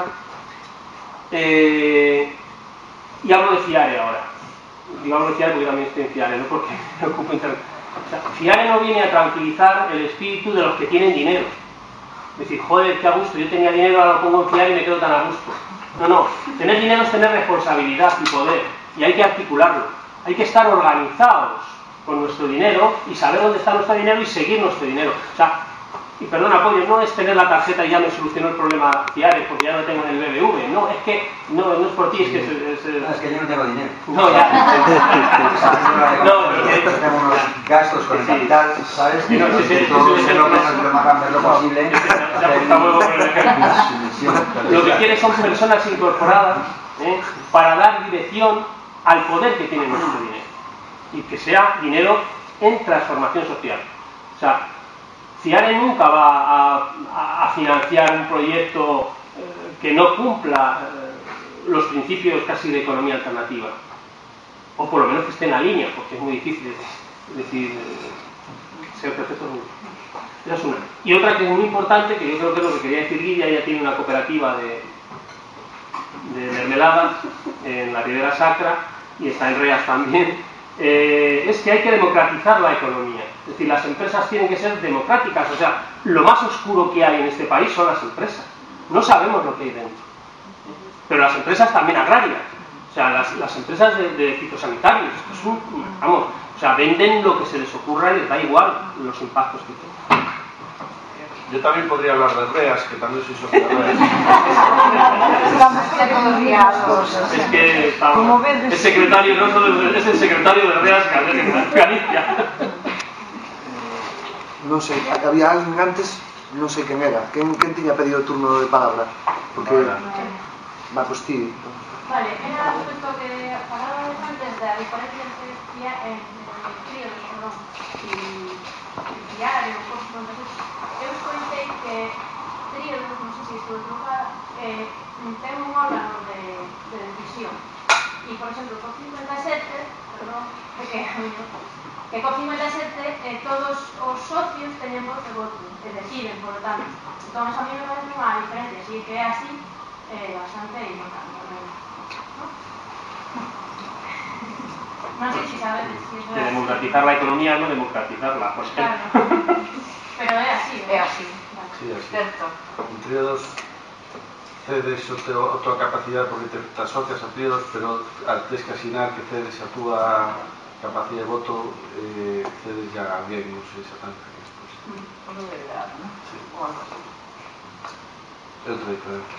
y hablo de FIARE ahora. Digo hablo de FIARE porque también estoy en FIARE, no porque me ocupo internet. O sea, FIARE no viene a tranquilizar el espíritu de los que tienen dinero. Es decir, joder, qué a gusto, yo tenía dinero, ahora lo pongo en FIARE y me quedo tan a gusto. No, no, tener dinero es tener responsabilidad y poder, y hay que articularlo. Hay que estar organizados con nuestro dinero y saber dónde está nuestro dinero y seguir nuestro dinero. O sea, y perdona, apoyo, no es tener la tarjeta y ya me solucionó el problema FIARE porque ya no tengo en el BBV. No, es que no es por ti, es que es que yo no tengo dinero. No, ya. No, pero tenemos unos gastos con el capital, ¿sabes? Sí, no, todo es lo más posible. Lo que quiere son personas incorporadas para dar dirección al poder que tiene nuestro dinero. Y que sea dinero en transformación social. O sea, FIARE nunca va a financiar un proyecto que no cumpla los principios casi de economía alternativa. O por lo menos que esté en la línea, porque es muy difícil decir, ser perfectos. Esa es una. Y otra que es muy importante, que yo creo que es lo que quería decir Lidia, ella tiene una cooperativa de mermelada en la Ribera Sacra y está en Reas también, es que hay que democratizar la economía. Es decir, las empresas tienen que ser democráticas. O sea, lo más oscuro que hay en este país son las empresas. No sabemos lo que hay dentro. Pero las empresas también agrarias. O sea, las empresas de fitosanitarios, esto es vamos, o sea, venden lo que se les ocurra y les da igual los impactos que tienen. Yo también podría hablar de Reas, que también soy socio de Reas. Es que es secretario, no solo es el secretario de Reas Galicia. Non sei, había alguén antes, non sei quen era. Quen tiña pedido o turno de palabra? Porque... Va, pues ti. Vale, era respecto a que falábamos antes da diferencia entre tríos, e diario, cosas non sei. Eu escoitei que tríos, non sei se estou equivocada, ten un órgano de decisión. E, por exemplo, COP57, perdón, que COP57 todos os socios teñen voz de voto, e deciden, por lo tanto. Entón, a mí me parece unha diferencia, así que é así, bastante importante. No sé si sabes si eso de democratizar la economía, no democratizarla, por ejemplo. Claro. Pero é así, É así. Sí, así. Certo. En tríodos cedes a tua capacidade porque te asocias a tríodos, pero tens que asinar que cedes a túa capacidade de voto, cedes ya a alguén, non sei exactamente que despois. Como delegado, non? Sí. O algo así. É outra diferencia.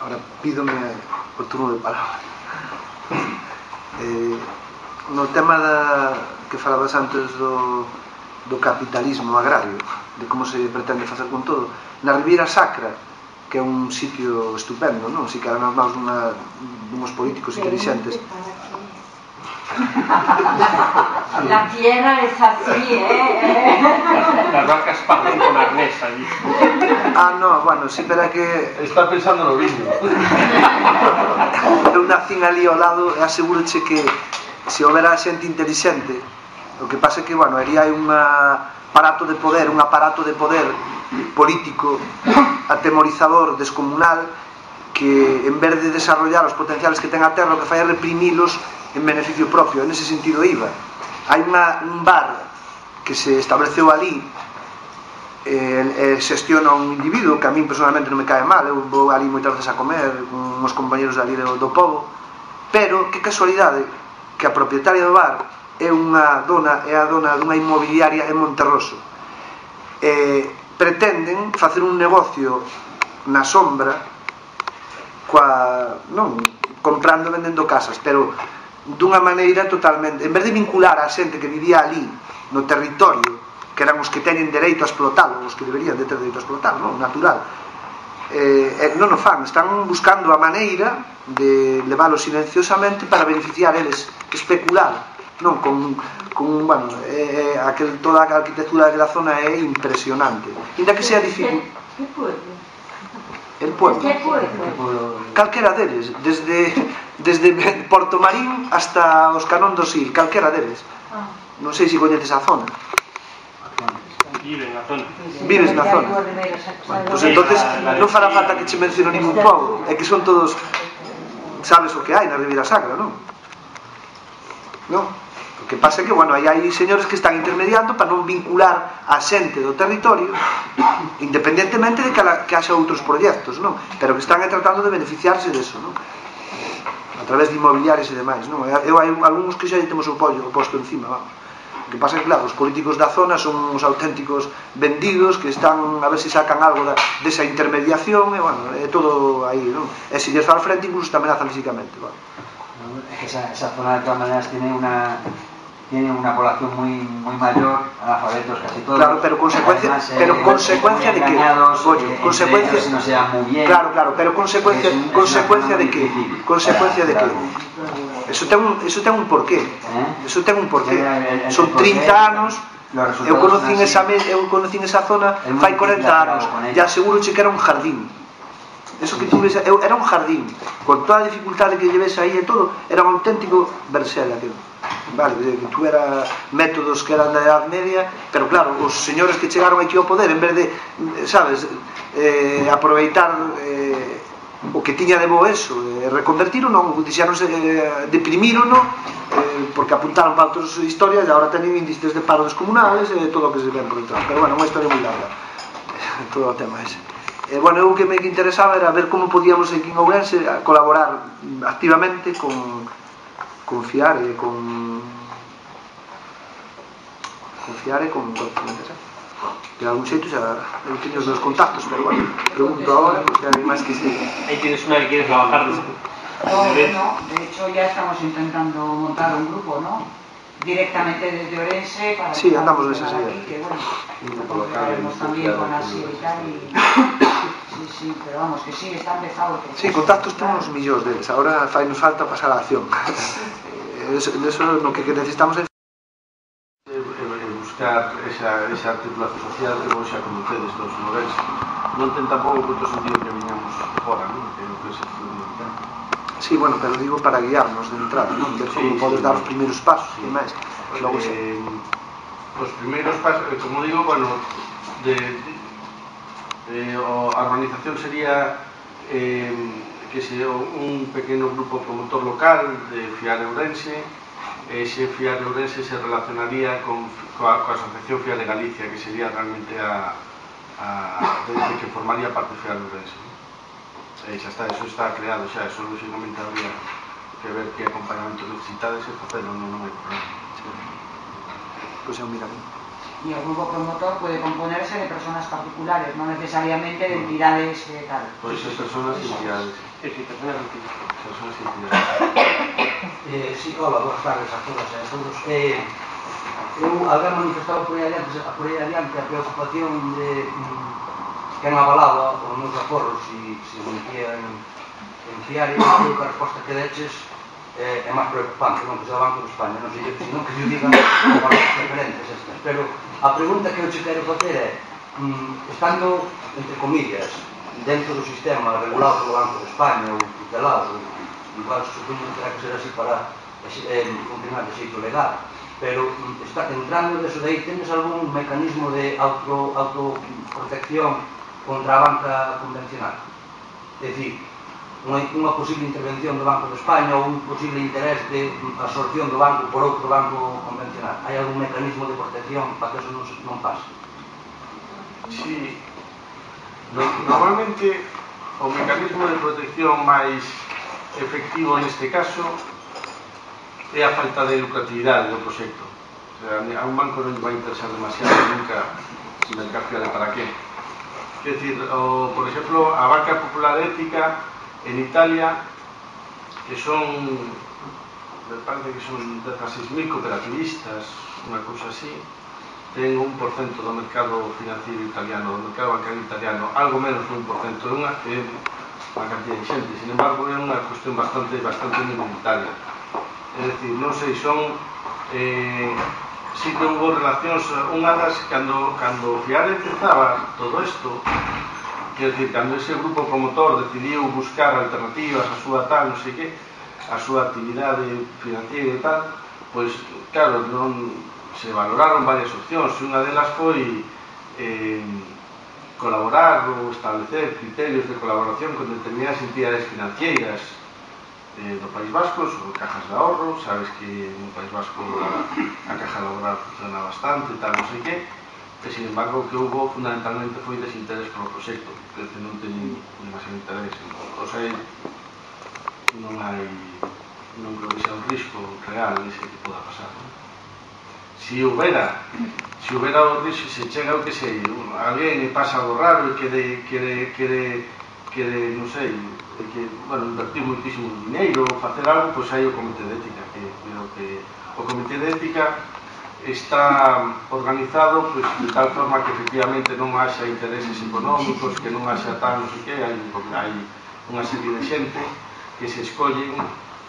Ahora pídome o turno de palabra. No tema que falabas antes do capitalismo agrario, de como se pretende facer con todo, na Ribeira Sacra, que é un sitio estupendo, non? Si que eran nas mãos dunhos políticos intelixentes. La tierra es así, Las vacas pagan con arnés allí. No, bueno, si, pero é que... Está pensando no viño. Eu nacín ali ao lado e aseguroche que se houbera xente intelixente, o que pasa é que, bueno, haría un aparato de poder político atemorizador, descomunal, que en vez de desarrollar os potenciales que ten a terra, o que fai é reprimilos en beneficio propio. En ese sentido iba. Hai un bar que se estableceu ali, xestiona un individuo que a min personalmente non me cae mal. Eu vou ali moitas veces a comer con uns compañeros ali do pobo, pero que casualidade que a propietaria do bar é a dona dunha inmobiliaria en Monterroso. Pretenden facer un negocio na sombra comprando e vendendo casas, pero dunha maneira totalmente, en vez de vincular a xente que vivía ali no territorio, que eran os que teñen dereito a explotarlo, os que deberían de ter dereito a explotarlo, natural, non o fan, están buscando a maneira de leválo silenciosamente para beneficiar eles, especular, non bueno, toda a arquitectura daquela zona é impresionante, ainda que sea difícil. ¿Qué pueblo? El pueblo. ¿Qué pueblo? Calquera deles, desde Porto Marín hasta os Canón do Sil, calquera deles. Non sei se coñeces a zona. Vives na zona. Pois entonces non fará falta que che menciono ningún pobo, é que son todos, sabes o que hai na Ribeira Sacra, non? Non? O que pasa é que, bueno, aí hai señores que están intermediando para non vincular a xente do territorio, independentemente de que haxa outros proxectos, non? Pero que están tratando de beneficiarse deso, non? A través de inmobiliarios e demais, non? Hai algúns que xa temos o posto encima, vamos. O que pasa é que, claro, os políticos da zona son os auténticos vendidos que están a ver se sacan algo desa intermediación e, bueno, é todo aí, non? E se lles fa al frente, incluso tamén amenazan físicamente, vale. Esa zona de todas maneras tiene una población muy mayor, analfabetos casi todos. Claro, pero consecuencia de que, oye, consecuencia, no sea muy bien. Claro, pero consecuencia de que, eso ten un porqué. Eso ten un porqué. Son 30 anos. Eu conocín esa zona fai 40 anos. E aseguroche que era un jardín. Eso que tú ves, era un jardín, con toda a dificultade que lleves aí e todo, era un auténtico versel aquilo. vale, que tú era métodos que eran da Edad Media, pero claro, os señores que chegaron aquí ao poder, en vez de, sabes, aproveitar o que tiña de bo eso, reconvertiron, non, dixéronse, deprimírono, porque apuntaron para outras historias e agora teñen índices de paro descomunales e todo o que se ven por detrás, pero bueno, unha historia moi larga todo o tema ese. Bueno, eu o que me interesaba era ver como podíamos aquí en Ourense colaborar activamente con Fiare e con de algún xeito xa eu teño os meus contactos, pero bueno, pregunto ahora porque hai máis que sí. Aí tienes unha que quieres trabajar. Bueno, de hecho ya estamos intentando montar un grupo, ¿no? Directamente desde Ourense para sí, andamos nesas ideas. Que bueno, colaboraremos también con la SIE y tal y... Sí, pero vamos, que sí, está empezado. Sí, contactos temos os millóns deles, agora nos falta pasar a acción. Eso no que necesitamos é buscar esa articulación social que vos xa conocedes dos Ourense. Non ten tampouco moito sentido que viñamos fora, non? Que é o que se fundamental. Sí, bueno, pero digo para guiarnos de entrada, non? Ver como podes dar os primeiros pasos e máis. Logo os primeiros pasos, como digo, bueno, a organización sería que sea un pequeno grupo promotor local de Fiare Ourense. Ese Fiare Ourense se relacionaría coa Asociación Fiare Galicia, que sería realmente que formaría parte de Fiare Ourense. Xa está, eso está creado xa, eso lógicamente habría que ver que acompañamento necesitades e facelo, non é problema. Pois é un mirado. Y el grupo promotor puede componerse de personas particulares, no necesariamente de entidades tal. Puede ser personas y entidades. Personas y entidades. Sí, hola, boas tardes a todas e a todos. Eu había manifestado por aí adiante a preocupación de que non avalaba os meus aforros se metía en Fiare, e creo que a resposta que deches é máis preocupante, non que sea o Banco de España, non sei, senón que yo digan valores preferentes estas, pero a pregunta que eu che quero facer é, estando, entre comillas, dentro do sistema regulado polo Banco de España ou tutelado, igual supoño que terá que ser así para funcionar de xeito legal, pero entrando deso de aí, tenes algún mecanismo de autoprotección contra a banca convencional? É dicir, unha posible intervención do Banco de España ou un posible interés de absorción do banco por outro banco convencional. Hai algún mecanismo de protección para que eso non pase? Sí. Normalmente o mecanismo de protección máis efectivo neste caso é a falta de lucratividade do proxecto. O sea, a un banco non vai interesar demasiado nunca mercar Fiare para qué. É dicir, por exemplo, a Banca Popular Ética en Italia, que son, me parece que son 16.000 cooperativistas, unha cousa así, ten 1% do mercado financiero italiano, do mercado bancario italiano, algo menos de 1%, é unha cantidad de xente, sin embargo é unha cuestión bastante minoritaria. É dicir, non sei, son sí que houve relacións, unha das, cando Fiare empezaba todo isto, quer dizer, cando ese grupo promotor decidiu buscar alternativas a súa tal, non sei que, a súa actividade financiera e tal, pois, claro, non se valoraron varias opcións, e unha delas foi colaborar ou establecer criterios de colaboración con determinadas entidades financieras do País Vasco, sobre cajas de ahorro, sabes que no País Vasco a caja laboral funciona bastante, tal, non sei que, que, sin embargo, o que houve fundamentalmente foi desinterés polo proxecto, que non teñen demasiado interés. O sea, non creo que sea un risco real ese que poda pasar. Se houbera o risco, se chega o que sei, alguén pasa algo raro e quere, non sei, invertir moitísimo dinheiro ou facer algo, pois hai o Comité de Ética, que o Comité de Ética está organizado pues, de tal forma que efectivamente non haxa intereses económicos, que non haxa tal, non sei que, hai unha serie de xente que se escollen,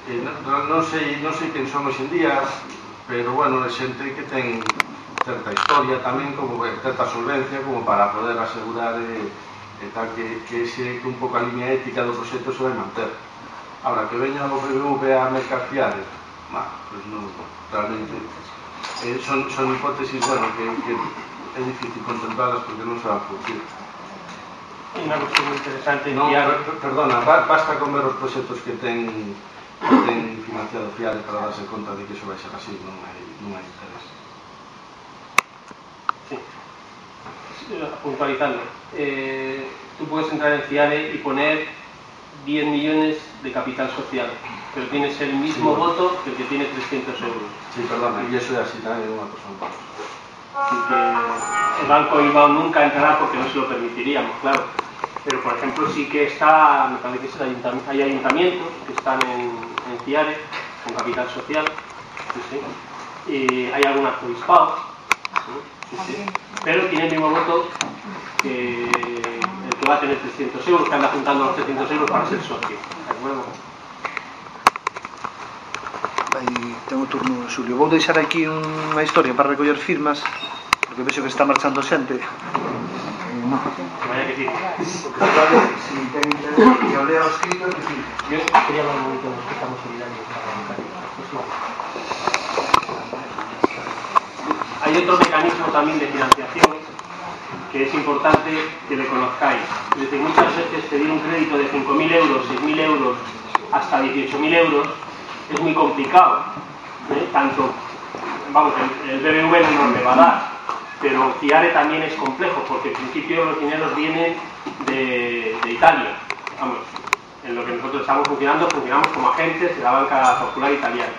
non sei quen son hoxe en día, pero bueno, é xente que ten certa historia tamén, como certa solvencia, como para poder asegurar tal, que un pouco a línea ética do proxecto se vai manter. Ahora, que veña o BBV a mercar Fiare, pues no, realmente son hipótesis, bueno, que es difícil contemplarlas porque no se va a producir. Una cuestión muy interesante. No, perdona, basta con ver os proxectos que ten financiado FIARE para darse conta de que iso vai ser así, non hai interés. Sí. Puntualizando, tú puedes entrar en FIARE y poner 10 millones de capital social, pero tienes el mismo voto que el que tiene 300 euros. Sí, perdona, y eso es así también de una persona. Así que el Banco Bilbao nunca entrará porque no se lo permitiríamos, claro. Pero, por ejemplo, sí que está, me parece que hay ayuntamientos que están en FIARE, con capital social, sí. Y hay algún arzobispado, sí. Pero tiene el mismo voto que el que va a tener 300 euros, que anda juntando los 300 euros para ser socio. ¿De acuerdo? Tengo turno, Xulio. Vou deixar aquí unha historia para recoller firmas, porque vexo que está marchando xente. No. Vaya que sí. Porque vale, si ten interés, que o lea o escrito, que sí. Yo quería hablar un momento de los que estamos solidarios para bancar. Hay otro mecanismo también de financiación que es importante que le conozcáis. Es decir, muchas veces pedir un crédito de 5.000 euros, 6.000 euros, hasta 18.000 euros es muy complicado. Tanto, vamos, el BBV no nos le va a dar, pero FIARE también es complejo porque en principio los dineros vienen de Italia. Vamos, en lo que nosotros estamos funcionamos como agentes de la banca popular italiana.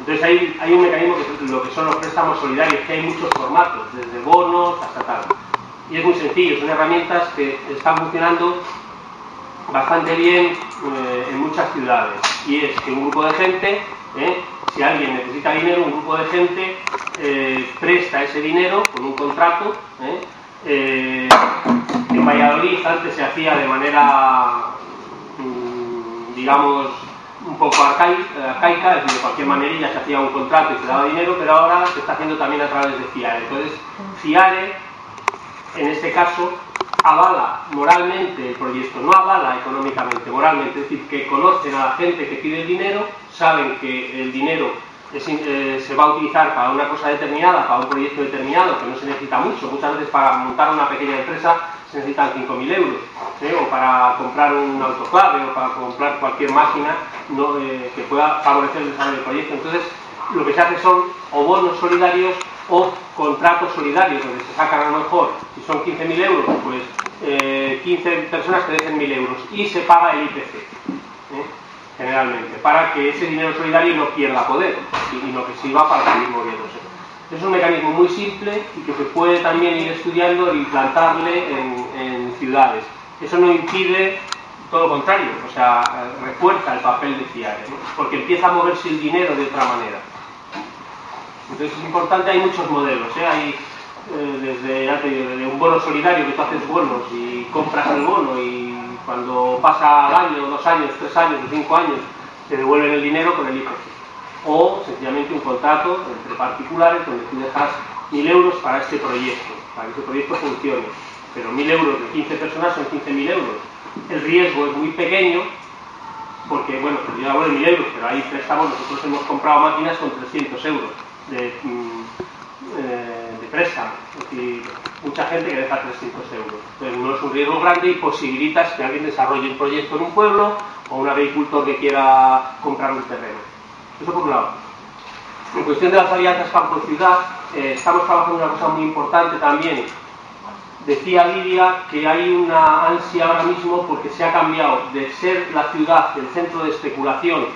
Entonces hay un mecanismo que es lo que son los préstamos solidarios, que hay muchos formatos, desde bonos hasta tal. Y es muy sencillo, son herramientas que están funcionando bastante bien en muchas ciudades. Y es que un grupo de gente, si alguien necesita dinero, un grupo de gente presta ese dinero con un contrato. En Valladolid antes se hacía de manera, digamos, un poco arcaica, es decir, de cualquier manera se hacía un contrato y se daba dinero, pero ahora se está haciendo también a través de FIARE. Entonces, FIARE, en este caso, avala moralmente el proyecto, no avala económicamente, moralmente, es decir, que conocen a la gente que pide el dinero, saben que el dinero se va a utilizar para una cosa determinada, para un proyecto determinado, que no se necesita mucho. Muchas veces para montar una pequeña empresa se necesitan 5.000 euros, o para comprar un autoclave, o para comprar cualquier máquina que pueda favorecer el desarrollo del proyecto. Entonces, lo que se hace son o bonos solidarios o contratos solidarios, donde se sacan a lo mejor, si son 15.000 euros, pues 15 personas que dejen 1.000 euros y se paga el IPC, generalmente, para que ese dinero solidario no pierda poder, sino que sirva para seguir moviéndose. Es un mecanismo muy simple y que se puede también ir estudiando e implantarle en ciudades. Eso no impide, todo lo contrario, o sea, refuerza el papel de FIARE, porque empieza a moverse el dinero de otra manera. Entonces es importante, hay muchos modelos, hay desde un bono solidario, que tú haces bonos y compras el bono y cuando pasa el año, 2 años, 3 años o 5 años te devuelven el dinero con el IPC. O sencillamente un contrato entre particulares donde tú dejas 1.000 euros para este proyecto, para que ese proyecto funcione. Pero 1.000 euros de 15 personas son 15.000 euros. El riesgo es muy pequeño porque, bueno, yo hablo de 1.000 euros, pero hay préstamos, nosotros hemos comprado máquinas con 300 euros de préstamo, es decir, mucha gente que deja 300 euros. Entonces no es un riesgo grande y posibilitas que alguien desarrolle un proyecto en un pueblo o un agricultor que quiera comprar un terreno. Eso por un lado. En cuestión de las alianzas campo-ciudad, estamos trabajando en una cosa muy importante también. Decía Lidia que hay una ansia ahora mismo porque se ha cambiado de ser la ciudad el centro de especulación,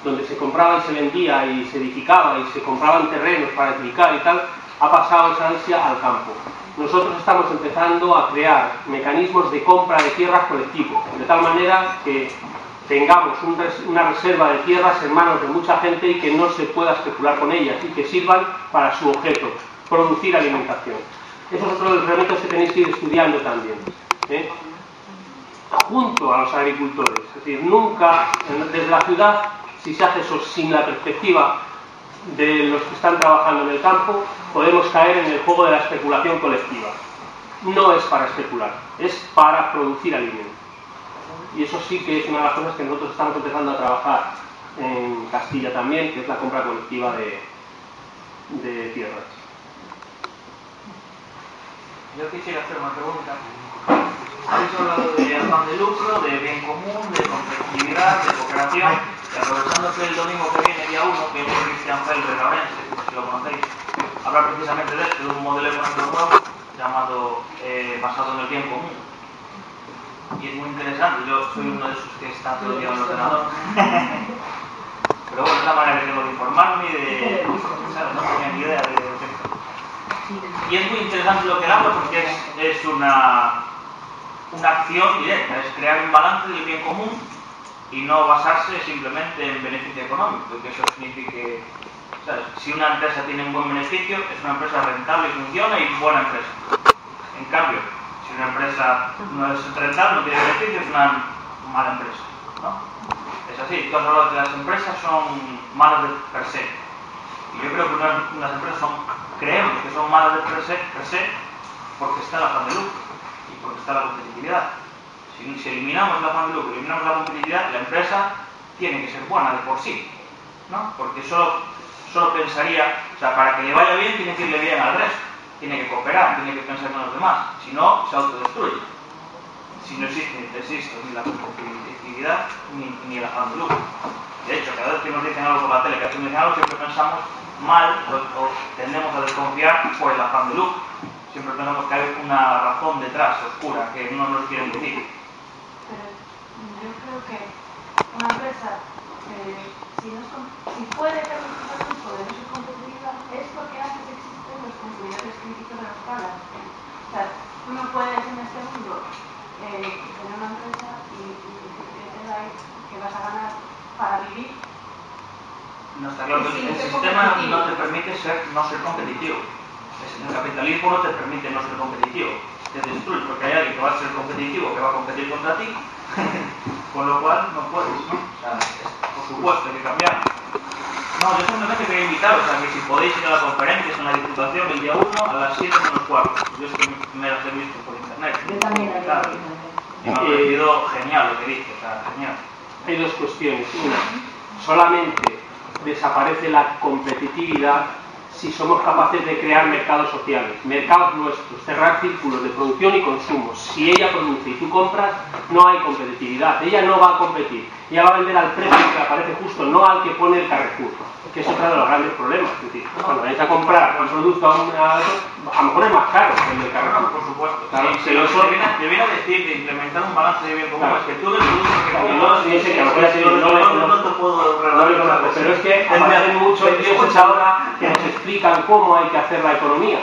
donde se compraba y se vendía y se edificaba y se compraban terrenos para edificar y tal, ha pasado esa ansia al campo. Nosotros estamos empezando a crear mecanismos de compra de tierras colectivos, de tal manera que tengamos una reserva de tierras en manos de mucha gente y que no se pueda especular con ellas y que sirvan para su objeto, producir alimentación. Eso es otro de los elementos que tenéis que ir estudiando también, junto a los agricultores. Es decir, nunca desde la ciudad, si se hace eso sin la perspectiva de los que están trabajando en el campo, podemos caer en el juego de la especulación colectiva. No es para especular, es para producir alimento. Y eso sí que es una de las cosas que nosotros estamos empezando a trabajar. en Castilla también, que es la compra colectiva de tierras. Yo quisiera hacer una pregunta. Habéis hablado de afán de lucro, de bien común, de competitividad, de cooperación, y aprovechando que el domingo que viene, día 1, que es Cristian Felber de Orense, si lo conocéis, habla precisamente de esto, de un modelo económico nuevo llamado basado en el bien común. Y es muy interesante, yo soy uno de esos que está todo el día en el ordenador. Pero bueno, es la manera que tengo de informarme y de... ¿sabes? No tenía ni idea de esto. Y es muy interesante lo que él habla porque es una acción directa, es crear un balance del bien común y no basarse simplemente en beneficio económico, que eso signifique, ¿sabes? Si una empresa tiene un buen beneficio, es una empresa rentable y funciona y buena empresa. En cambio, si una empresa no es rentable, no tiene beneficio, es una mala empresa, ¿no? Es así, tú has hablado de que las empresas son malas de per se. Y yo creo que unas empresas creemos que son malas de per se porque está el afán de lucro y porque está la competitividad. Si eliminamos el afán de lucro, eliminamos la competitividad, la empresa tiene que ser buena de por sí, ¿no? Porque solo pensaría, o sea, para que le vaya bien tiene que irle bien al resto, tiene que cooperar, tiene que pensar en los demás, si no, se autodestruye. Si no existe ni la competitividad ni el afán de lucro. De hecho, cada vez que nos dicen algo por la tele, que nos dicen algo, siempre pensamos mal o tendemos a desconfiar por el afán de lucro. Siempre pensamos que hay una razón detrás, oscura, que no nos quieren decir. Pero yo creo que una empresa, si puede permitir el uso de no ser competitiva, es porque antes existen los consumidores críticos de los palas. O sea, tú no puedes en este mundo tener una empresa y decir que vas a ganar para vivir. No está claro, el sistema no te permite no ser competitivo. El capitalismo no te permite no ser competitivo. Te destruye porque hay alguien que va a ser competitivo, que va a competir contra ti, con lo cual no puedes, ¿no? O sea, por supuesto, hay que cambiar. No, yo simplemente quería invitaros a que si podéis ir a la conferencia en la Diputación el día 1 a las 7:15. Yo es que me las he visto por internet. Yo también la claro. Y me ha parecido genial lo que dice, o sea, genial. Hay dos cuestiones. Una, solamente desaparece la competitividad si somos capaces de crear mercados sociales, mercados nuestros, cerrar círculos de producción y consumo. Si ella produce y tú compras, no hay competitividad. Ella no va a competir. Ella va a vender al precio que le parece justo, no al que pone el Carrefour, que es otro de los grandes problemas. Es decir, cuando vais a comprar un producto a lo mejor es más caro que el del Carrefour. Por supuesto. Claro, Sí, pero eso debiera decir de implementar un balance de bien común. Claro. Es que tú del producto que compras, no sé que a lo mejor no te puedo regalar. Pero es que aparecen muchos dioses ahora que nos explican cómo hay que hacer la economía.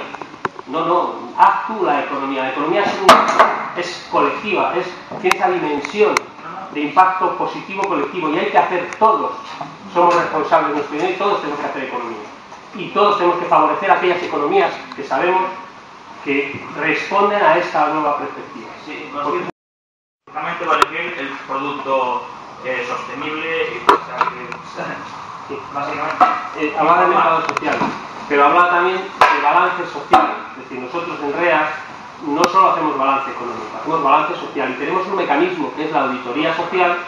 No, haz tú la economía. La economía es colectiva, tiene esa dimensión de impacto positivo colectivo y hay que hacer todos. Somos responsables de nuestro dinero y todos tenemos que hacer economía. Y todos tenemos que favorecer aquellas economías que sabemos que responden a esta nueva perspectiva. Sí, realmente va a elegir el producto sostenible y sí, básicamente. Habla de mercado social, pero habla también de balance social. Es decir, nosotros en REAS no solo hacemos balance económico, hacemos balance social y tenemos un mecanismo que es la auditoría social,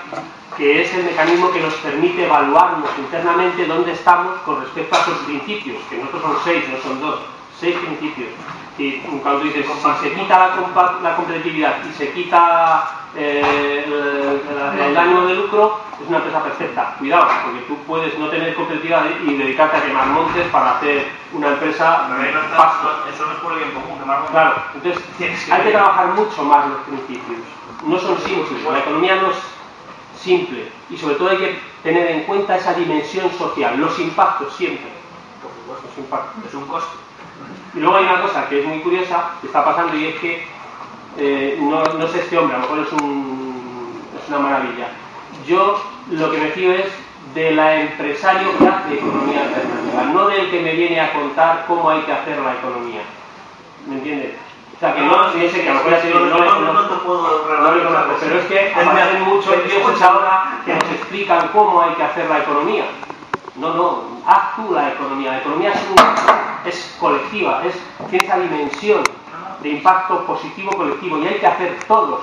que es el mecanismo que nos permite evaluarnos internamente dónde estamos con respecto a esos principios, que nosotros son 6, no son 2, 6 principios. Y cuando dices, si se quita la competitividad y se quita el ánimo de lucro, es una empresa perfecta. Cuidado, porque tú puedes no tener competitividad y dedicarte a quemar montes para hacer una empresa pasto. Eso no es por el bien común, quemar montes. Claro, entonces hay que trabajar mucho más los principios. No son simples, la economía no es simple y sobre todo hay que tener en cuenta esa dimensión social, los impactos siempre. Por supuesto, los impactos. Es un coste. Y luego hay una cosa que es muy curiosa que está pasando y es que no sé este hombre, a lo mejor es una maravilla. Yo lo que me fío es del empresario que hace economía alternativa, no del que me viene a contar cómo hay que hacer la economía. ¿Me entiendes? O sea, que no sé que a lo mejor así no te puedo regalar, pero es que aparecen muchos dioses ahora que nos explican cómo hay que hacer la economía. No, haz tú la economía. La economía es colectiva, tiene esa dimensión de impacto positivo colectivo y hay que hacer todos.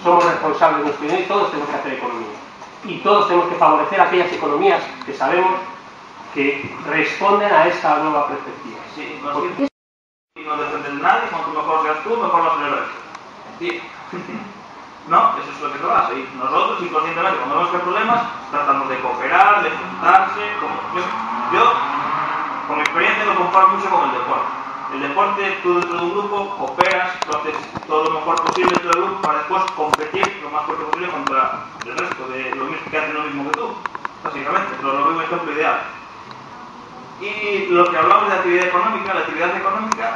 Somos responsables de nuestro dinero y todos tenemos que hacer economía. y todos tenemos que favorecer aquellas economías que sabemos que responden a esta nueva perspectiva. Sí, y no depende de nadie, cuanto mejor seas tú, mejor va a ser el resto. Sí. No, eso es lo que se basa. Y nosotros, inconscientemente, cuando vemos que hay problemas, tratamos de cooperar, de juntarse. Yo, con mi experiencia, lo comparo mucho con el deporte. El deporte, tú dentro de un grupo cooperas, tú haces todo lo mejor posible dentro del grupo para después competir lo más fuerte posible contra el resto de los mismos que hacen lo mismo que tú. Básicamente, lo mismo ejemplo ideal. Y lo que hablamos de actividad económica, la actividad económica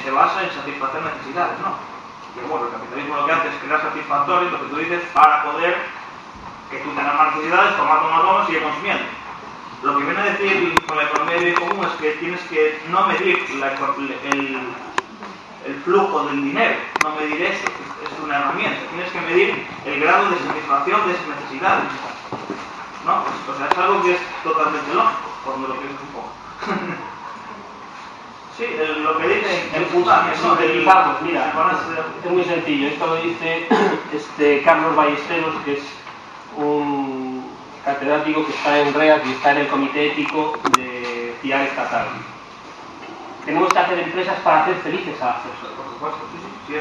se basa en satisfacer necesidades, ¿no? Y bueno, el capitalismo lo que hace es crear satisfactorios, lo que tú dices, para poder que tú tengas más necesidades, tomar, y seguir consumiendo. Lo que viene a decir con la economía de bien común es que tienes que no medir el flujo del dinero, no medir eso, es una herramienta. Tienes que medir el grado de satisfacción de esas necesidades, ¿no? O sea, es algo que es totalmente lógico, cuando lo piensas un poco. Sí, lo que dice el puntaje, sintetizamos, mira, es muy sencillo. Esto lo dice Carlos Ballesteros, que es un catedrático que está en REAC y está en el comité ético de CIAR estatal. Tenemos que hacer empresas para hacer felices a las personas.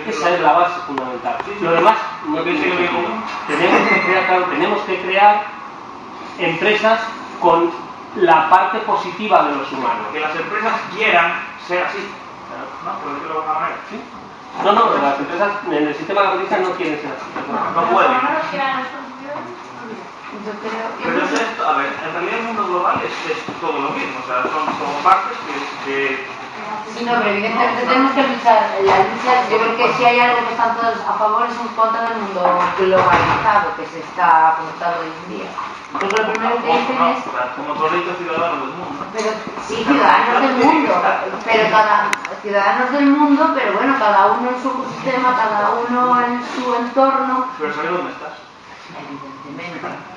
Esa es la base fundamental. Lo demás no tiene que ver con... Tenemos que crear empresas con la parte positiva de los humanos. Que las empresas quieran ser así, ¿no? Por decirlo de alguna manera. ¿Sí? No, las empresas en el sistema capitalista no quieren ser así. No pueden. Pero es esto, a ver, en realidad el mundo global es todo lo mismo, o sea, son partes que... Sí, no, pero evidentemente tenemos que luchar. La lucha, yo creo que si hay algo que están todos a favor es un contra del mundo globalizado que se está comentando hoy en día. Porque lo primero que dicen es... Como todos los ciudadanos del mundo. Pero, sí, ciudadanos del mundo, pero ciudadanos del mundo, pero bueno, cada uno en su ecosistema, cada uno en su entorno. Pero ¿sabes dónde estás? Evidentemente.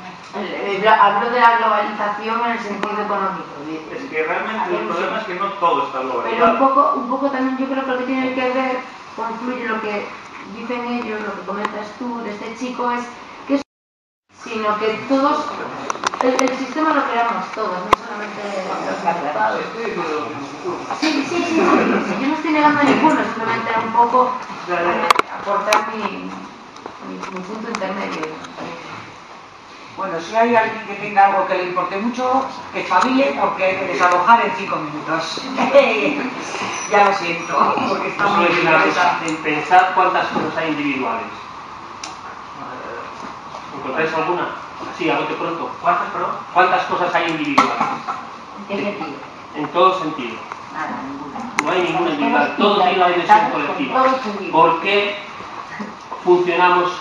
Hablo de la globalización en el sentido económico. Es que realmente el problema es que no todo está globalizado. Pero un poco también yo creo que lo que tiene que ver, confluye lo que dicen ellos, lo que comentas tú de este chico, es que sino que todos, el sistema lo creamos todos, no solamente los mercados. Sí, yo no estoy negando a ninguno, simplemente un poco aportar mi punto intermedio. Bueno, si hay alguien que tenga algo que le importe mucho, que espabile, porque hay que desalojar en 5 minutos. Ya lo siento, porque está muy interesante. Pensad cuántas cosas hay individuales. ¿Encontráis alguna? Sí, a bote pronto. ¿Cuántas cosas hay individuales? ¿En qué sentido? En todo sentido. Nada, ninguna. No hay ninguna individual. Todo tiene una dimensión colectiva. ¿Por qué funcionamos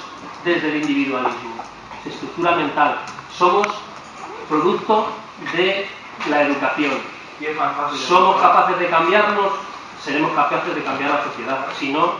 desde el individualismo? Estructura mental. Somos producto de la educación. Y es más fácil. Somos capaces de cambiarnos, seremos capaces de cambiar la sociedad. Si no,